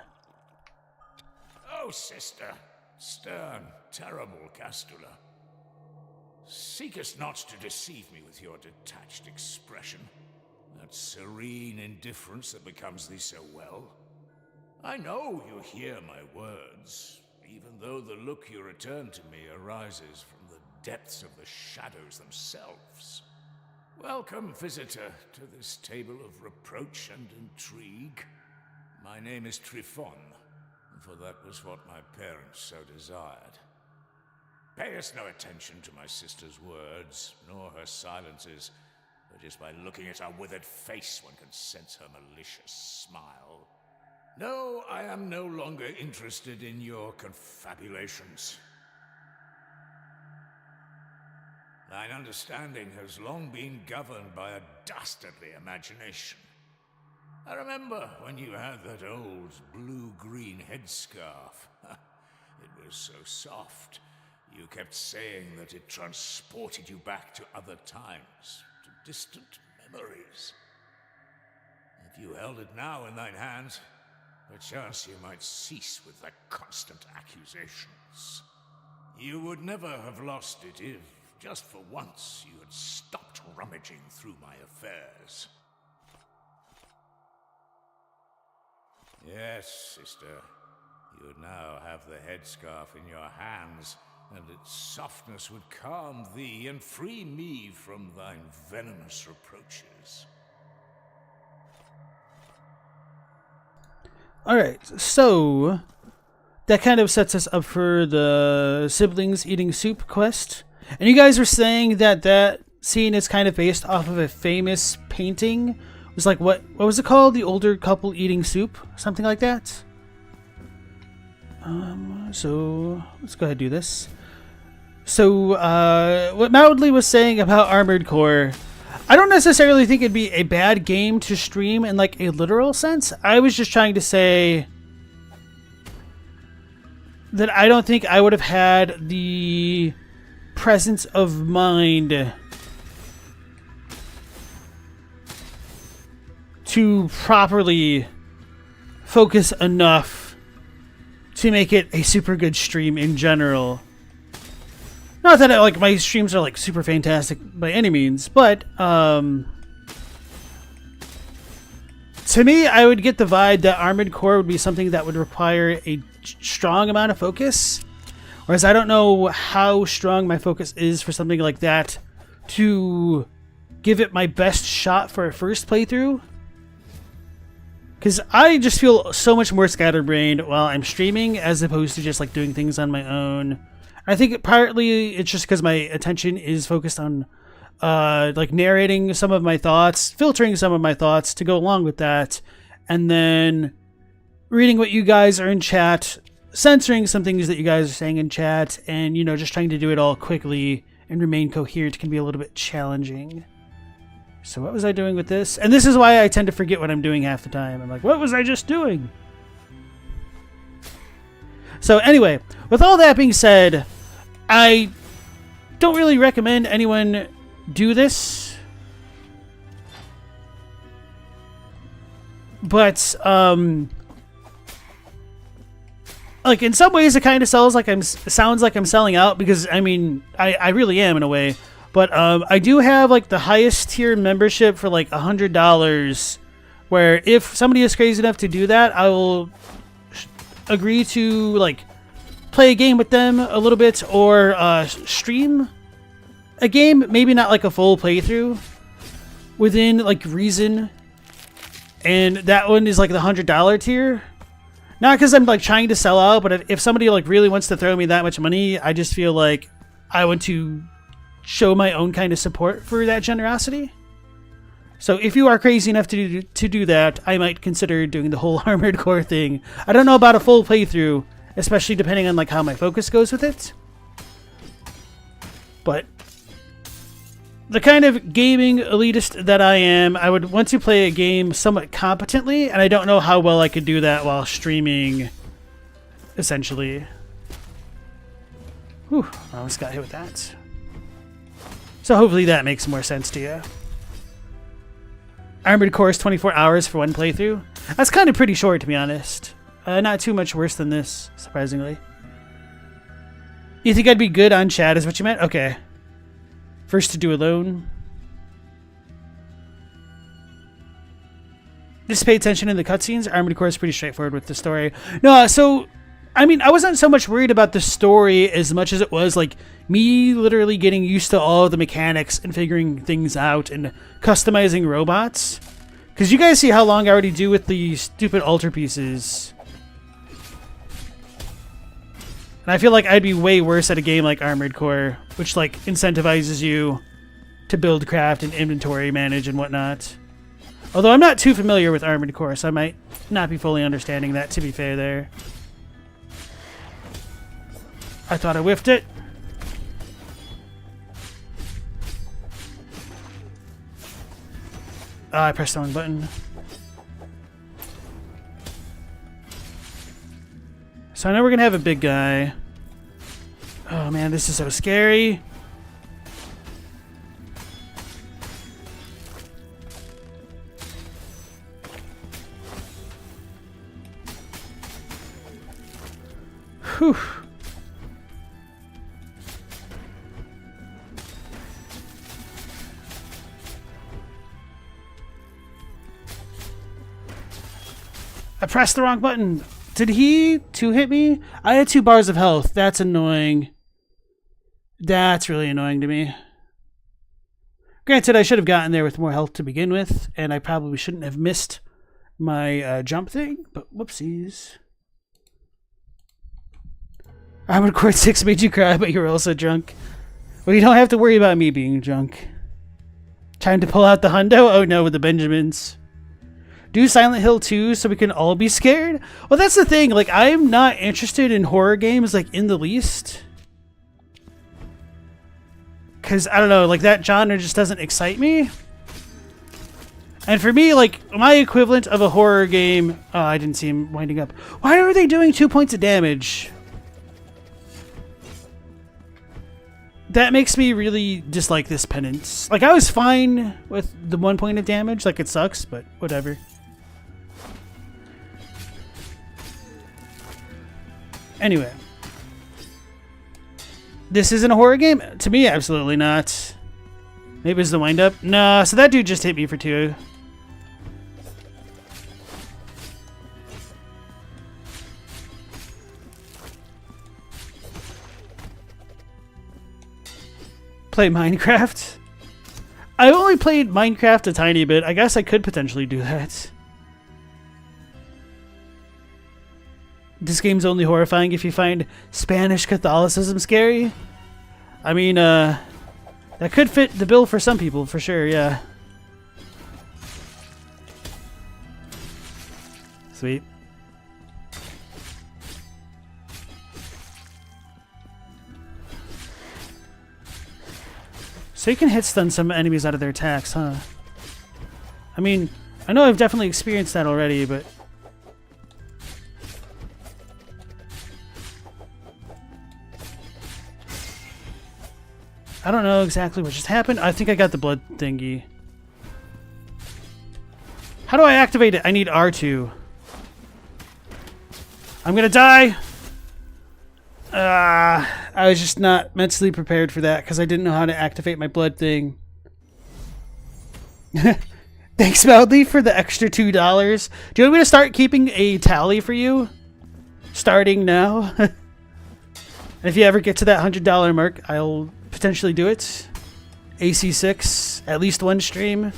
Speaker 12: Oh, sister, stern, terrible Castula. Seekest not to deceive me with your detached expression, that serene indifference that becomes thee so well. I know you hear my words, even though the look you return to me arises from the depths of the shadows themselves. Welcome, visitor, to this table of reproach and intrigue. My name is Trifon, for that was what my parents so desired. Pay us no attention to my sister's words, nor her silences, for just by looking at her withered face one can sense her malicious smile. No, I am no longer interested in your confabulations. Thine understanding has long been governed by a dastardly imagination. I remember when you had that old blue-green headscarf. It was so soft. You kept saying that it transported you back to other times, to distant memories. If you held it now in thine hands, perchance you might cease with thy constant accusations. You would never have lost it if, just for once, you had stopped rummaging through my affairs. Yes, sister, you would now have the headscarf in your hands, and its softness would calm thee and free me from thine venomous reproaches.
Speaker 1: Alright, so that kind of sets us up for the siblings eating soup quest. And you guys were saying that that scene is kind of based off of a famous painting. It was like, what was it called? The older couple eating soup? Something like that? So let's go ahead and do this. So what Mildly was saying about Armored Core, I don't necessarily think it'd be a bad game to stream in like a literal sense. I was just trying to say that I don't think I would have had the presence of mind to properly focus enough to make it a super good stream in general. Not that like my streams are like super fantastic by any means, but to me, I would get the vibe that Armored Core would be something that would require a strong amount of focus. Whereas I don't know how strong my focus is for something like that to give it my best shot for a first playthrough. Because I just feel so much more scatterbrained while I'm streaming as opposed to just like doing things on my own. I think partly it's just because my attention is focused on like narrating some of my thoughts, filtering some of my thoughts to go along with that, and then reading what you guys are in chat, censoring some things that you guys are saying in chat, and, you know, just trying to do it all quickly and remain coherent can be a little bit challenging. So what was I doing with this? And this is why I tend to forget what I'm doing half the time. I'm like, what was I just doing? So anyway, with all that being said, I don't really recommend anyone do this. But like in some ways it kind of sounds like I'm selling out, because I mean I really am in a way, but I do have like the highest tier membership for like $100, where if somebody is crazy enough to do that, I will agree to like play a game with them a little bit, or stream a game, maybe not like a full playthrough, within like reason. And that one is like the $100 tier. Not because I'm like trying to sell out, but if somebody like really wants to throw me that much money, I just feel like I want to show my own kind of support for that generosity. So if you are crazy enough to do that, I might consider doing the whole Armored Core thing. I don't know about a full playthrough, especially depending on like how my focus goes with it. But the kind of gaming elitist that I am, I would want to play a game somewhat competently, and I don't know how well I could do that while streaming, essentially. Whew, I almost got hit with that. So hopefully that makes more sense to you. Armored Core is 24 hours for one playthrough. That's kind of pretty short, to be honest. Not too much worse than this, surprisingly. You think I'd be good on chat is what you meant? Okay. First to do alone. Just pay attention in the cutscenes. Armored Core is pretty straightforward with the story. No, so I mean, I wasn't so much worried about the story as much as it was like me literally getting used to all of the mechanics and figuring things out and customizing robots. Because you guys see how long I already do with the stupid altar pieces. And I feel like I'd be way worse at a game like Armored Core, which like incentivizes you to build, craft, and inventory manage and whatnot. Although I'm not too familiar with Armored Core, so I might not be fully understanding that, to be fair there. I thought I whiffed it. I pressed the wrong button. So I know we're gonna have a big guy. Oh man, this is so scary. Whew. I pressed the wrong button. Did he hit me? I had 2 bars of health. That's annoying. That's really annoying to me. Granted, I should have gotten there with more health to begin with, and I probably shouldn't have missed my jump thing, but whoopsies. Armored Core 6 made you cry, but you were also drunk. Well, you don't have to worry about me being drunk. Time to pull out the hundo? Oh no, with the Benjamins. Do Silent Hill 2 so we can all be scared? Well, that's the thing. Like, I'm not interested in horror games, like, in the least. Because, I don't know, like, that genre just doesn't excite me. And for me, like, my equivalent of a horror game... Oh, I didn't see him winding up. Why are they doing 2 points of damage? That makes me really dislike this penance. Like, I was fine with the 1 point of damage. Like, it sucks, but whatever. Anyway. This isn't a horror game? To me, absolutely not. Maybe it's the wind-up? No, so that dude just hit me for 2. Play Minecraft? I only played Minecraft a tiny bit. I guess I could potentially do that. This game's only horrifying if you find Spanish Catholicism scary. I mean, that could fit the bill for some people, for sure, yeah. Sweet. So you can hit stun some enemies out of their attacks, huh? I mean, I know I've definitely experienced that already, but... I don't know exactly what just happened. I think I got the blood thingy. How do I activate it? I need R2. I'm gonna die! I was just not mentally prepared for that because I didn't know how to activate my blood thing. Thanks, Mildly, for the extra $2. Do you want me to start keeping a tally for you? Starting now? And if you ever get to that $100 mark, I'll potentially do it. AC6, at least one stream.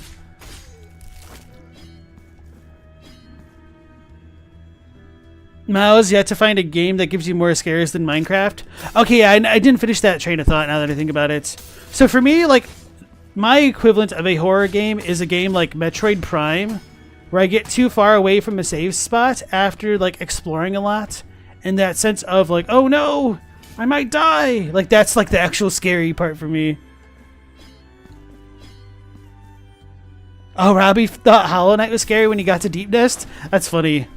Speaker 1: Miles, you have to find a game that gives you more scares than Minecraft. Okay, I didn't finish that train of thought now that I think about it. So for me, like, my equivalent of a horror game is a game like Metroid Prime, where I get too far away from a save spot after, like, exploring a lot. And that sense of, like, oh no, I might die. Like, that's, like, the actual scary part for me. Oh, Robbie thought Hollow Knight was scary when he got to Deep Nest? That's funny.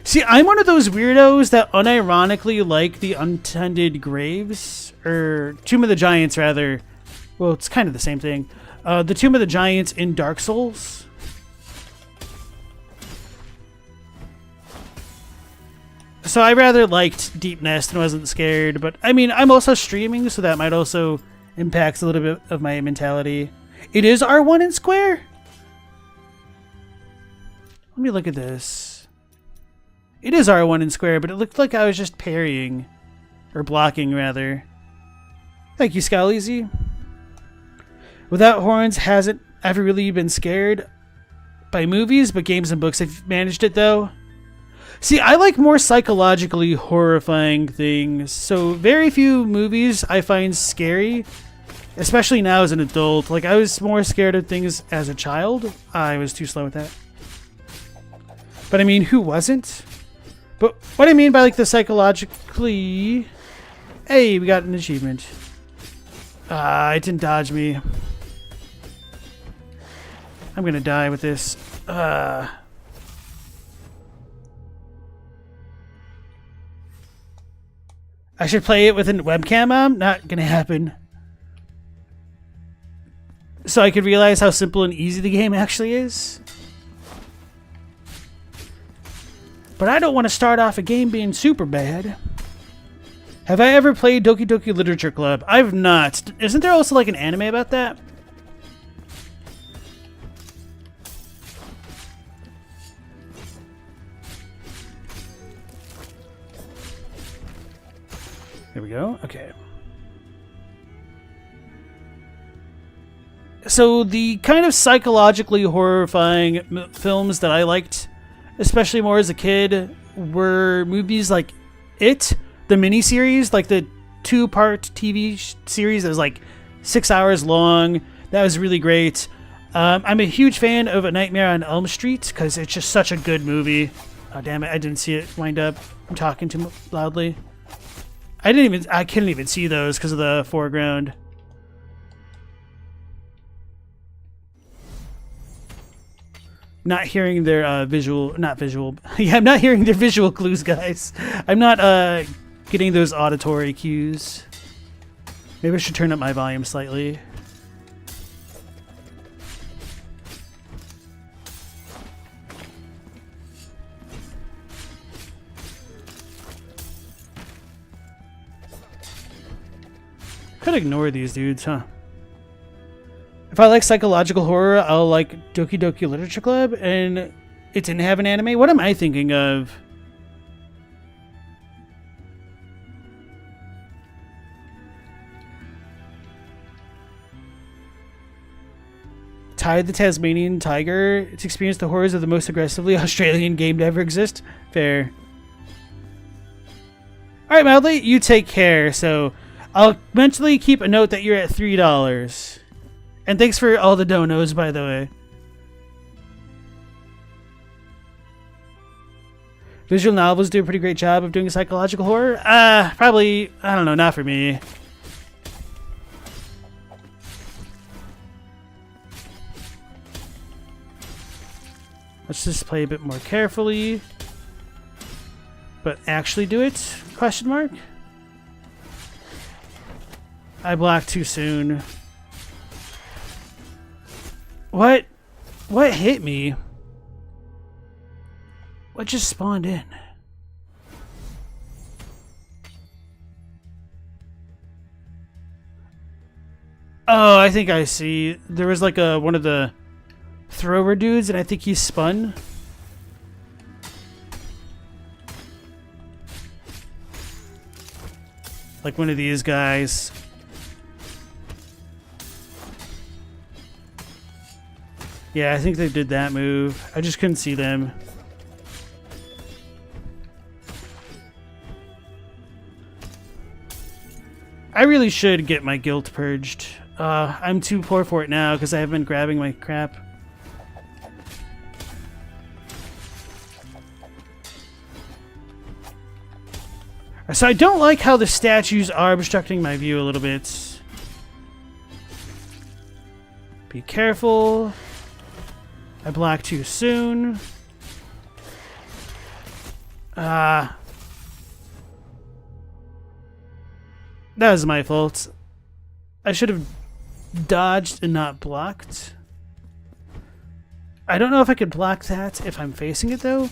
Speaker 1: See, I'm one of those weirdos that unironically like the Untended Graves, or Tomb of the Giants, rather. Well, it's kind of the same thing. The Tomb of the Giants in Dark Souls. So I rather liked Deep Nest and wasn't scared, but I mean, I'm also streaming, so that might also impact a little bit of my mentality. It is R1 in Square? Let me look at this. It is R1 in Square, but it looked like I was just parrying. Or blocking, rather. Thank you, Scaleezy. Without Horns hasn't ever really been scared by movies, but games and books have managed it, though. See, I like more psychologically horrifying things, so very few movies I find scary. Especially now as an adult. Like, I was more scared of things as a child. I was too slow with that. But I mean, who wasn't? But what I mean by, like, the psychologically... Hey, we got an achievement. It didn't dodge me. I'm gonna die with this. I should play it with a webcam. Not gonna happen. So I could realize how simple and easy the game actually is. But I don't want to start off a game being super bad. Have I ever played Doki Doki Literature Club? I've not. Isn't there also like an anime about that? There we go. Okay. So the kind of psychologically horrifying films that I liked, especially more as a kid, were movies like It, the miniseries, like the 2-part TV series that was like 6 hours long. That was really great. I'm a huge fan of A Nightmare on Elm Street because it's just such a good movie. Oh, damn it, I didn't see it wind up. I'm talking too loudly. I couldn't even see those because of the foreground. Not hearing their not visual. Yeah, I'm not hearing their visual clues, guys. I'm not getting those auditory cues. Maybe I should turn up my volume slightly. Could ignore these dudes, huh? If I like psychological horror, I'll like Doki Doki Literature Club, and it didn't have an anime. What am I thinking of? Ty the Tasmanian Tiger. It's experienced the horrors of the most aggressively Australian game to ever exist. Fair. Alright, Mildly, you take care. So I'll mentally keep a note that you're at $3. And thanks for all the donos, by the way. Visual novels do a pretty great job of doing psychological horror. Probably, I don't know, not for me. Let's just play a bit more carefully. But actually do it? Question mark? I blocked too soon. What? What hit me? What just spawned in? Oh, I think I see. There was like one of the thrower dudes, and I think he spun. Like one of these guys. Yeah, I think they did that move. I just couldn't see them. I really should get my guilt purged. I'm too poor for it now because I haven't been grabbing my crap. So I don't like how the statues are obstructing my view a little bit. Be careful. I blocked too soon. That was my fault. I should have dodged and not blocked. I don't know if I could block that if I'm facing it though.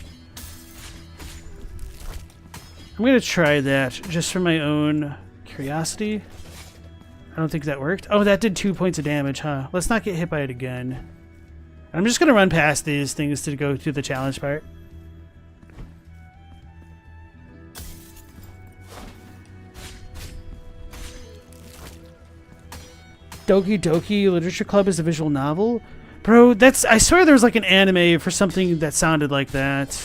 Speaker 1: I'm gonna try that just for my own curiosity. I don't think that worked. Oh, that did 2 points of damage, huh? Let's not get hit by it again. I'm just gonna run past these things to go to the challenge part. Doki Doki Literature Club is a visual novel? Bro, I swear there was like an anime for something that sounded like that.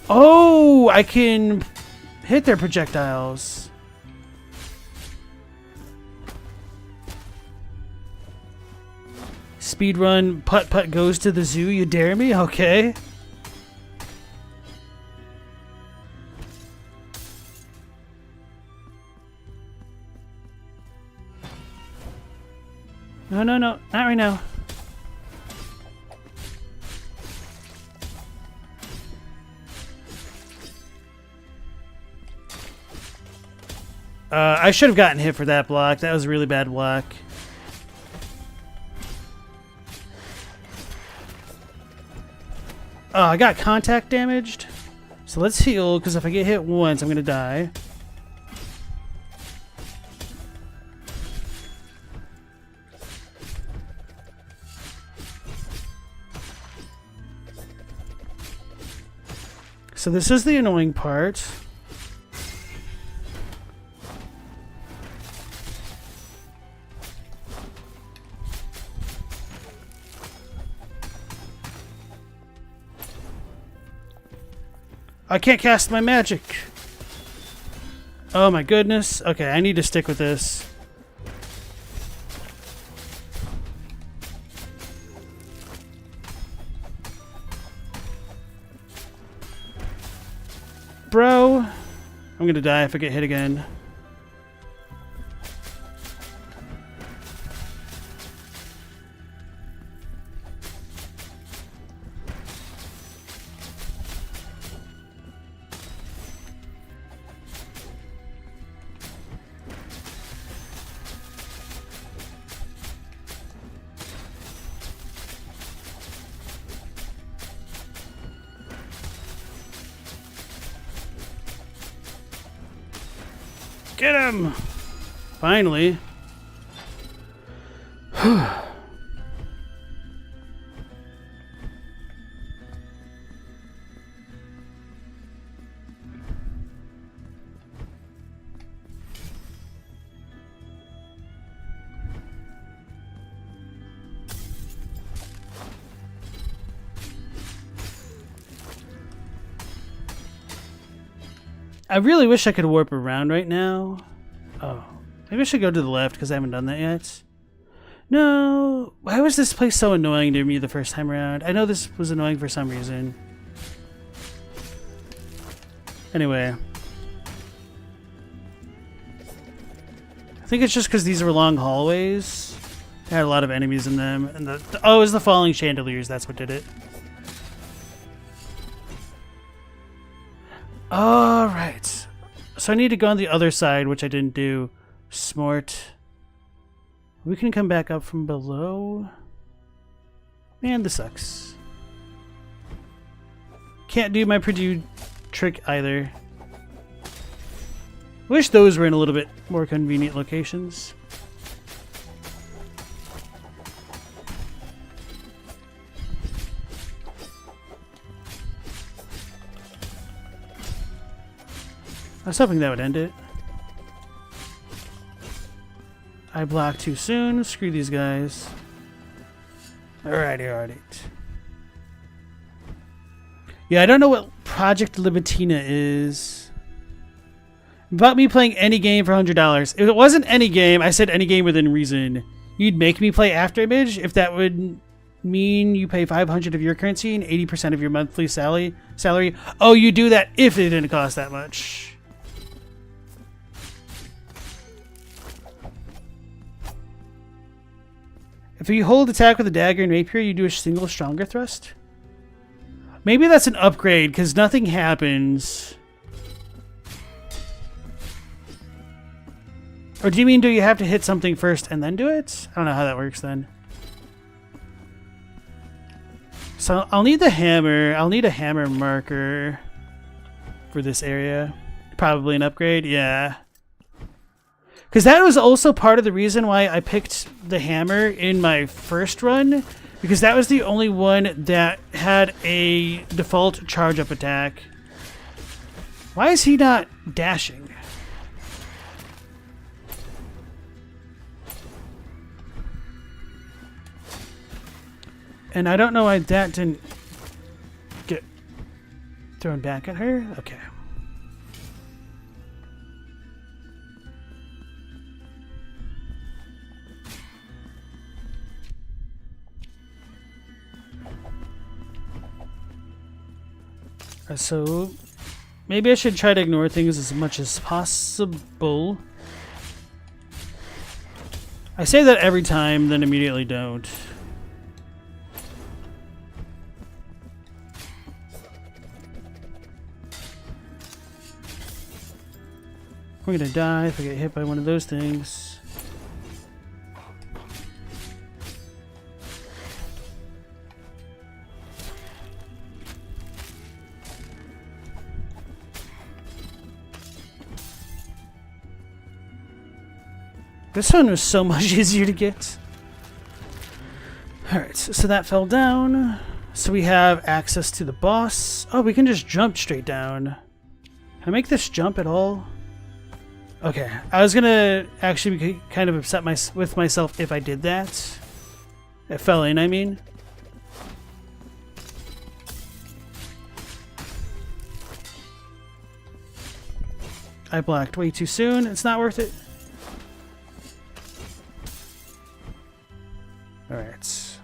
Speaker 1: Oh, I can hit their projectiles. Speedrun Putt Putt goes to the zoo, you dare me? Okay. No, no, no, not right now. I should have gotten hit for that block. That was a really bad block. Oh, I got contact damaged. So let's heal, because if I get hit once, I'm going to die. So this is the annoying part. I can't cast my magic. Oh my goodness. Okay, I need to stick with this. Bro, I'm gonna die if I get hit again. Get him! Finally. I really wish I could warp around right now. Oh, maybe I should go to the left because I haven't done that yet. No, why was this place so annoying to me the first time around? I know this was annoying for some reason. Anyway. I think it's just because these were long hallways. They had a lot of enemies in them. And oh, it was the falling chandeliers, that's what did it. Alright. So I need to go on the other side, which I didn't do. Smart. We can come back up from below. Man, this sucks. Can't do my Purdue trick either. Wish those were in a little bit more convenient locations. I was hoping that would end it. I blocked too soon. Screw these guys. Alrighty. Yeah, I don't know what Project Libitina is. About me playing any game for $100. If it wasn't any game, I said any game within reason. You'd make me play Afterimage if that would mean you pay 500 of your currency and 80% of your monthly salary. Oh, you do that if it didn't cost that much. If you hold attack with a dagger and rapier, you do a single stronger thrust. Maybe that's an upgrade because nothing happens. Or do you mean do you have to hit something first and then do it? I don't know how that works then. So I'll need the hammer. I'll need a hammer marker for this area. Probably an upgrade, yeah. Because that was also part of the reason why I picked the hammer in my first run. Because that was the only one that had a default charge-up attack. Why is he not dashing? And I don't know why that didn't get thrown back at her. Okay. So maybe I should try to ignore things as much as possible. I say that every time, then immediately don't. We're gonna die if I get hit by one of those things. This one was so much easier to get. Alright, so that fell down. So we have access to the boss. Oh, we can just jump straight down. Can I make this jump at all? Okay, I was gonna actually be kind of upset with myself if I did that. It fell in, I mean. I blocked way too soon. It's not worth it. Alright.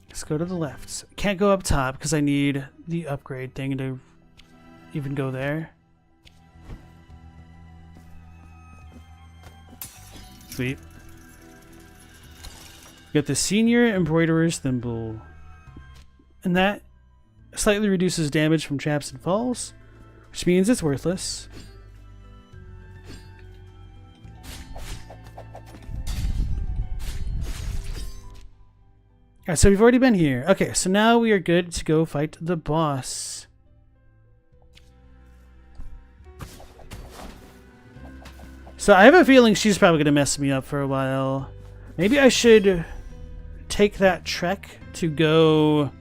Speaker 1: Let's go to the left. Can't go up top because I need the upgrade thing to even go there. Sweet. Got the senior embroiderer's thimble. And that slightly reduces damage from traps and falls, which means it's worthless. Alright, so we've already been here. Okay, so now we are good to go fight the boss. So I have a feeling she's probably going to mess me up for a while. Maybe I should take that trek to go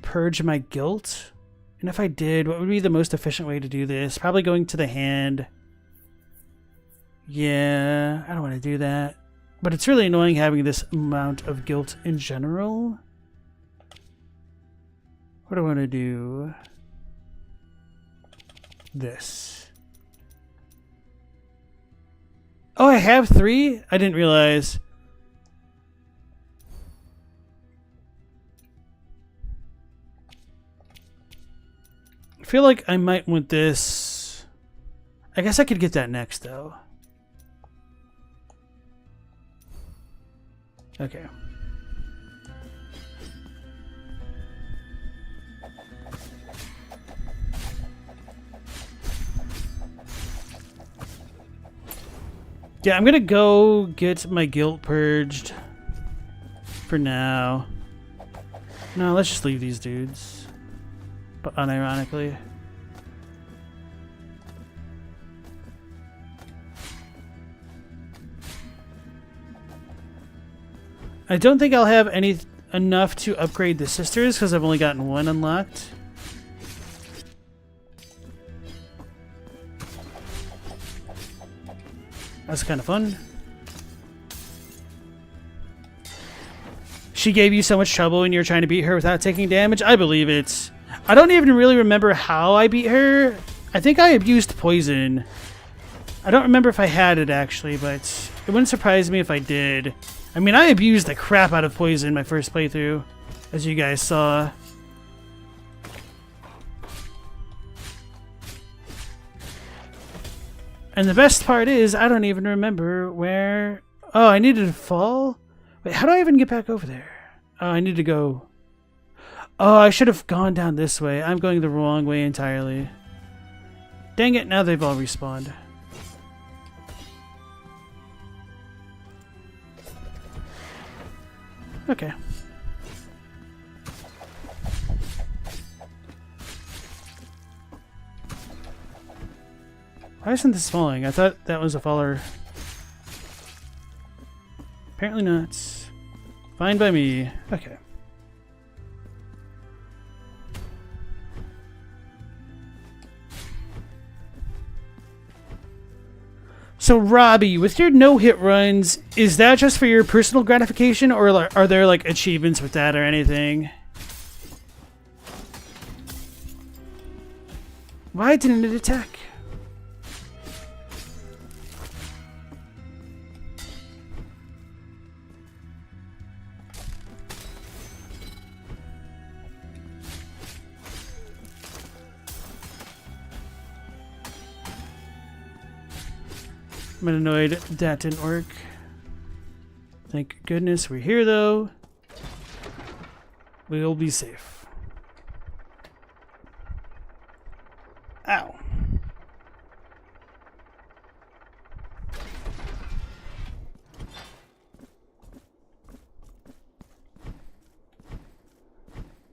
Speaker 1: purge my guilt. And if I did, what would be the most efficient way to do this? Probably going to the hand. Yeah, I don't want to do that. But it's really annoying having this amount of guilt in general. What do I want to do? This. Oh, I have 3? I didn't realize. I feel like I might want this. I guess I could get that next, though. Okay. Yeah, I'm gonna go get my guilt purged for now. No, let's just leave these dudes. But unironically. I don't think I'll have any enough to upgrade the sisters because I've only gotten one unlocked. That's kind of fun. She gave you so much trouble when you were trying to beat her without taking damage? I believe it. I don't even really remember how I beat her. I think I abused poison. I don't remember if I had it actually, but it wouldn't surprise me if I did. I mean, I abused the crap out of poison my first playthrough, as you guys saw. And the best part is, I don't even remember where... Oh, I needed to fall? Wait, how do I even get back over there? Oh, I need to go... Oh, I should have gone down this way. I'm going the wrong way entirely. Dang it, now they've all respawned. Okay. Why isn't this falling? I thought that was a faller. Apparently not. Fine by me. Okay. So Robbie, with your no-hit runs, is that just for your personal gratification, or are there like achievements with that or anything? Why didn't it attack? I'm annoyed that didn't work. Thank goodness we're here though. We'll be safe. Ow.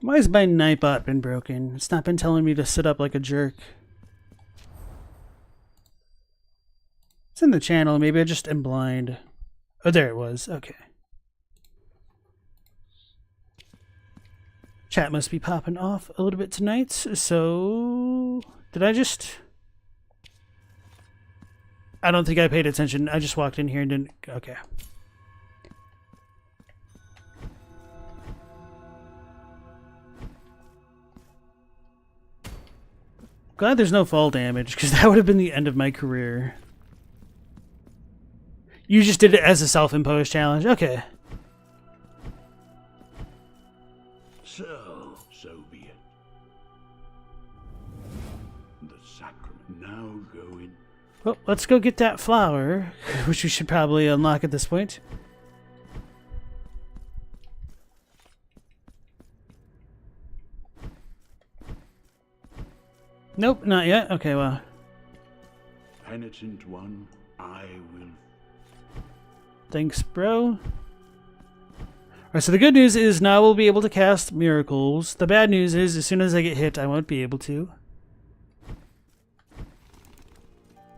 Speaker 1: Why has my Nightbot been broken? It's not been telling me to sit up like a jerk. It's in the channel. Maybe I just am blind. Oh, there it was. Okay. Chat must be popping off a little bit tonight. So, did I just... I don't think I paid attention. I just walked in here and didn't... Okay. Glad there's no fall damage, because that would have been the end of my career. You just did it as a self-imposed challenge. Okay.
Speaker 6: So be it. The sacrament now go in.
Speaker 1: Well, let's go get that flower, which we should probably unlock at this point. Nope, not yet. Okay, well.
Speaker 6: Penitent one, I will.
Speaker 1: Thanks, bro. Alright, so the good news is now we'll be able to cast miracles. The bad news is as soon as I get hit, I won't be able to.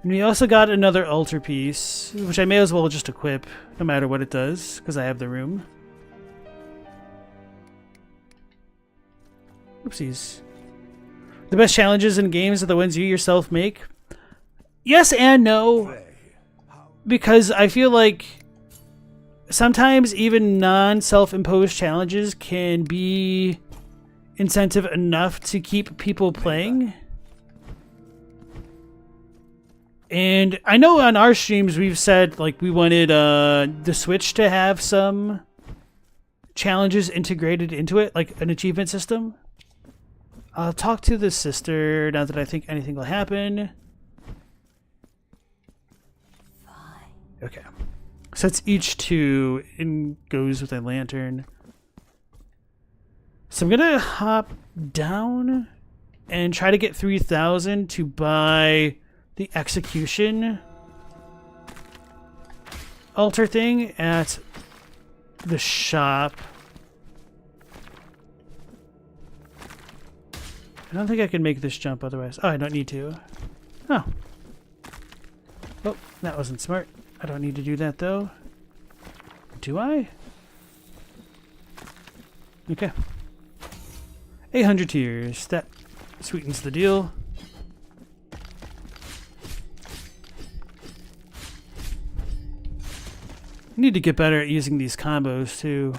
Speaker 1: And we also got another altar piece, which I may as well just equip, no matter what it does, because I have the room. Oopsies. The best challenges in games are the ones you yourself make. Yes and no. Because I feel like sometimes even non-self-imposed challenges can be incentive enough to keep people playing. And I know on our streams we've said like we wanted the Switch to have some challenges integrated into it, like an achievement system. I'll talk to the sister now that I think anything will happen. Okay. So it's each 2 and goes with a lantern. So I'm gonna hop down and try to get 3,000 to buy the execution altar thing at the shop. I don't think I can make this jump otherwise. Oh, I don't need to. Oh. Oh, that wasn't smart. I don't need to do that though. Do I? Okay. 800 tears. That sweetens the deal. Need to get better at using these combos too.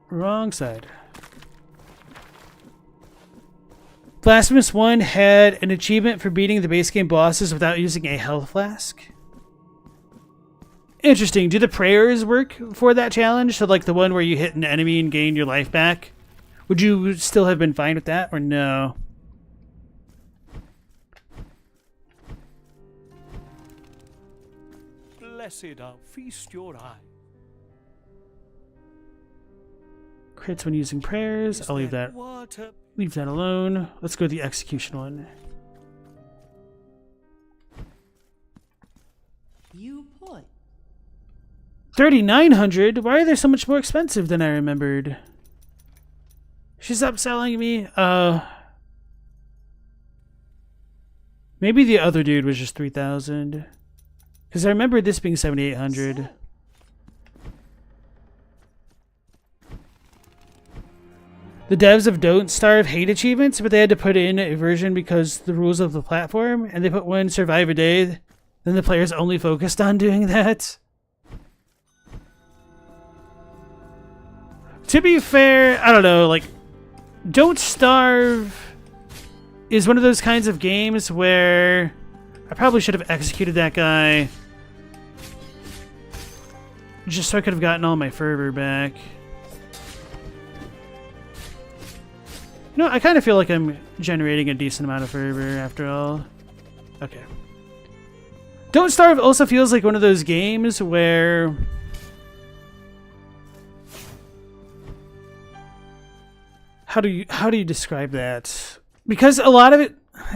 Speaker 1: Wrong side. Blasphemous 1 had an achievement for beating the base game bosses without using a health flask. Interesting. Do the prayers work for that challenge? So like the one where you hit an enemy and gain your life back? Would you still have been fine with that or no?
Speaker 9: Blessed are feast your eye.
Speaker 1: Crits when using prayers. I'll leave that. Leave that alone. Let's go to the execution one.
Speaker 11: You point.
Speaker 1: 3,900? Why are they so much more expensive than I remembered? She's upselling me. Maybe the other dude was just 3,000. Because I remember this being 7,800. The devs of Don't Starve hate achievements, but they had to put in a version because the rules of the platform, and they put one survive a day, then the players only focused on doing that. To be fair, I don't know, like, Don't Starve is one of those kinds of games where I probably should have executed that guy just so I could have gotten all my fervor back. No, I kind of feel like I'm generating a decent amount of fervor after all. Okay. Don't Starve also feels like one of those games where how do you describe that? Because a lot of it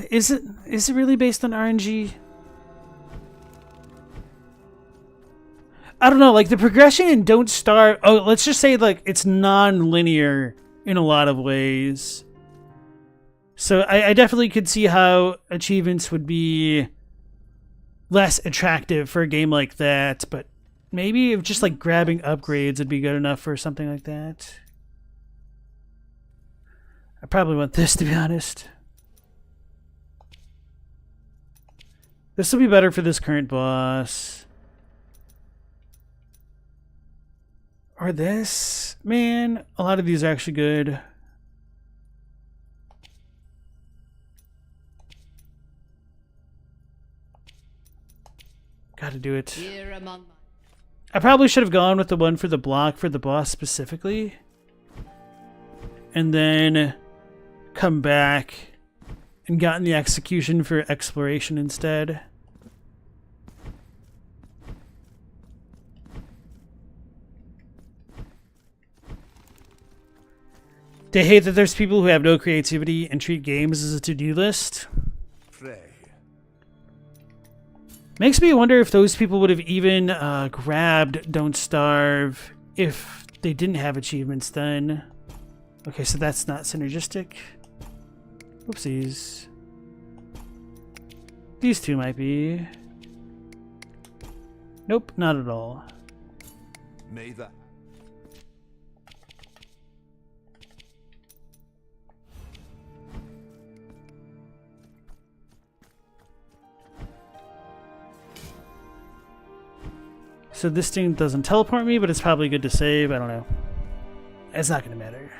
Speaker 1: is it really based on RNG? I don't know, like the progression in Don't Starve, oh, let's just say like it's non-linear in a lot of ways. So I definitely could see how achievements would be less attractive for a game like that, but maybe if just like grabbing upgrades would be good enough for something like that. I probably want this, to be honest. This will be better for this current boss. Or this. Man, a lot of these are actually good. Gotta do it. I probably should have gone with the one for the block for the boss specifically. And then come back and gotten the execution for exploration instead. They hate that there's people who have no creativity and treat games as a to-do list.
Speaker 3: Pray.
Speaker 1: Makes me wonder if those people would have even grabbed Don't Starve if they didn't have achievements then. Okay, so that's not synergistic. Whoopsies. These two might be. Nope, not at all.
Speaker 3: May that.
Speaker 1: So this thing doesn't teleport me, but it's probably good to save. I don't know. It's not going to matter.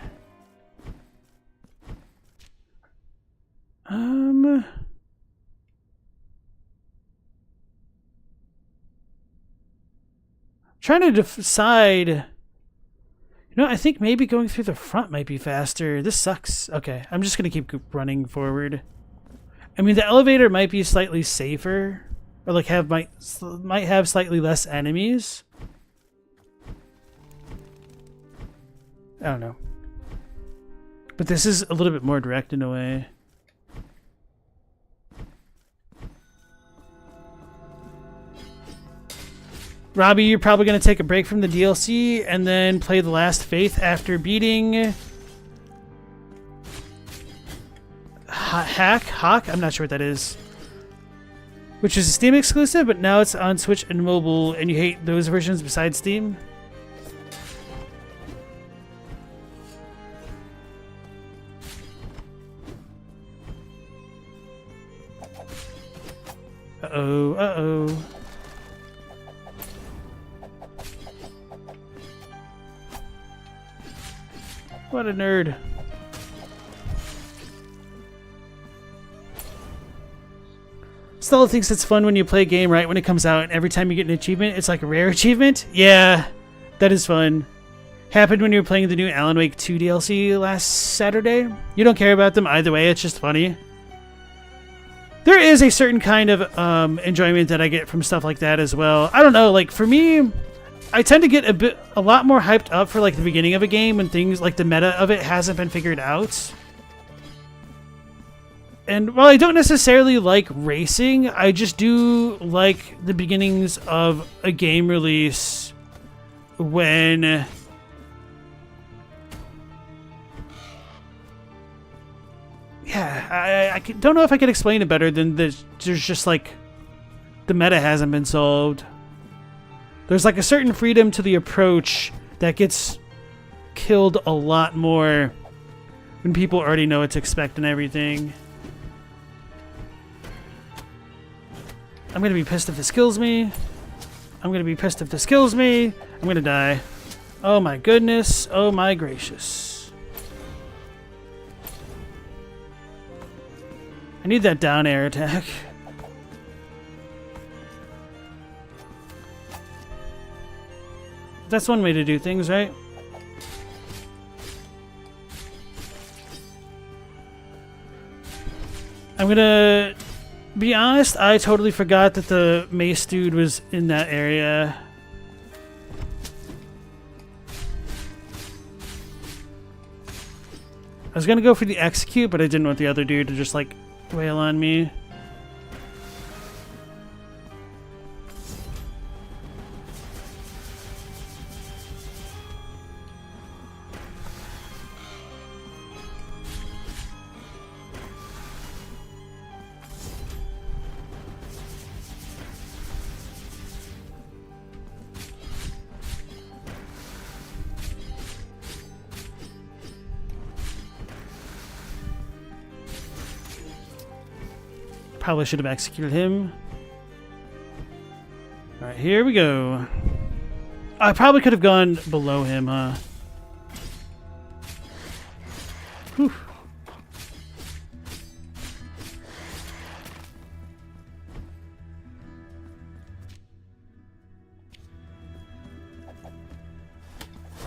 Speaker 1: Trying to decide. You know, I think maybe going through the front might be faster. This sucks. Okay, I'm just going to keep running forward. I mean, the elevator might be slightly safer. Or like might have slightly less enemies. I don't know. But this is a little bit more direct in a way. Robbie, you're probably going to take a break from the DLC and then play The Last Faith after beating Hawk? I'm not sure what that is. which is a Steam exclusive, but now it's on Switch and mobile, and you hate those versions besides Steam? Uh-oh, uh-oh. What a nerd. Stella thinks it's fun when you play a game right when it comes out, and every time you get an achievement, it's like a rare achievement. Yeah, that is fun. Happened when you were playing the new Alan Wake 2 DLC last Saturday. You don't care about them either way, it's just funny. There is a certain kind of enjoyment that I get from stuff like that as well. I don't know, like for me, I tend to get a lot more hyped up for like the beginning of a game when things like the meta of it hasn't been figured out. And while I don't necessarily like racing, I just do like the beginnings of a game release when I don't know if I could explain it better than there's just like the meta hasn't been solved. There's like a certain freedom to the approach that gets killed a lot more when people already know what to expect and everything. I'm gonna be pissed if this kills me. I'm gonna be pissed if this kills me. I'm gonna die. Oh my goodness. Oh my gracious. I need that down air attack. That's one way to do things, right? I'm gonna be honest, I totally forgot that the mace dude was in that area. I was gonna go for the execute, but I didn't want the other dude to just like wail on me. Probably should have executed him. Alright, here we go. I probably could have gone below him, huh? Whew.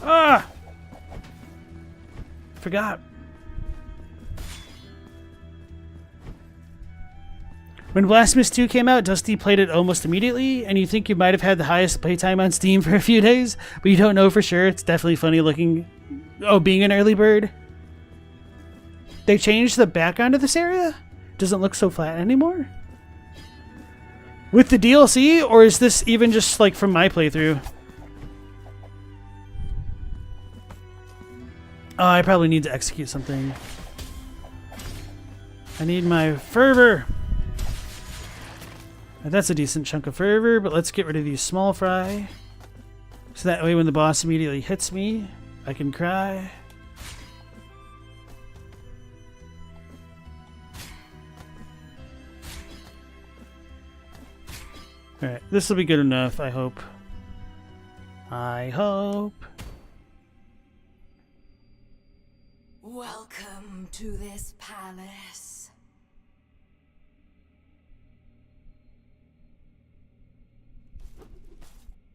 Speaker 1: Ah! Forgot. When Blasphemous 2 came out, Dusty played it almost immediately, and you think you might have had the highest playtime on Steam for a few days, but you don't know for sure. It's definitely funny looking. Oh, being an early bird. They changed the background of this area? Doesn't look so flat anymore? With the DLC, or is this even just like from my playthrough? Oh, I probably need to execute something. I need my fervor. That's a decent chunk of fervor, but let's get rid of these small fry. So that way when the boss immediately hits me, I can cry. Alright, this will be good enough, I hope. I hope.
Speaker 5: Welcome to this palace.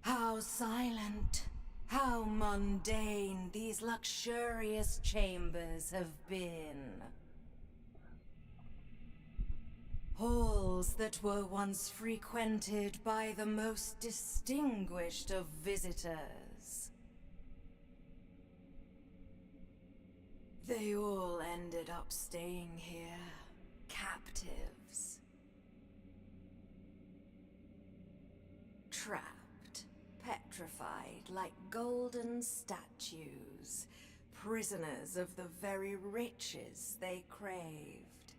Speaker 5: How silent, how mundane these luxurious chambers have been. Halls that were once frequented by the most distinguished of visitors. They all ended up staying here, captives. Trapped. Petrified like golden statues, prisoners of the very riches they craved.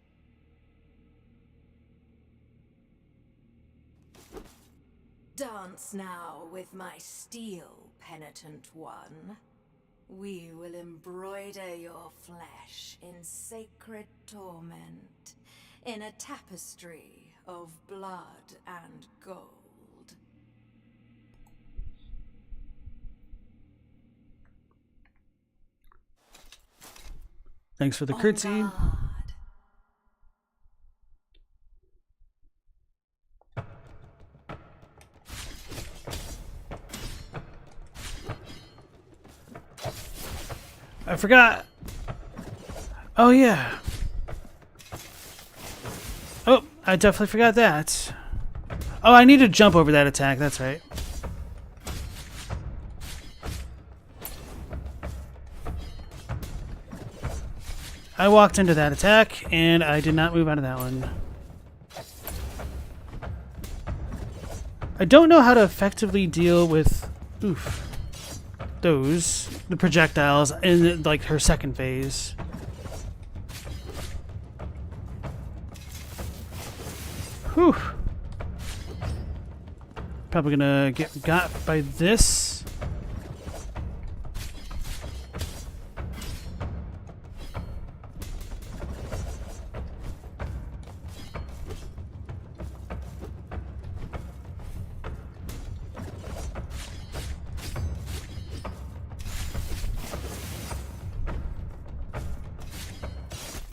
Speaker 5: Dance now with my steel, penitent one. We will embroider your flesh in sacred torment, in a tapestry of blood and gold.
Speaker 1: Thanks for the curtsy. I forgot. Oh, yeah. Oh, I definitely forgot that. Oh, I need to jump over that attack. That's right. I walked into that attack, and I did not move out of that one. I don't know how to effectively deal with... Oof. The projectiles in like her second phase. Whew. Probably gonna get got by this.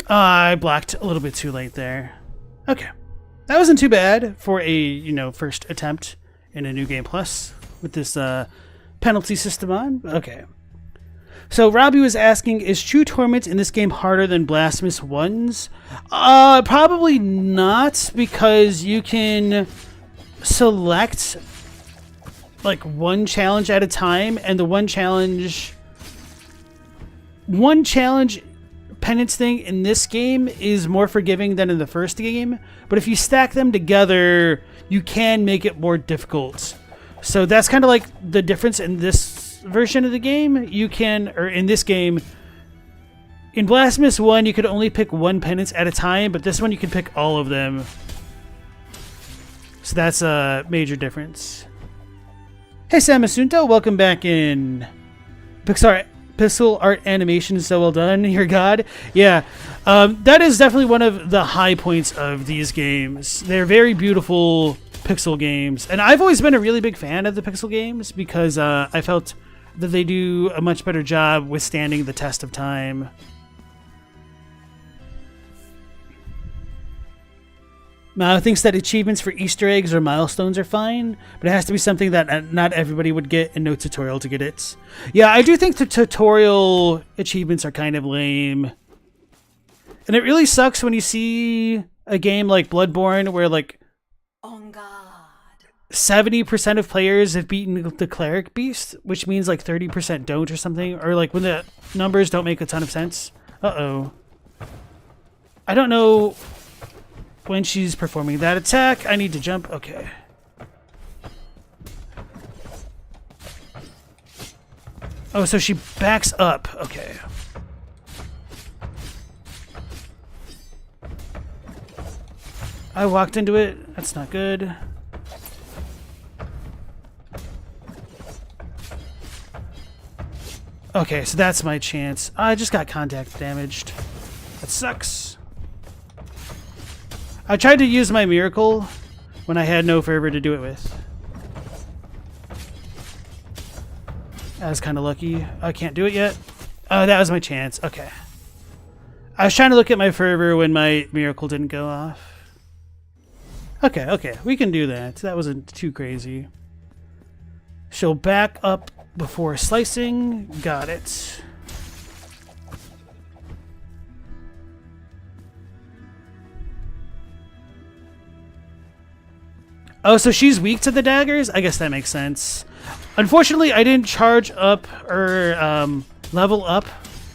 Speaker 1: I blocked a little bit too late there. Okay. That wasn't too bad for a, first attempt in a New Game Plus with this penalty system on. Okay. So Robbie was asking, is True Torment in this game harder than Blasphemous 1's? Probably not, because you can select like one challenge at a time, and the one challenge penance thing in this game is more forgiving than in the first game, but if you stack them together, you can make it more difficult. So that's kind of like the difference in this version of the game. You can, or in this game, in Blasphemous 1, you could only pick one penance at a time, but this one you can pick all of them. So that's a major difference. Hey Sam Asunto, welcome back in. Pixel art animation is so well done. Your God. Yeah, that is definitely one of the high points of these games. They're very beautiful pixel games. And I've always been a really big fan of the pixel games because I felt that they do a much better job withstanding the test of time. Mao thinks that achievements for Easter eggs or milestones are fine, but it has to be something that not everybody would get and no tutorial to get it. Yeah, I do think the tutorial achievements are kind of lame. And it really sucks when you see a game like Bloodborne where like 70% of players have beaten the cleric beast, which means like 30% don't or something, or like when the numbers don't make a ton of sense. Uh-oh. I don't know when she's performing that attack. I need to jump. Okay. Oh, so she backs up. Okay. I walked into it. That's not good. Okay, so that's my chance. I just got contact damaged. That sucks. I tried to use my miracle when I had no fervor to do it with. I was kind of lucky. I can't do it yet. Oh, that was my chance. Okay. I was trying to look at my fervor when my miracle didn't go off. Okay. We can do that. That wasn't too crazy. She'll back up before slicing. Got it. Oh, so she's weak to the daggers? I guess that makes sense. Unfortunately, I didn't charge up or level up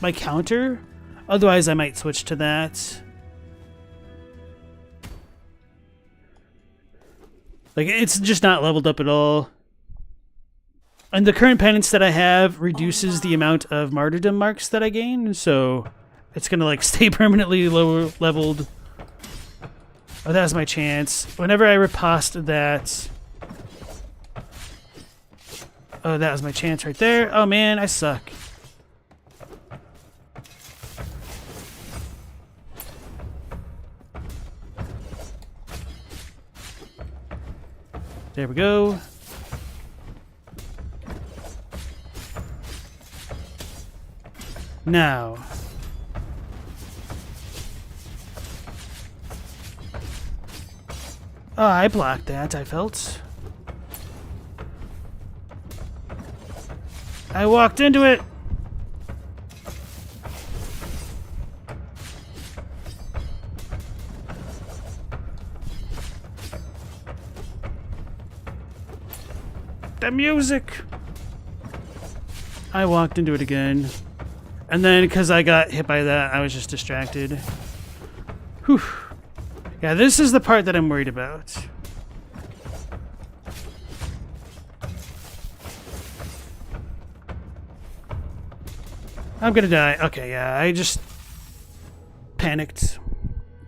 Speaker 1: my counter. Otherwise, I might switch to that. Like, it's just not leveled up at all. And the current penance that I have reduces the amount of martyrdom marks that I gain, so it's gonna like stay permanently lower leveled. Oh, that was my chance. Whenever I riposte that, Oh, that was my chance right there. Oh man, I suck. There we go. Now. Oh, I blocked that, I felt. I walked into it. The music. I walked into it again. And then because I got hit by that, I was just distracted. Whew. Yeah, this is the part that I'm worried about. I'm gonna die. Okay, yeah, I just panicked.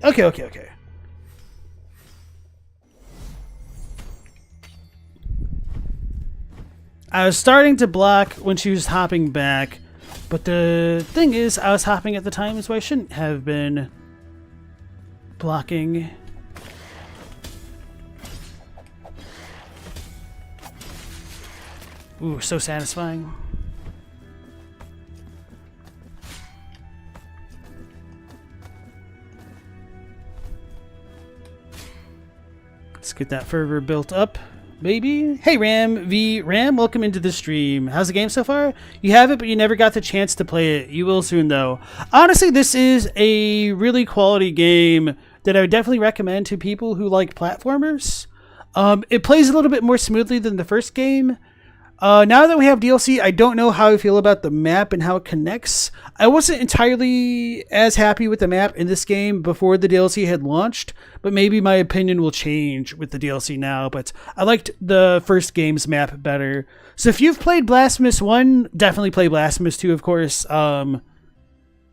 Speaker 1: Okay. I was starting to block when she was hopping back, but the thing is, I was hopping at the time, so I shouldn't have been blocking. Ooh, so satisfying. Let's get that fervor built up, baby. Hey Ram, welcome into the stream. How's the game so far? You have it, but you never got the chance to play it. You will soon, though. Honestly, this is a really quality game that I would definitely recommend to people who like platformers. It plays a little bit more smoothly than the first game. Now that we have DLC, I don't know how I feel about the map and how it connects. I wasn't entirely as happy with the map in this game before the DLC had launched, but maybe my opinion will change with the DLC now. But I liked the first game's map better. So if you've played Blasphemous 1, definitely play Blasphemous 2, of course.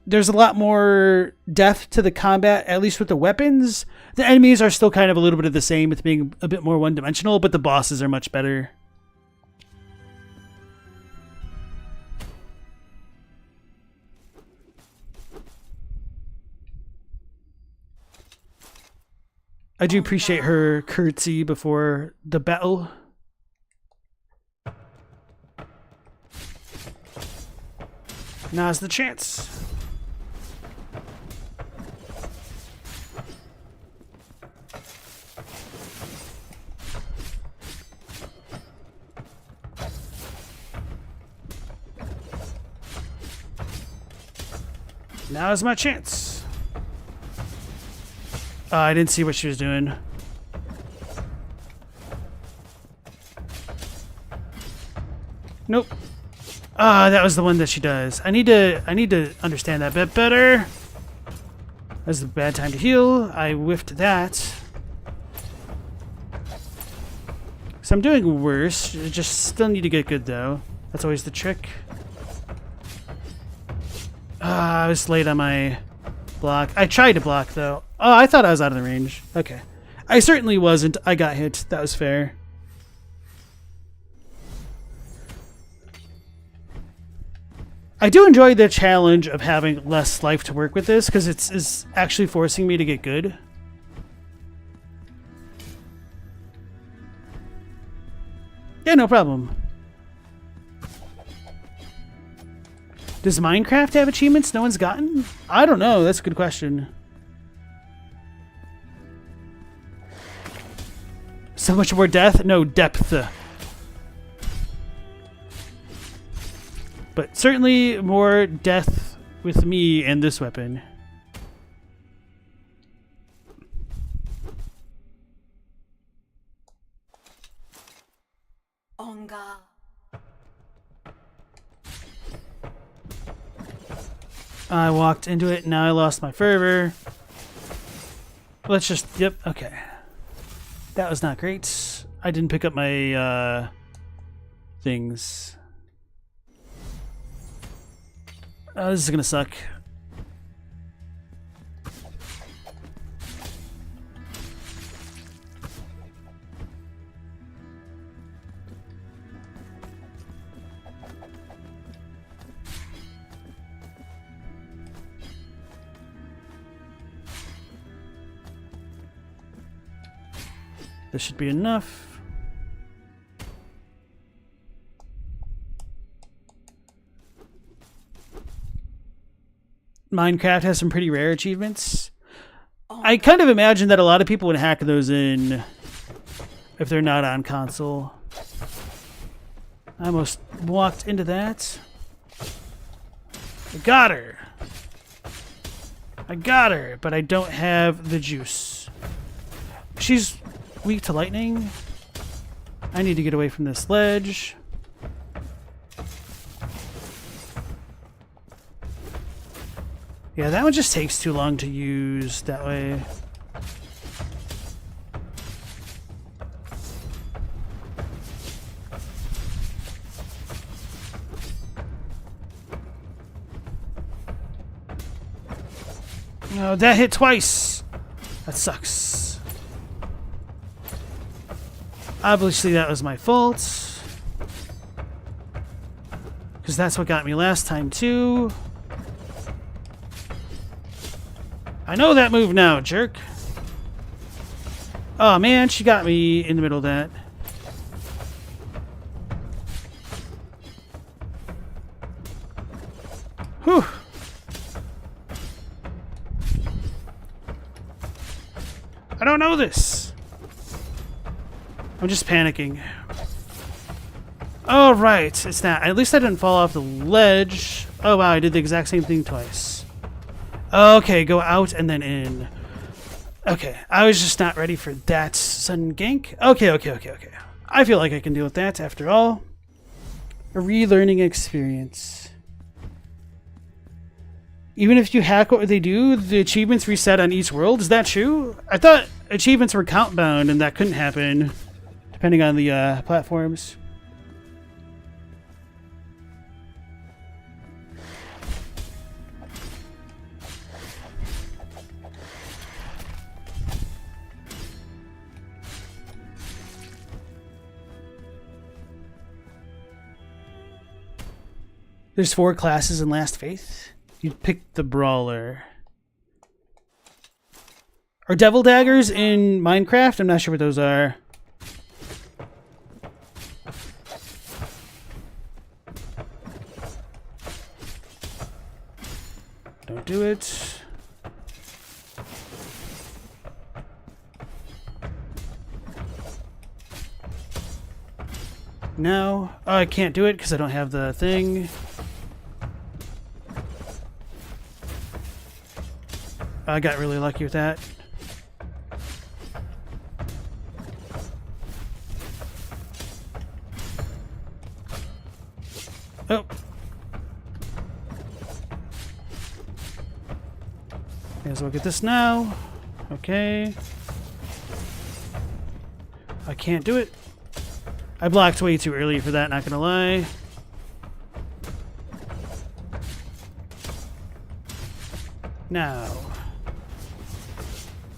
Speaker 1: There's a lot more depth to the combat, at least with the weapons. The enemies are still kind of a little bit of the same with being a bit more one-dimensional, but the bosses are much better. I do appreciate her curtsy before the battle. Now's the chance. Now is my chance. I didn't see what she was doing. Nope. That was the one that she does. I need to understand that a bit better. That's a bad time to heal. I whiffed that. So I'm doing worse. Just still need to get good though. That's always the trick. I was late on my block. I tried to block though. Oh, I thought I was out of the range. Okay. I certainly wasn't. I got hit. That was fair. I do enjoy the challenge of having less life to work with this because it's actually forcing me to get good. Yeah, no problem. Does Minecraft have achievements no one's gotten? I don't know. That's a good question. So much more death? No, depth. But certainly more death with me and this weapon.
Speaker 5: Onga.
Speaker 1: I walked into it, now I lost my fervor. Let's just, yep, okay. That was not great. I didn't pick up my things. This is gonna suck. This should be enough. Minecraft has some pretty rare achievements. I kind of imagine that a lot of people would hack those in if they're not on console. I almost walked into that. I got her. I got her, but I don't have the juice. She's weak to lightning. I need to get away from this ledge. Yeah, that one just takes too long to use that way. Oh, that hit twice. That sucks. Obviously, that was my fault. Because that's what got me last time, too. I know that move now, jerk. Oh, man, she got me in the middle of that. Whew. I don't know this. I'm just panicking. Oh, right. It's that. At least I didn't fall off the ledge. Oh, wow. I did the exact same thing twice. Okay, go out and then in. Okay. I was just not ready for that sudden gank. Okay. I feel like I can deal with that after all. A relearning experience. Even if you hack what they do, the achievements reset on each world. Is that true? I thought achievements were count bound and that couldn't happen depending on the platforms. There's 4 classes in Last Faith. You pick the Brawler. Are Devil Daggers in Minecraft? I'm not sure what those are. Don't do it. No. Oh, I can't do it because I don't have the thing. I got really lucky with that. Oh. May as well get this now. Okay. I can't do it. I blocked way too early for that, not gonna lie. Now.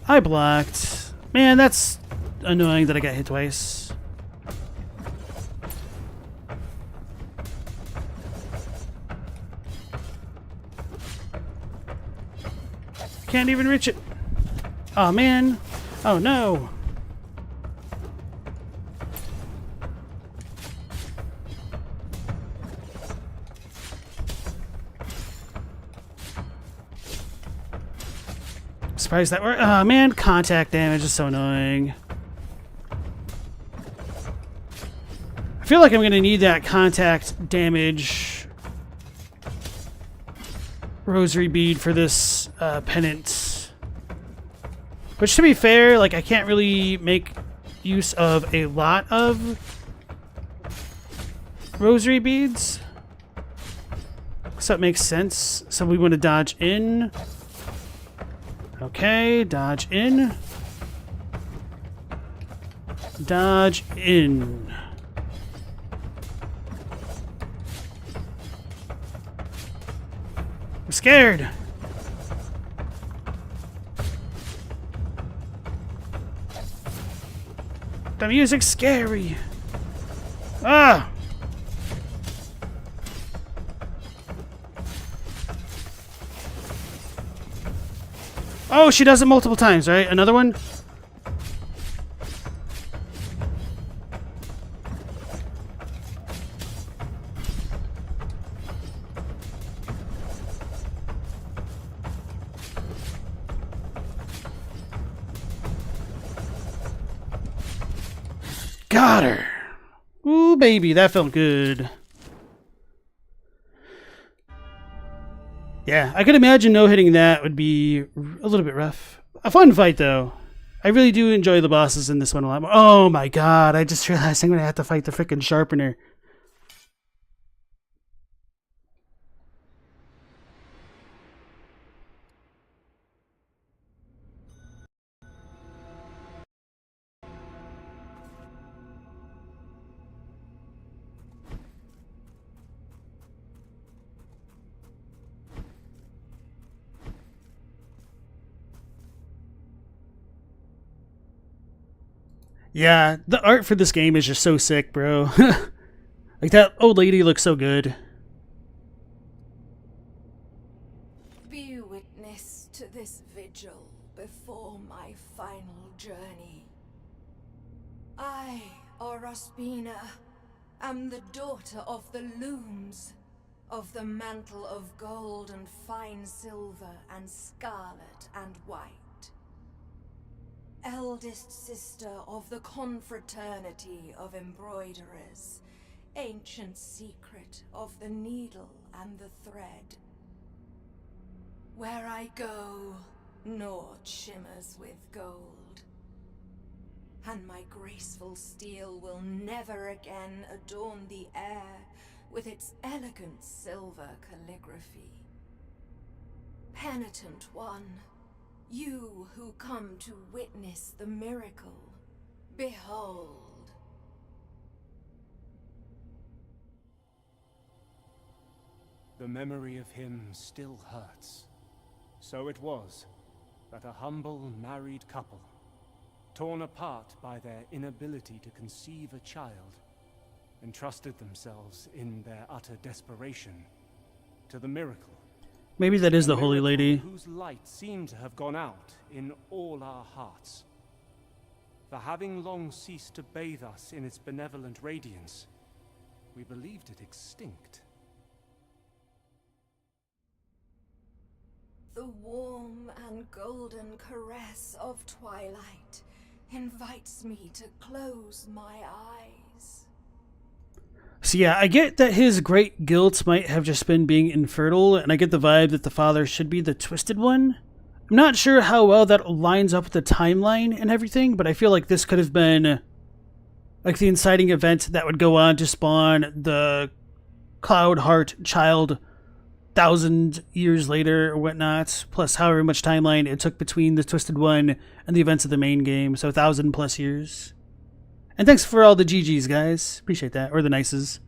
Speaker 1: I blocked. Man, that's annoying that I got hit twice. Can't even reach it. Oh, man. Oh, no. Surprised that worked. Oh, man. Contact damage is so annoying. I feel like I'm going to need that contact damage rosary bead for this pennant. Which, to be fair, like, I can't really make use of a lot of rosary beads. So it makes sense. So we want to dodge in. Okay, dodge in. Dodge in. I'm scared. The music's scary. Ah! Oh, she does it multiple times, right? Another one? got her. Ooh, baby, that felt good. Yeah, I could imagine no-hitting that would be a little bit rough. A fun fight, though. I really do enjoy the bosses in this one a lot more. Oh my god, I just realized I'm going to have to fight the frickin' sharpener. Yeah, the art for this game is just so sick, bro. Like, that old lady looks so good.
Speaker 5: Be witness to this vigil before my final journey. I, Orospina, am the daughter of the looms, of the mantle of gold and fine silver and scarlet and white. Eldest sister of the confraternity of embroiderers, ancient secret of the needle and the thread. Where I go, naught shimmers with gold, and my graceful steel will never again adorn the air with its elegant silver calligraphy. Penitent one, you who come to witness the miracle, behold.
Speaker 4: The memory of him still hurts. So it was that a humble married couple, torn apart by their inability to conceive a child, entrusted themselves in their utter desperation to the miracle.
Speaker 1: Maybe that is the Holy Lady.
Speaker 4: Whose light seemed to have gone out in all our hearts. For having long ceased to bathe us in its benevolent radiance, we believed it extinct.
Speaker 5: The warm and golden caress of twilight invites me to close my eyes.
Speaker 1: So yeah, I get that his great guilt might have just been being infertile, and I get the vibe that the father should be the twisted one. I'm not sure how well that lines up with the timeline and everything, but I feel like this could have been like the inciting event that would go on to spawn the Cloud Heart child 1,000 years later or whatnot, plus however much timeline it took between the Twisted One and the events of the main game, so 1,000+ years. And thanks for all the GGs, guys. Appreciate that. Or the nices.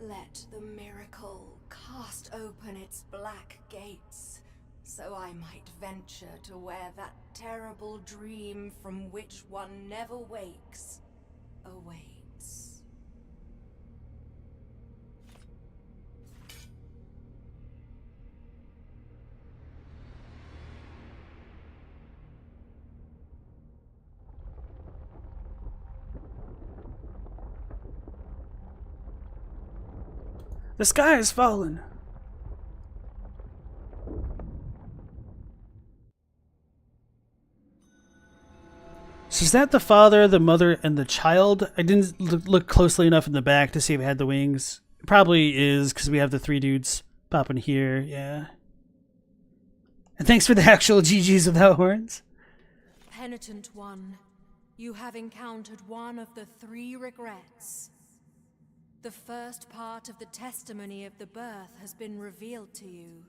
Speaker 5: Let the miracle cast open its black gates, so I might venture to where that terrible dream from which one never wakes awaits.
Speaker 1: The sky has fallen. So is that the father, the mother, and the child? I didn't look closely enough in the back to see if it had the wings. It probably is, because we have the 3 dudes popping here, yeah. And thanks for the actual GGs without horns.
Speaker 5: Penitent one, you have encountered one of the 3 regrets. The first part of the testimony of the birth has been revealed to you,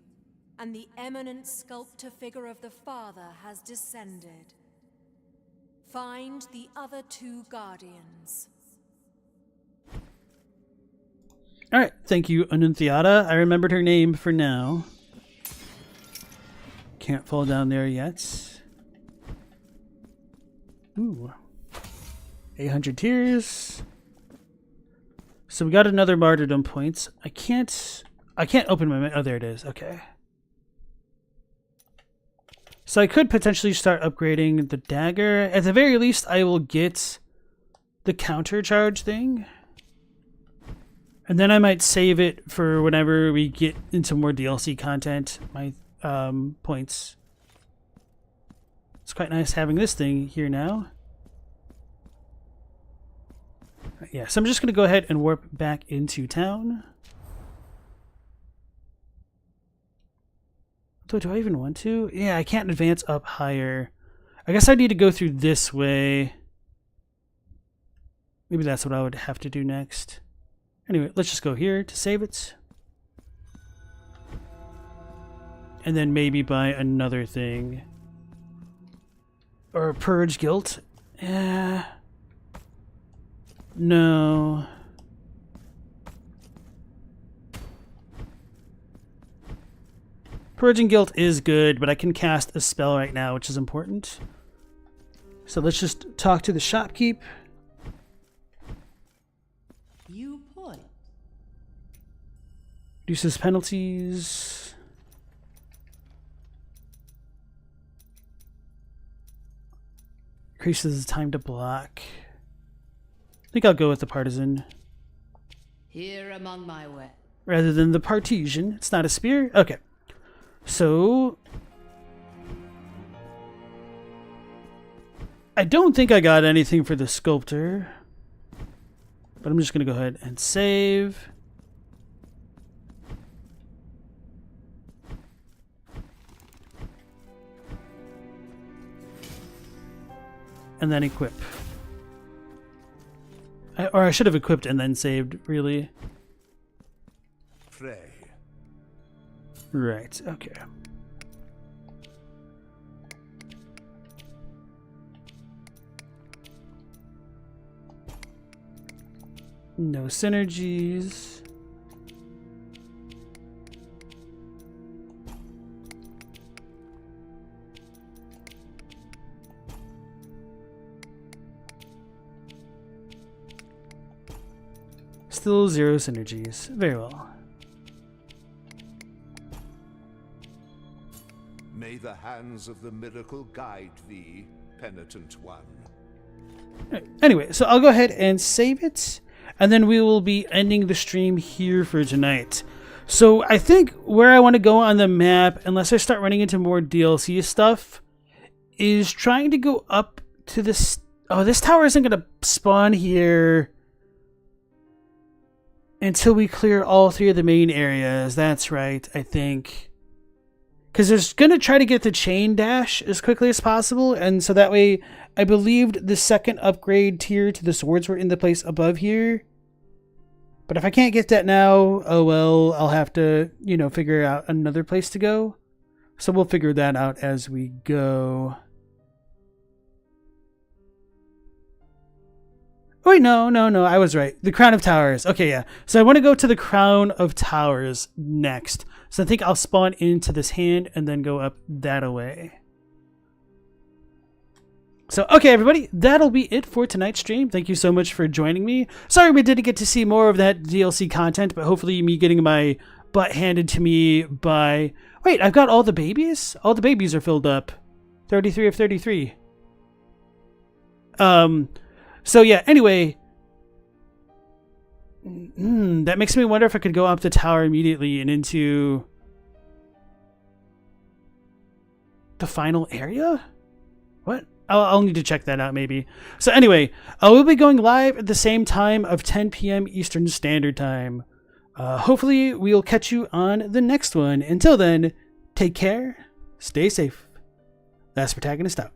Speaker 5: and the eminent sculptor figure of the father has descended. Find the other 2 guardians.
Speaker 1: Alright, thank you, Annunciata. I remembered her name for now. Can't fall down there yet. Ooh. 800 tears. So we got another martyrdom points. I can't open my... Oh, there it is. Okay. So I could potentially start upgrading the dagger. At the very least, I will get the counter charge thing. And then I might save it for whenever we get into more DLC content. My points. It's quite nice having this thing here now. Yeah, so I'm just going to go ahead and warp back into town. Do I even want to? Yeah, I can't advance up higher. I guess I need to go through this way. Maybe that's what I would have to do next. Anyway, let's just go here to save it. And then maybe buy another thing. Or purge guilt. No. Purging guilt is good, but I can cast a spell right now, which is important. So let's just talk to the shopkeep.
Speaker 11: You point.
Speaker 1: Reduces penalties. Increases the time to block. I think I'll go with the partisan.
Speaker 11: Here among my way.
Speaker 1: Rather than the partisan. It's not a spear? Okay. So I don't think I got anything for the sculptor. But I'm just going to go ahead and save. And then equip. Or I should have equipped and then saved, really.
Speaker 3: Pray.
Speaker 1: Right, okay. No synergies. Still 0 synergies. Very well.
Speaker 3: May the hands of the miracle guide thee, penitent one.
Speaker 1: Anyway, so I'll go ahead and save it, and then we will be ending the stream here for tonight. So I think where I want to go on the map, unless I start running into more DLC stuff, is trying to go up to this... Oh, this tower isn't going to spawn here until we clear all 3 of the main areas. That's right, I think. Because there's going to try to get the chain dash as quickly as possible, and so that way I believed the second upgrade tier to the swords were in the place above here. But if I can't get that now, oh well, I'll have to, you know, figure out another place to go. So we'll figure that out as we go. Oh wait, no, I was right. The Crown of Towers. Okay, yeah. So I want to go to the Crown of Towers next. So I think I'll spawn into this hand and then go up that away. So, okay, everybody, that'll be it for tonight's stream. Thank you so much for joining me. Sorry we didn't get to see more of that DLC content, but hopefully me getting my butt handed to me by... Wait, I've got all the babies? All the babies are filled up. 33 of 33. So yeah, anyway... that makes me wonder if I could go up the tower immediately and into... the final area? What? I'll need to check that out maybe. So anyway, we'll be going live at the same time of 10 p.m. Eastern Standard Time. Hopefully we'll catch you on the next one. Until then, take care, stay safe. That's Protagonist out.